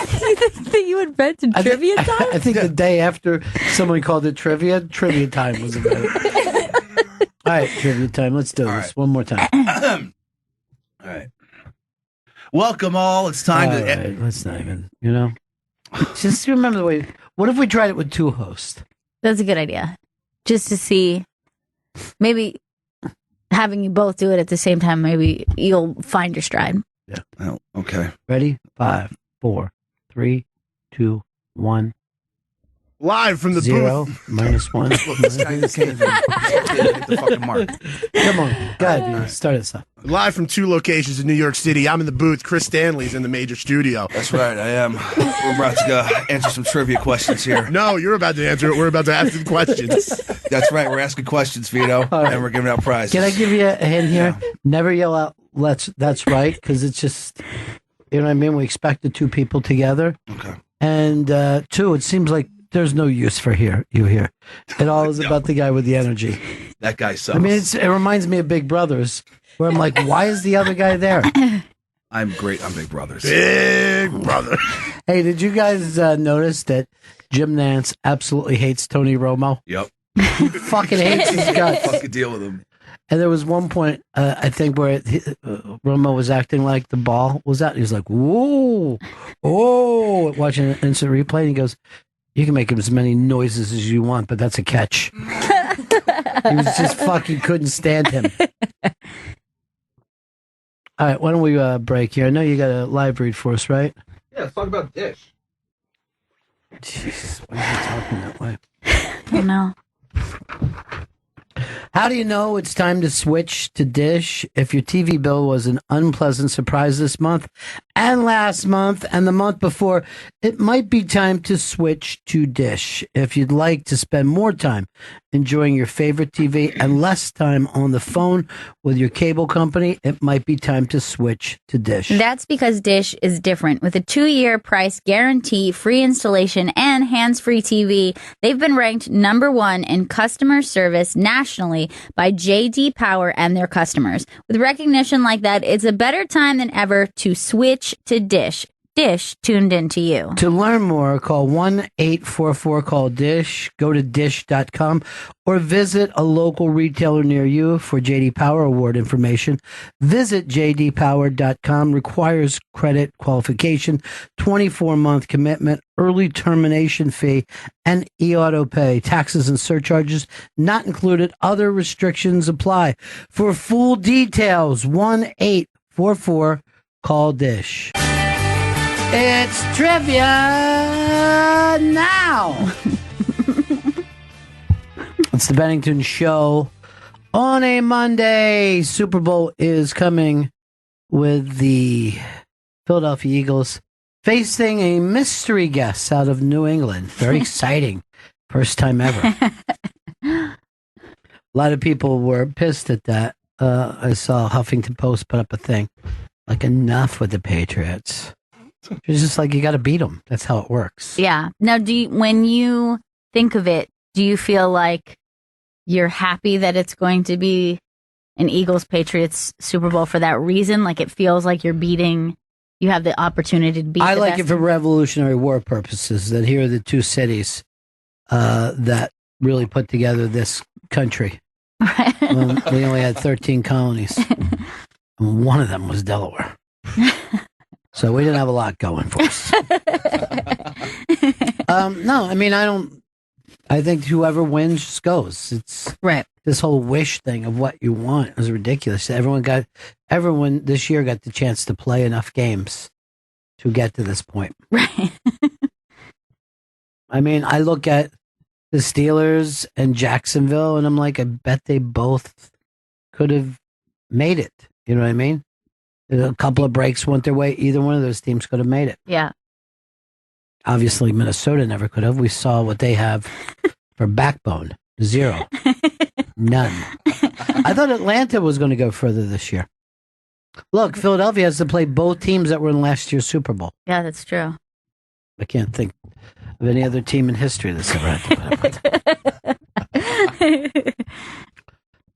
think that you invented trivia time? I think the day after someone called it trivia time was about it. All right, trivia time. Let's do this one more time. All right. Welcome all. It's time All to. right, let's not even, just remember the way. What if we tried it with 2 hosts? That's a good idea. Just to see, maybe having you both do it at the same time, maybe you'll find your stride. Yeah. Oh, okay. Ready? 5, 4, 3, 2, 1. Live from the 0, booth. -1. This guy can't even hit the fucking mark. Come on. Go ahead, start us up. Live from 2 locations in New York City. I'm in the booth. Chris Stanley's in the major studio. That's right, I am. We're about to answer some trivia questions here. No, you're about to answer it. We're about to ask some questions. That's right. We're asking questions, Vito, and we're giving out prizes. Can I give you a hint here? Never yell out, that's right, because it's just, you know what I mean? We expect the 2 people together. Okay. And 2, it seems like there's no use for you here. It all is about the guy with the energy. That guy sucks. I mean, it reminds me of Big Brothers, where I'm like, why is the other guy there? I'm great on Big Brothers. Big Brother. Hey, did you guys notice that Jim Nance absolutely hates Tony Romo? Yep. He fucking hates his guts. Fucking deal with him. And there was one point, I think, where Romo was acting like the ball was out. He was like, whoa, oh, watching an instant replay. And he goes, you can make as many noises as you want, but that's a catch. He was just fucking couldn't stand him. All right, why don't we break here? I know you got a live read for us, right? Yeah, let's talk about Dish. Jesus, why are you talking that way? I know. How do you know it's time to switch to Dish? If your TV bill was an unpleasant surprise this month and last month and the month before, it might be time to switch to Dish. If you'd like to spend more time enjoying your favorite TV and less time on the phone with your cable company, it might be time to switch to Dish. That's because Dish is different. With a 2-year price guarantee, free installation, and hands-free TV, they've been ranked #1 in customer service nationally by J.D. Power and their customers. With recognition like that, it's a better time than ever to switch to Dish. Dish tuned into you. To learn more, call 1-844-CALL-DISH, go to dish.com, or visit a local retailer near you for J.D. Power Award information. Visit jdpower.com, requires credit qualification, 24-month commitment, early termination fee, and e-auto pay. Taxes and surcharges not included. Other restrictions apply. For full details, 1-844-CALL-DISH. It's trivia now. It's the Bennington Show on a Monday. Super Bowl is coming with the Philadelphia Eagles facing a mystery guest out of New England. Very exciting. First time ever. A lot of people were pissed at that. I saw Huffington Post put up a thing. Like, enough with the Patriots. It's just like, you got to beat them. That's how it works. Yeah. Now, when you think of it, do you feel like you're happy that it's going to be an Eagles-Patriots Super Bowl for that reason? Like, it feels like you have the opportunity to beat I the like best it for Revolutionary War purposes, that here are the two cities that really put together this country. Well, we only had 13 colonies. And one of them was Delaware. So we didn't have a lot going for us. No, I mean, I think whoever wins just goes. It's right. This whole wish thing of what you want is ridiculous. Everyone this year got the chance to play enough games to get to this point. Right. I mean, I look at the Steelers and Jacksonville and I'm like, I bet they both could have made it. You know what I mean? A couple of breaks went their way. Either one of those teams could have made it. Yeah. Obviously, Minnesota never could have. We saw what they have for backbone. 0. None. I thought Atlanta was going to go further this year. Look, Philadelphia has to play both teams that were in last year's Super Bowl. Yeah, that's true. I can't think of any other team in history that's ever had to put up with that.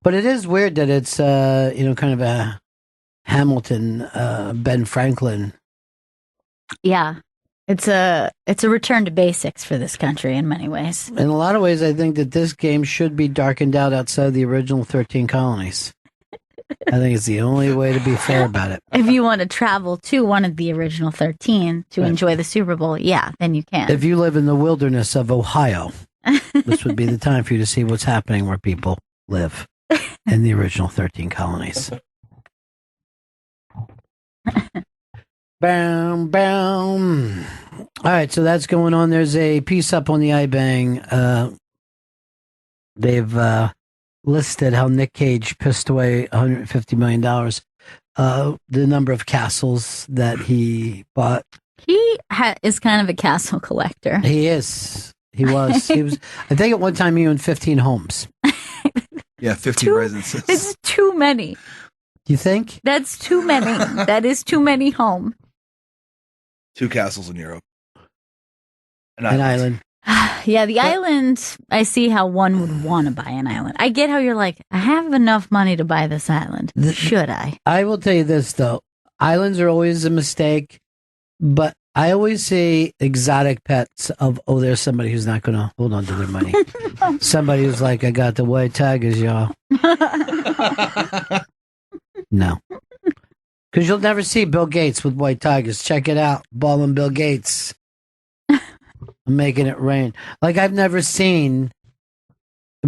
But it is weird that it's, kind of a Hamilton, Ben Franklin. Yeah. It's a return to basics for this country in many ways. In a lot of ways, I think that this game should be darkened out outside the original 13 colonies. I think it's the only way to be fair about it. If you want to travel to one of the original 13 to enjoy the Super Bowl, yeah, then you can. If you live in the wilderness of Ohio, this would be the time for you to see what's happening where people live in the original 13 colonies. Bam, bam. All right, so that's going on. There's a piece up on the iBang. They've listed how Nic Cage pissed away $150 million. The number of castles that he bought. He is kind of a castle collector. He is. He was. I think at one time he owned 15 homes. Yeah, 15 residences. It's too many. You think? That's too many. That is too many home. 2 castles in Europe. An island. Yeah, the island, I see how one would want to buy an island. I get how you're like, I have enough money to buy this island. Should I? I will tell you this, though. Islands are always a mistake, but I always see exotic pets of, there's somebody who's not going to hold on to their money. Somebody who's like, I got the white tigers, y'all. No. Because you'll never see Bill Gates with white tigers. Check it out. Ballin' Bill Gates. I'm making it rain. Like, I've never seen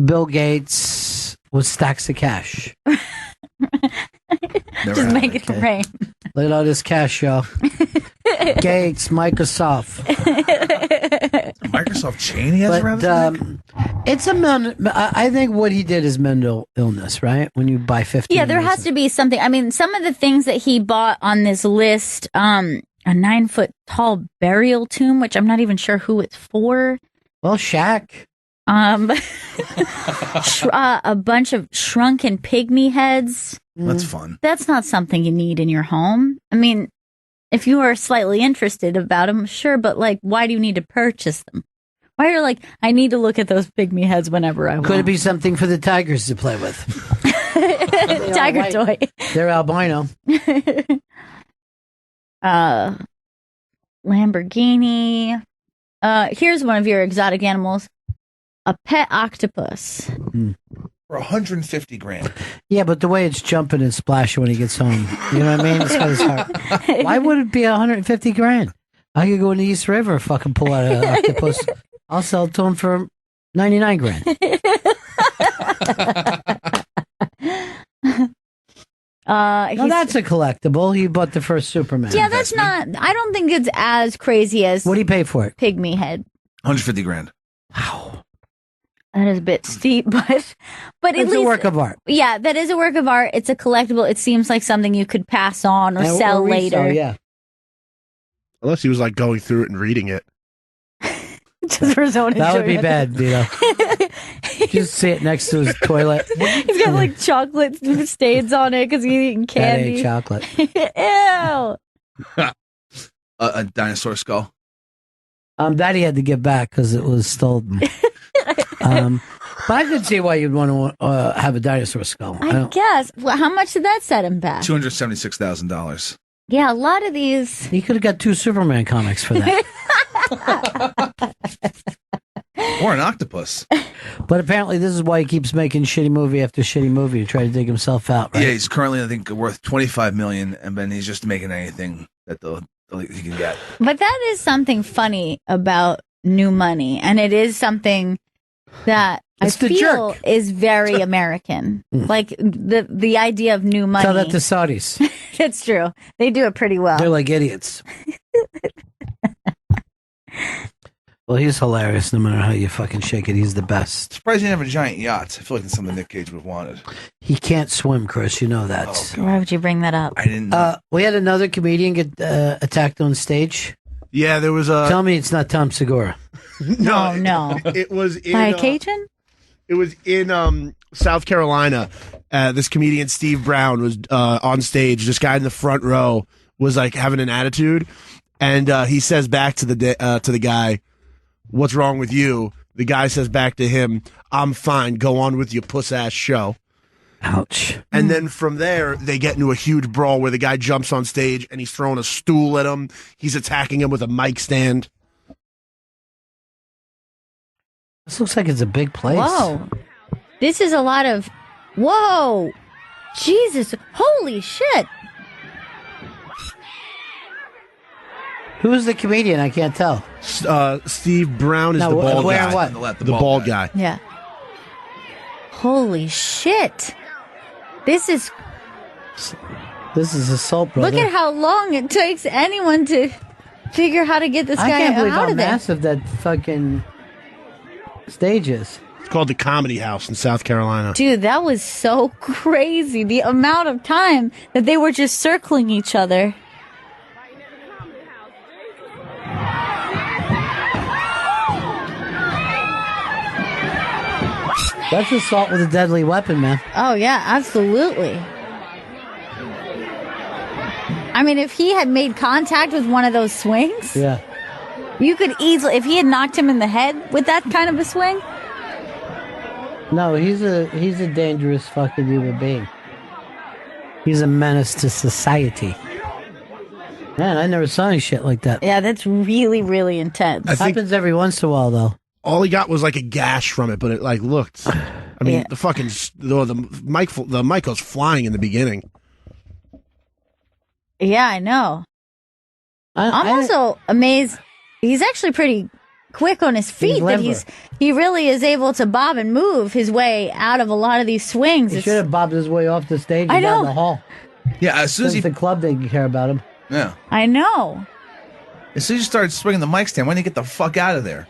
Bill Gates with stacks of cash. Just make it rain. Look at all this cash, y'all. Gates, Microsoft. Microsoft chain he has around his neck? It's I think what he did is mental illness, right? When you buy 50. Yeah, there has to be something. I mean, some of the things that he bought on this list, a 9-foot tall burial tomb, which I'm not even sure who it's for. Well, Shaq. A bunch of shrunken pygmy heads. That's fun. That's not something you need in your home. I mean, if you are slightly interested about them, sure, but like, why do you need to purchase them? Why are you like, I need to look at those pygmy heads whenever I want? Could it be something for the tigers to play with? Tiger toy. They're albino. Lamborghini. Here's one of your exotic animals. A pet octopus. For 150 grand. Yeah, but the way it's jumping and splashing when he gets home, you know what I mean? It's got his heart. Why would it be 150 grand? I could go in the East River and fucking pull out an octopus. I'll sell it to him for 99 grand. No, that's a collectible. He bought the first Superman. Yeah, that's not. I don't think it's as crazy as. What do you pay for it? Pygmy head. 150 grand. That is a bit steep, but at It's least a work of art. Yeah, that is a work of art. It's a collectible. It seems like something you could pass on or And- sell or resell, later. yeah. Unless he was like going through it and reading it. Just for his own That would be enjoyment. bad, Vito. Just sit next to his toilet. He's got like chocolate stains on it because he's eating Cat candy. ate chocolate. Ew. A dinosaur skull. That he had to give back because it was stolen. But I could see why you'd want to have a dinosaur skull. I guess. Well, how much did that set him back? $276,000. Yeah, a lot of these. He could have got 2 Superman comics for that. Or an octopus. But apparently, this is why he keeps making shitty movie after shitty movie to try to dig himself out. Right? Yeah, he's currently, I think, worth $25 million, and then he's just making anything that he can get. But that is something funny about new money, and it is something that It's I the feel jerk. is very American. Like the idea of new money. Tell that to Saudis. It's true. They do it pretty well. They're like idiots. Well, he's hilarious no matter how you fucking shake it. He's the best. Surprised he didn't have a giant yacht. I feel like it's something Nic Cage would have wanted. He can't swim, Chris. You know that. Why would you bring that up? I didn't know. We had another comedian get attacked on stage. Yeah, there was a. Tell me it's not Tom Segura. No. It was in, By a Cajun? It was in South Carolina. This comedian Steve Brown was on stage. This guy in the front row was like having an attitude, and he says back to the guy, "What's wrong with you?" The guy says back to him, "I'm fine. Go on with your puss ass show." Ouch. And then from there, they get into a huge brawl where the guy jumps on stage and he's throwing a stool at him. He's attacking him with a mic stand. This looks like it's a big place. Whoa. This is a lot of. Whoa. Jesus. Holy shit. Who's the comedian? I can't tell. Steve Brown is No, the bald where guy. and what? On the left, The bald guy. Yeah. Holy shit. This is. assault, brother. Look at how long it takes anyone to figure how to get this I guy can't believe out how of there. massive that fucking stage is. It's called the Comedy House in South Carolina. Dude, that was so crazy. The amount of time that they were just circling each other. That's assault with a deadly weapon, man. Oh, yeah, absolutely. I mean, if he had made contact with one of those swings, Yeah. you could easily, if he had knocked him in the head with that kind of a swing, No, he's a dangerous fucking human being. He's a menace to society. Man, I never saw any shit like that. yeah, that's really, really intense. I think Happens every once in a while, though. all he got was like a gash from it, but it like looked. I mean, the mic goes flying in the beginning. Yeah, I know. I'm also amazed. He's actually pretty quick on his feet. He really is able to bob and move his way out of a lot of these swings. He should have bobbed his way off the stage and I down know. the hall. Yeah, as soon as the club didn't care about him. Yeah. I know. As soon as you started swinging the mic stand, why didn't you get the fuck out of there?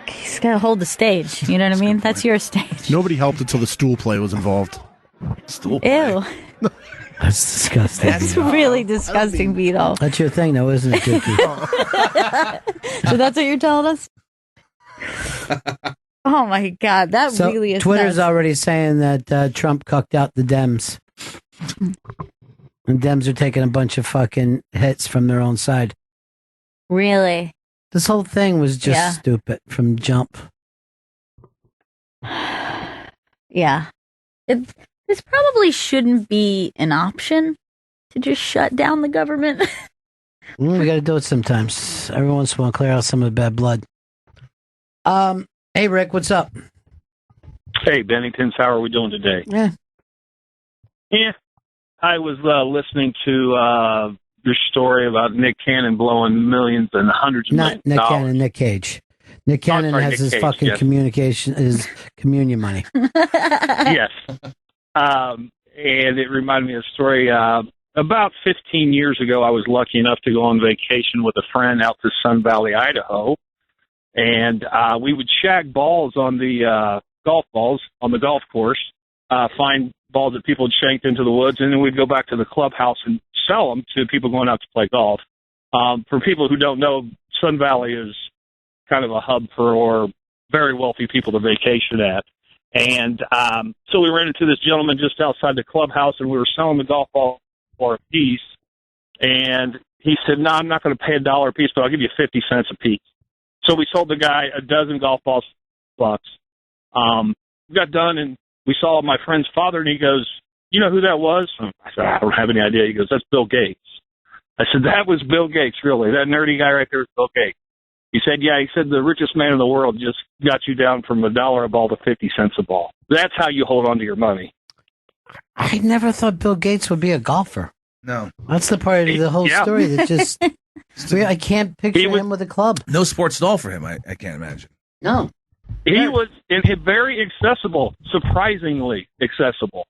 He's got to hold the stage. You know what I mean? That's your stage. Nobody helped until the stool play was involved. Stool Ew. That's disgusting. That's really disgusting, Vito. That's your thing, though, isn't it, Dookie? So that's what you're telling us? Oh, my God. That So really is Twitter's nuts. already saying that Trump cucked out the Dems. And Dems are taking a bunch of fucking hits from their own side. Really? This whole thing was just stupid from jump. Yeah. This probably shouldn't be an option to just shut down the government. We got to do it sometimes. Every once in a while, clear out some of the bad blood. Hey, Rick, what's up? Hey, Benningtons, how are we doing today? Yeah. Yeah. I was listening to your story about Nick Cannon blowing millions and hundreds of millions Not Nick of dollars. Cannon, Nick Cage. Nick Cannon sorry, has Nic his Cage, fucking yes. his communion money. Yes. And it reminded me of a story. About 15 years ago, I was lucky enough to go on vacation with a friend out to Sun Valley, Idaho. And we would shag balls on the golf balls on the golf course, find balls that people had shanked into the woods, and then we'd go back to the clubhouse and sell them to people going out to play golf. For people who don't know, Sun Valley is kind of a hub for very wealthy people to vacation at. And so we ran into this gentleman just outside the clubhouse, and we were selling the golf ball for a piece. And he said, "No, I'm not going to pay $1 a piece, but I'll give you 50 cents a piece." So we sold the guy a dozen golf balls, bucks. We got done, and we saw my friend's father, and he goes, "You know who that was?" I said, "I don't have any idea." He goes, "That's Bill Gates." I said, "That was Bill Gates, really? That nerdy guy right there is Bill Gates." He said, "Yeah." He said, "The richest man in the world just got you down from $1 a ball to 50 cents a ball." That's how you hold on to your money. I never thought Bill Gates would be a golfer. No. That's the part of the whole story that just... I can't picture him with a club. No sports at all for him, I can't imagine. No. He was very accessible, surprisingly accessible.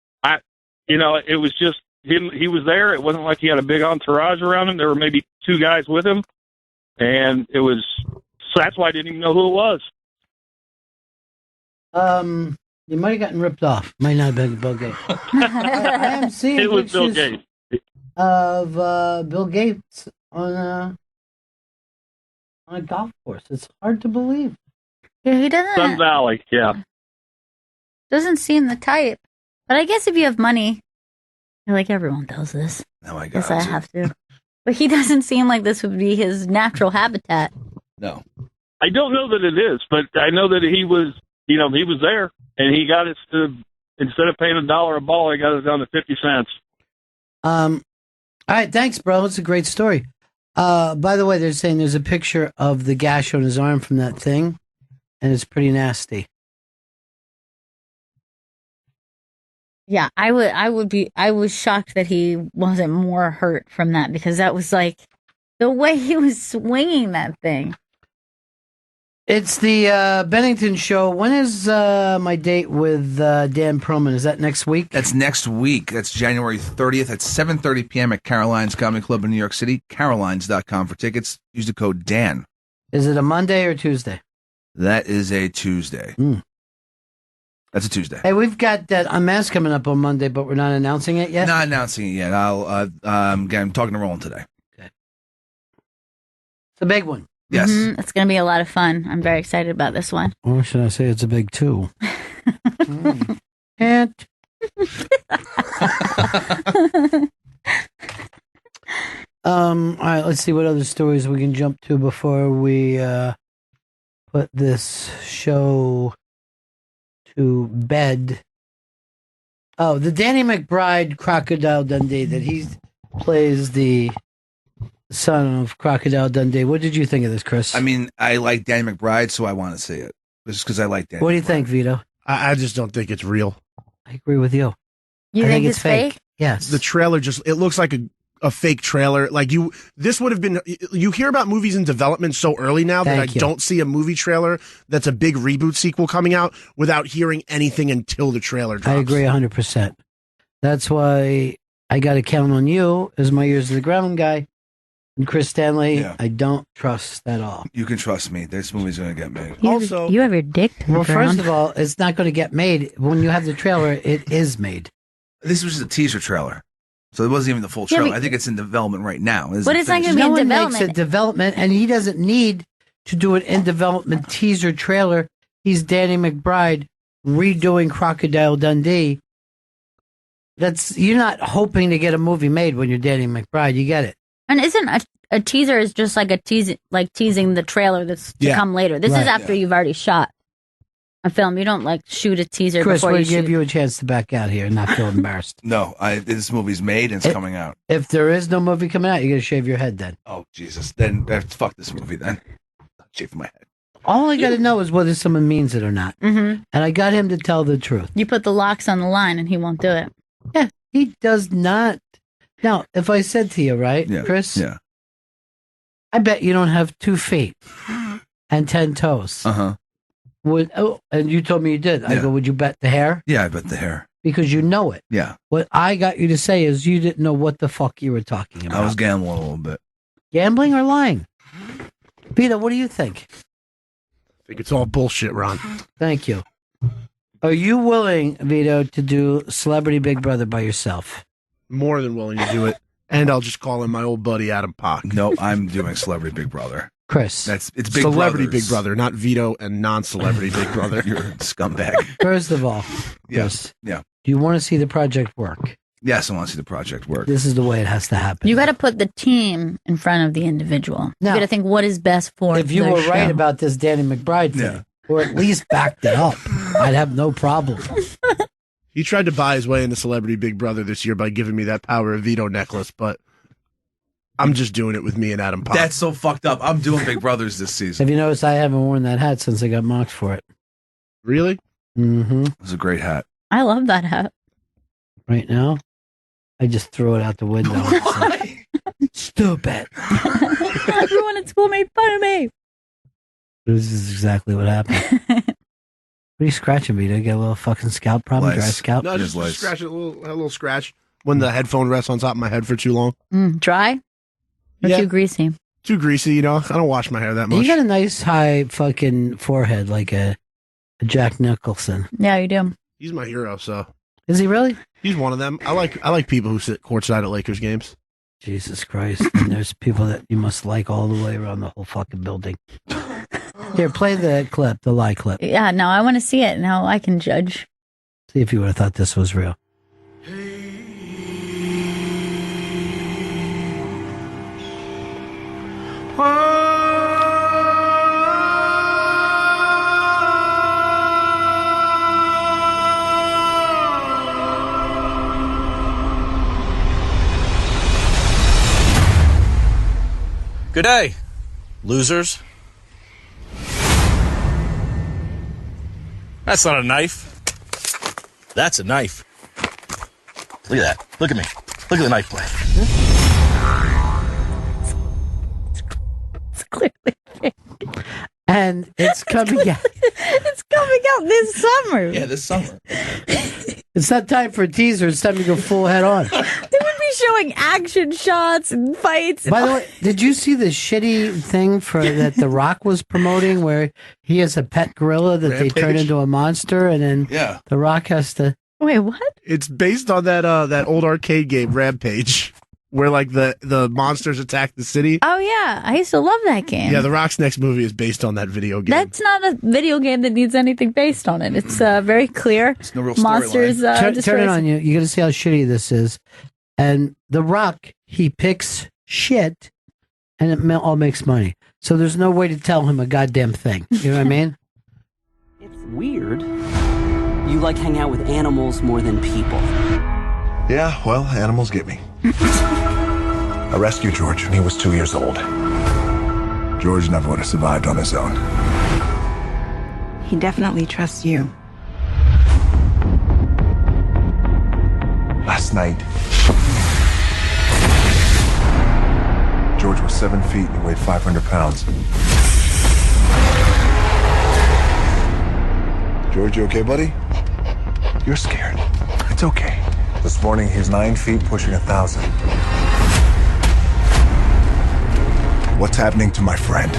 It was just him. He was there. It wasn't like he had a big entourage around him. There were maybe 2 guys with him, and so that's why I didn't even know who it was. You might have gotten ripped off. Might not have been Bill Gates. I am seeing It was Bill pictures Gates. of Bill Gates on a golf course. It's hard to believe. Yeah, he doesn't. Sun Valley, yeah. Doesn't seem the type. But I guess if you have money, you're like, everyone does this. No, I guess I have to. But he doesn't seem like this would be his natural habitat. No. I don't know that it is, but I know that he was there, and he got us to, instead of paying $1 a ball, he got us down to 50 cents. All right, thanks, bro. It's a great story. By the way, they're saying there's a picture of the gash on his arm from that thing, and it's pretty nasty. Yeah, I was shocked that he wasn't more hurt from that, because that was like the way he was swinging that thing. It's the Bennington show. When is my date with Dan Perlman? Is that next week? That's next week. That's January 30th at 7:30 p.m. at Caroline's Comedy Club in New York City. Carolines.com for tickets. Use the code Dan. Is it a Monday or Tuesday? That is a Tuesday. That's a Tuesday. Hey, we've got that Unmasked coming up on Monday, but we're not announcing it yet? Not announcing it yet. I'm talking to Roland today. Okay. It's a big one. Yes. Mm-hmm. It's going to be a lot of fun. I'm very excited about this one. Or should I say it's a big two? Can't. All right, let's see what other stories we can jump to before we put this show to bed. Oh, the Danny McBride Crocodile Dundee, that he plays the son of Crocodile Dundee. What did you think of this, Chris? I mean, I like Danny McBride, so I want to see it. Just because I like Danny. What do you think, Vito? I just don't think it's real. I agree with you. You I think it's fake? Yes. The trailer it looks like a fake trailer. Like this would have been, you hear about movies in development so early now that I don't see a movie trailer that's a big reboot sequel coming out without hearing anything until the trailer drops. I agree 100%. That's why I got to count on you as my ears to the ground guy. And Chris Stanley, I don't trust at all. You can trust me. This movie's going to get made. You have your dick to the Well, ground. first of all, it's not going to get made. When you have the trailer, it is made. This was just a teaser trailer. So it wasn't even the full Yeah, trailer. but- I think it's in development right now. But it's not gonna be no in one development. makes a development, and he doesn't need to do an in development teaser trailer. He's Danny McBride redoing Crocodile Dundee. You're not hoping to get a movie made when you're Danny McBride. You get it. And isn't a teaser is just like teasing the trailer that's to come later. This is after you've already shot a film. You don't like shoot a teaser Chris, before we'll you give shoot. you a chance to back out here and not feel embarrassed. No, this movie's made and it's coming out. If there is no movie coming out, you're going to shave your head then. Oh, Jesus. Then fuck this movie then. I'm shaving my head. All I got to know is whether someone means it or not. Mm-hmm. And I got him to tell the truth. You put the locks on the line and he won't do it. Yeah, he does not. Now, if I said to you, right, Chris? Yeah. I bet you don't have 2 feet and 10 toes. Uh-huh. And you told me you did. I go, would you bet the hair? Yeah, I bet the hair. Because you know it. Yeah. What I got you to say is you didn't know what the fuck you were talking about. I was gambling a little bit. Gambling or lying? Vito, what do you think? I think it's all bullshit, Ron. Thank you. Are you willing, Vito, to do Celebrity Big Brother by yourself? More than willing to do it. And I'll just call him my old buddy Adam Pock. No, I'm doing Celebrity Big Brother. Chris. It's Big Celebrity Brothers. Big Brother, not Vito and non-celebrity Big Brother. You're a scumbag. First of all, Yes. Yeah. do you want to see the project work? Yes, I want to see the project work. This is the way it has to happen. You got to put the team in front of the individual. Now, you got to think what is best for. If you their were right show. about this Danny McBride thing, or at least backed it up, I'd have no problem. He tried to buy his way into Celebrity Big Brother this year by giving me that Power of Vito necklace, but I'm just doing it with me and Adam Pock. That's so fucked up. I'm doing Big Brothers this season. Have you noticed I haven't worn that hat since I got mocked for it? Really? Mm-hmm. It was a great hat. I love that hat. Right now, I just threw it out the window. Why? Stupid. Everyone at school made fun of me. This is exactly what happened. What are you scratching me? Did I get a little fucking scalp problem? Dry scalp? No, just scratch it, a little scratch when the headphone rests on top of my head for too long. Dry? Or Yeah. too greasy? Too greasy, you know. I don't wash my hair that much. You got a nice high fucking forehead like a Jack Nicholson. Yeah, you do. He's my hero, so. Is he really? He's one of them. I like people who sit courtside at Lakers games. Jesus Christ. And there's people that you must like all the way around the whole fucking building. Here, play the clip, the lie clip. Yeah, no, I want to see it. Now I can judge. See if you would have thought this was real. Good day, losers. That's not a knife. That's a knife. Look at that. Look at me. Look at the knife blade. And it's coming out. It's coming out this summer. Yeah, this summer. It's not time for a teaser. It's time to go full head on. They would be showing action shots and fights. By the way, did you see the shitty thing that The Rock was promoting where he has a pet gorilla that they turn into a monster and then The Rock has to... Wait, what? It's based on that old arcade game, Rampage, where like the monsters attack the city. Oh, yeah. I used to love that game. Yeah, The Rock's next movie is based on that video game. That's not a video game that needs anything based on it. It's very clear. No real Monsters. Turn it on you. You're going to see how shitty this is. And The Rock, he picks shit and it all makes money. So there's no way to tell him a goddamn thing. You know what I mean? It's weird. You like hang out with animals more than people. Yeah, well, animals get me. I rescued George when he was 2 years old. George never would have survived on his own. He definitely trusts you. Last night, George was 7 feet and he weighed 500 pounds. George, you okay, buddy? You're scared. It's okay. This morning, he's 9 feet, pushing 1,000. What's happening to my friend?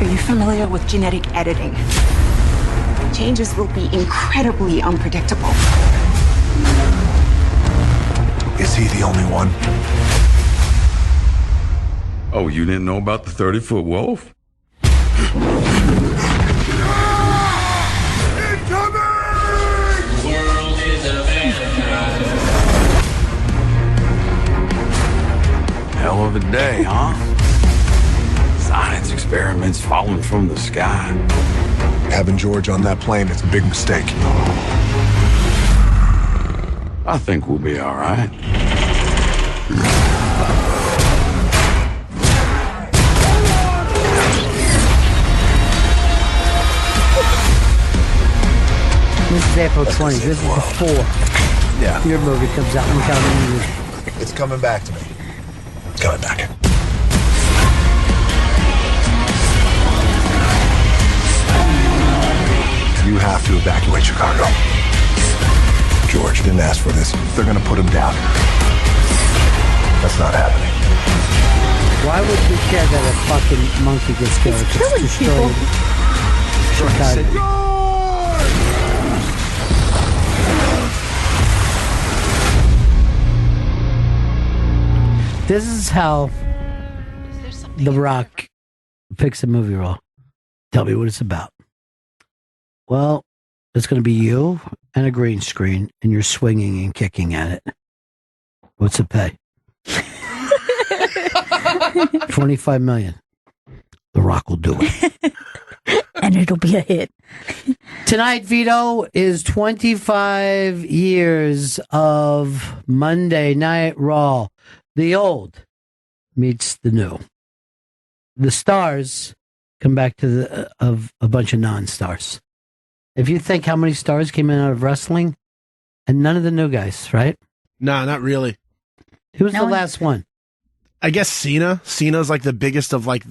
Are you familiar with genetic editing? Changes will be incredibly unpredictable. Is he the only one? Oh, you didn't know about the 30-foot wolf? Hell of a day, huh? Science experiments falling from the sky. Having George on that plane is a big mistake. I think we'll be all right. This is April 20th. This is before your movie comes out. I'm counting you. It's coming back to me. It's coming back. You have to evacuate Chicago. George didn't ask for this. They're gonna put him down. That's not happening. Why would you care that a fucking monkey gets killed? It's destroyed Chicago. This is how The Rock picks a movie role. Tell me what it's about. Well, it's going to be you and a green screen, and you're swinging and kicking at it. What's it pay? $25 million. The Rock will do it. And it'll be a hit. Tonight, Vito, is 25 years of Monday Night Raw. The old meets the new. The stars come back to a bunch of non-stars. If you think how many stars came in out of wrestling, and none of the new guys, right? Nah, not really. Who's the last one? I guess Cena. Cena's like the biggest of like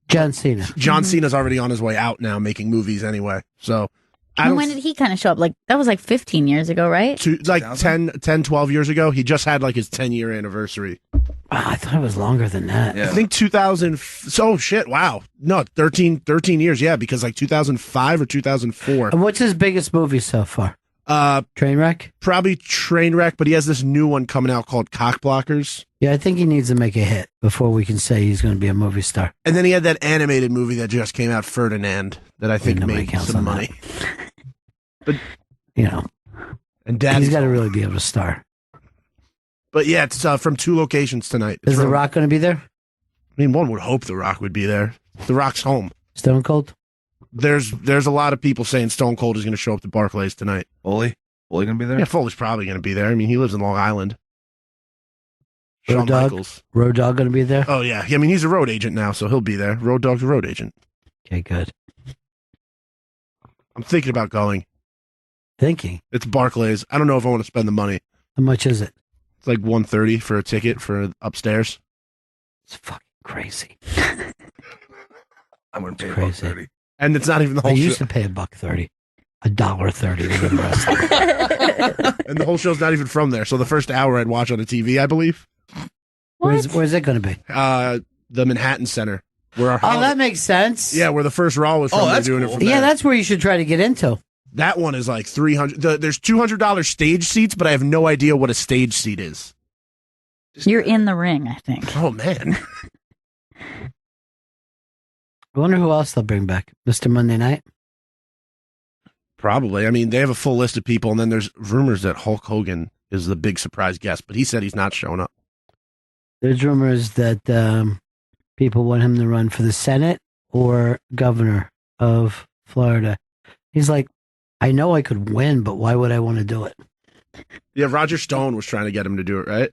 John Cena. John Cena's already on his way out now, making movies anyway. So And when did he kind of show up? Like, that was like 15 years ago, right? like 10, 12 years ago. He just had like his 10-year anniversary. Wow, I thought it was longer than that. I think 2000. Oh, shit. Wow. No, 13 years. Yeah, because like 2005 or 2004. And what's his biggest movie so far? Trainwreck? Probably Trainwreck, but he has this new one coming out called Cock Blockers. Yeah, I think he needs to make a hit before we can say he's going to be a movie star. And then he had that animated movie that just came out, Ferdinand, that I think made some money. But you know, and he's got to really be able to star. But yeah, it's from two locations tonight. Is The Rock going to be there? I mean, one would hope The Rock would be there. The Rock's home. Stone Cold? There's a lot of people saying Stone Cold is going to show up to Barclays tonight. Foley going to be there? Yeah, Foley's probably going to be there. I mean, he lives in Long Island. Road Dogg going to be there? Oh, yeah. I mean, he's a road agent now, so he'll be there. Road Dogg's a road agent. Okay, good. I'm thinking about going. Thinking? It's Barclays. I don't know if I want to spend the money. How much is it? It's like $130 for a ticket for upstairs. It's fucking crazy. I'm going to pay crazy. And it's not even the whole I show. used to pay $1.30. $1.30 to the wrestling. And the whole show's not even from there. So the first hour I'd watch on the TV, I believe. Where's it going to be? The Manhattan Center. Where our that makes sense. Yeah, where the first Raw was from. that's doing cool. it from Yeah, there. that's where you should try to get into. That one is like $300. There's $200 stage seats, but I have no idea what a stage seat is. You're in the ring, I think. Oh, man. I wonder who else they'll bring back. Mr. Monday Night? Probably. I mean, they have a full list of people, and then there's rumors that Hulk Hogan is the big surprise guest, but he said he's not showing up. There's rumors that people want him to run for the Senate or governor of Florida. He's like, I know I could win, but why would I want to do it? Yeah, Roger Stone was trying to get him to do it, right?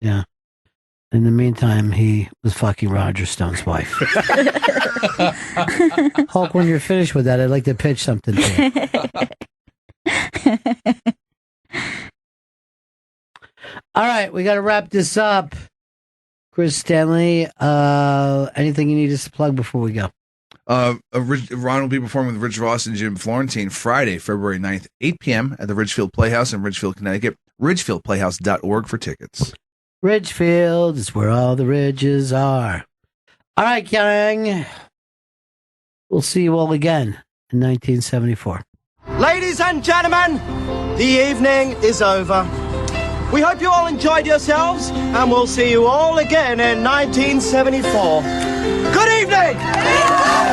Yeah. In the meantime, he was fucking Roger Stone's wife. Hulk, when you're finished with that, I'd like to pitch something to you. All right, we got to wrap this up. Chris Stanley, anything you need us to plug before we go? Ron will be performing with Rich Ross and Jim Florentine Friday, February 9th, 8 p.m. at the Ridgefield Playhouse in Ridgefield, Connecticut. RidgefieldPlayhouse.org for tickets. Ridgefield is where all the ridges are. All right, gang. We'll see you all again in 1974. Ladies and gentlemen, the evening is over. We hope you all enjoyed yourselves, and we'll see you all again in 1974. Good evening!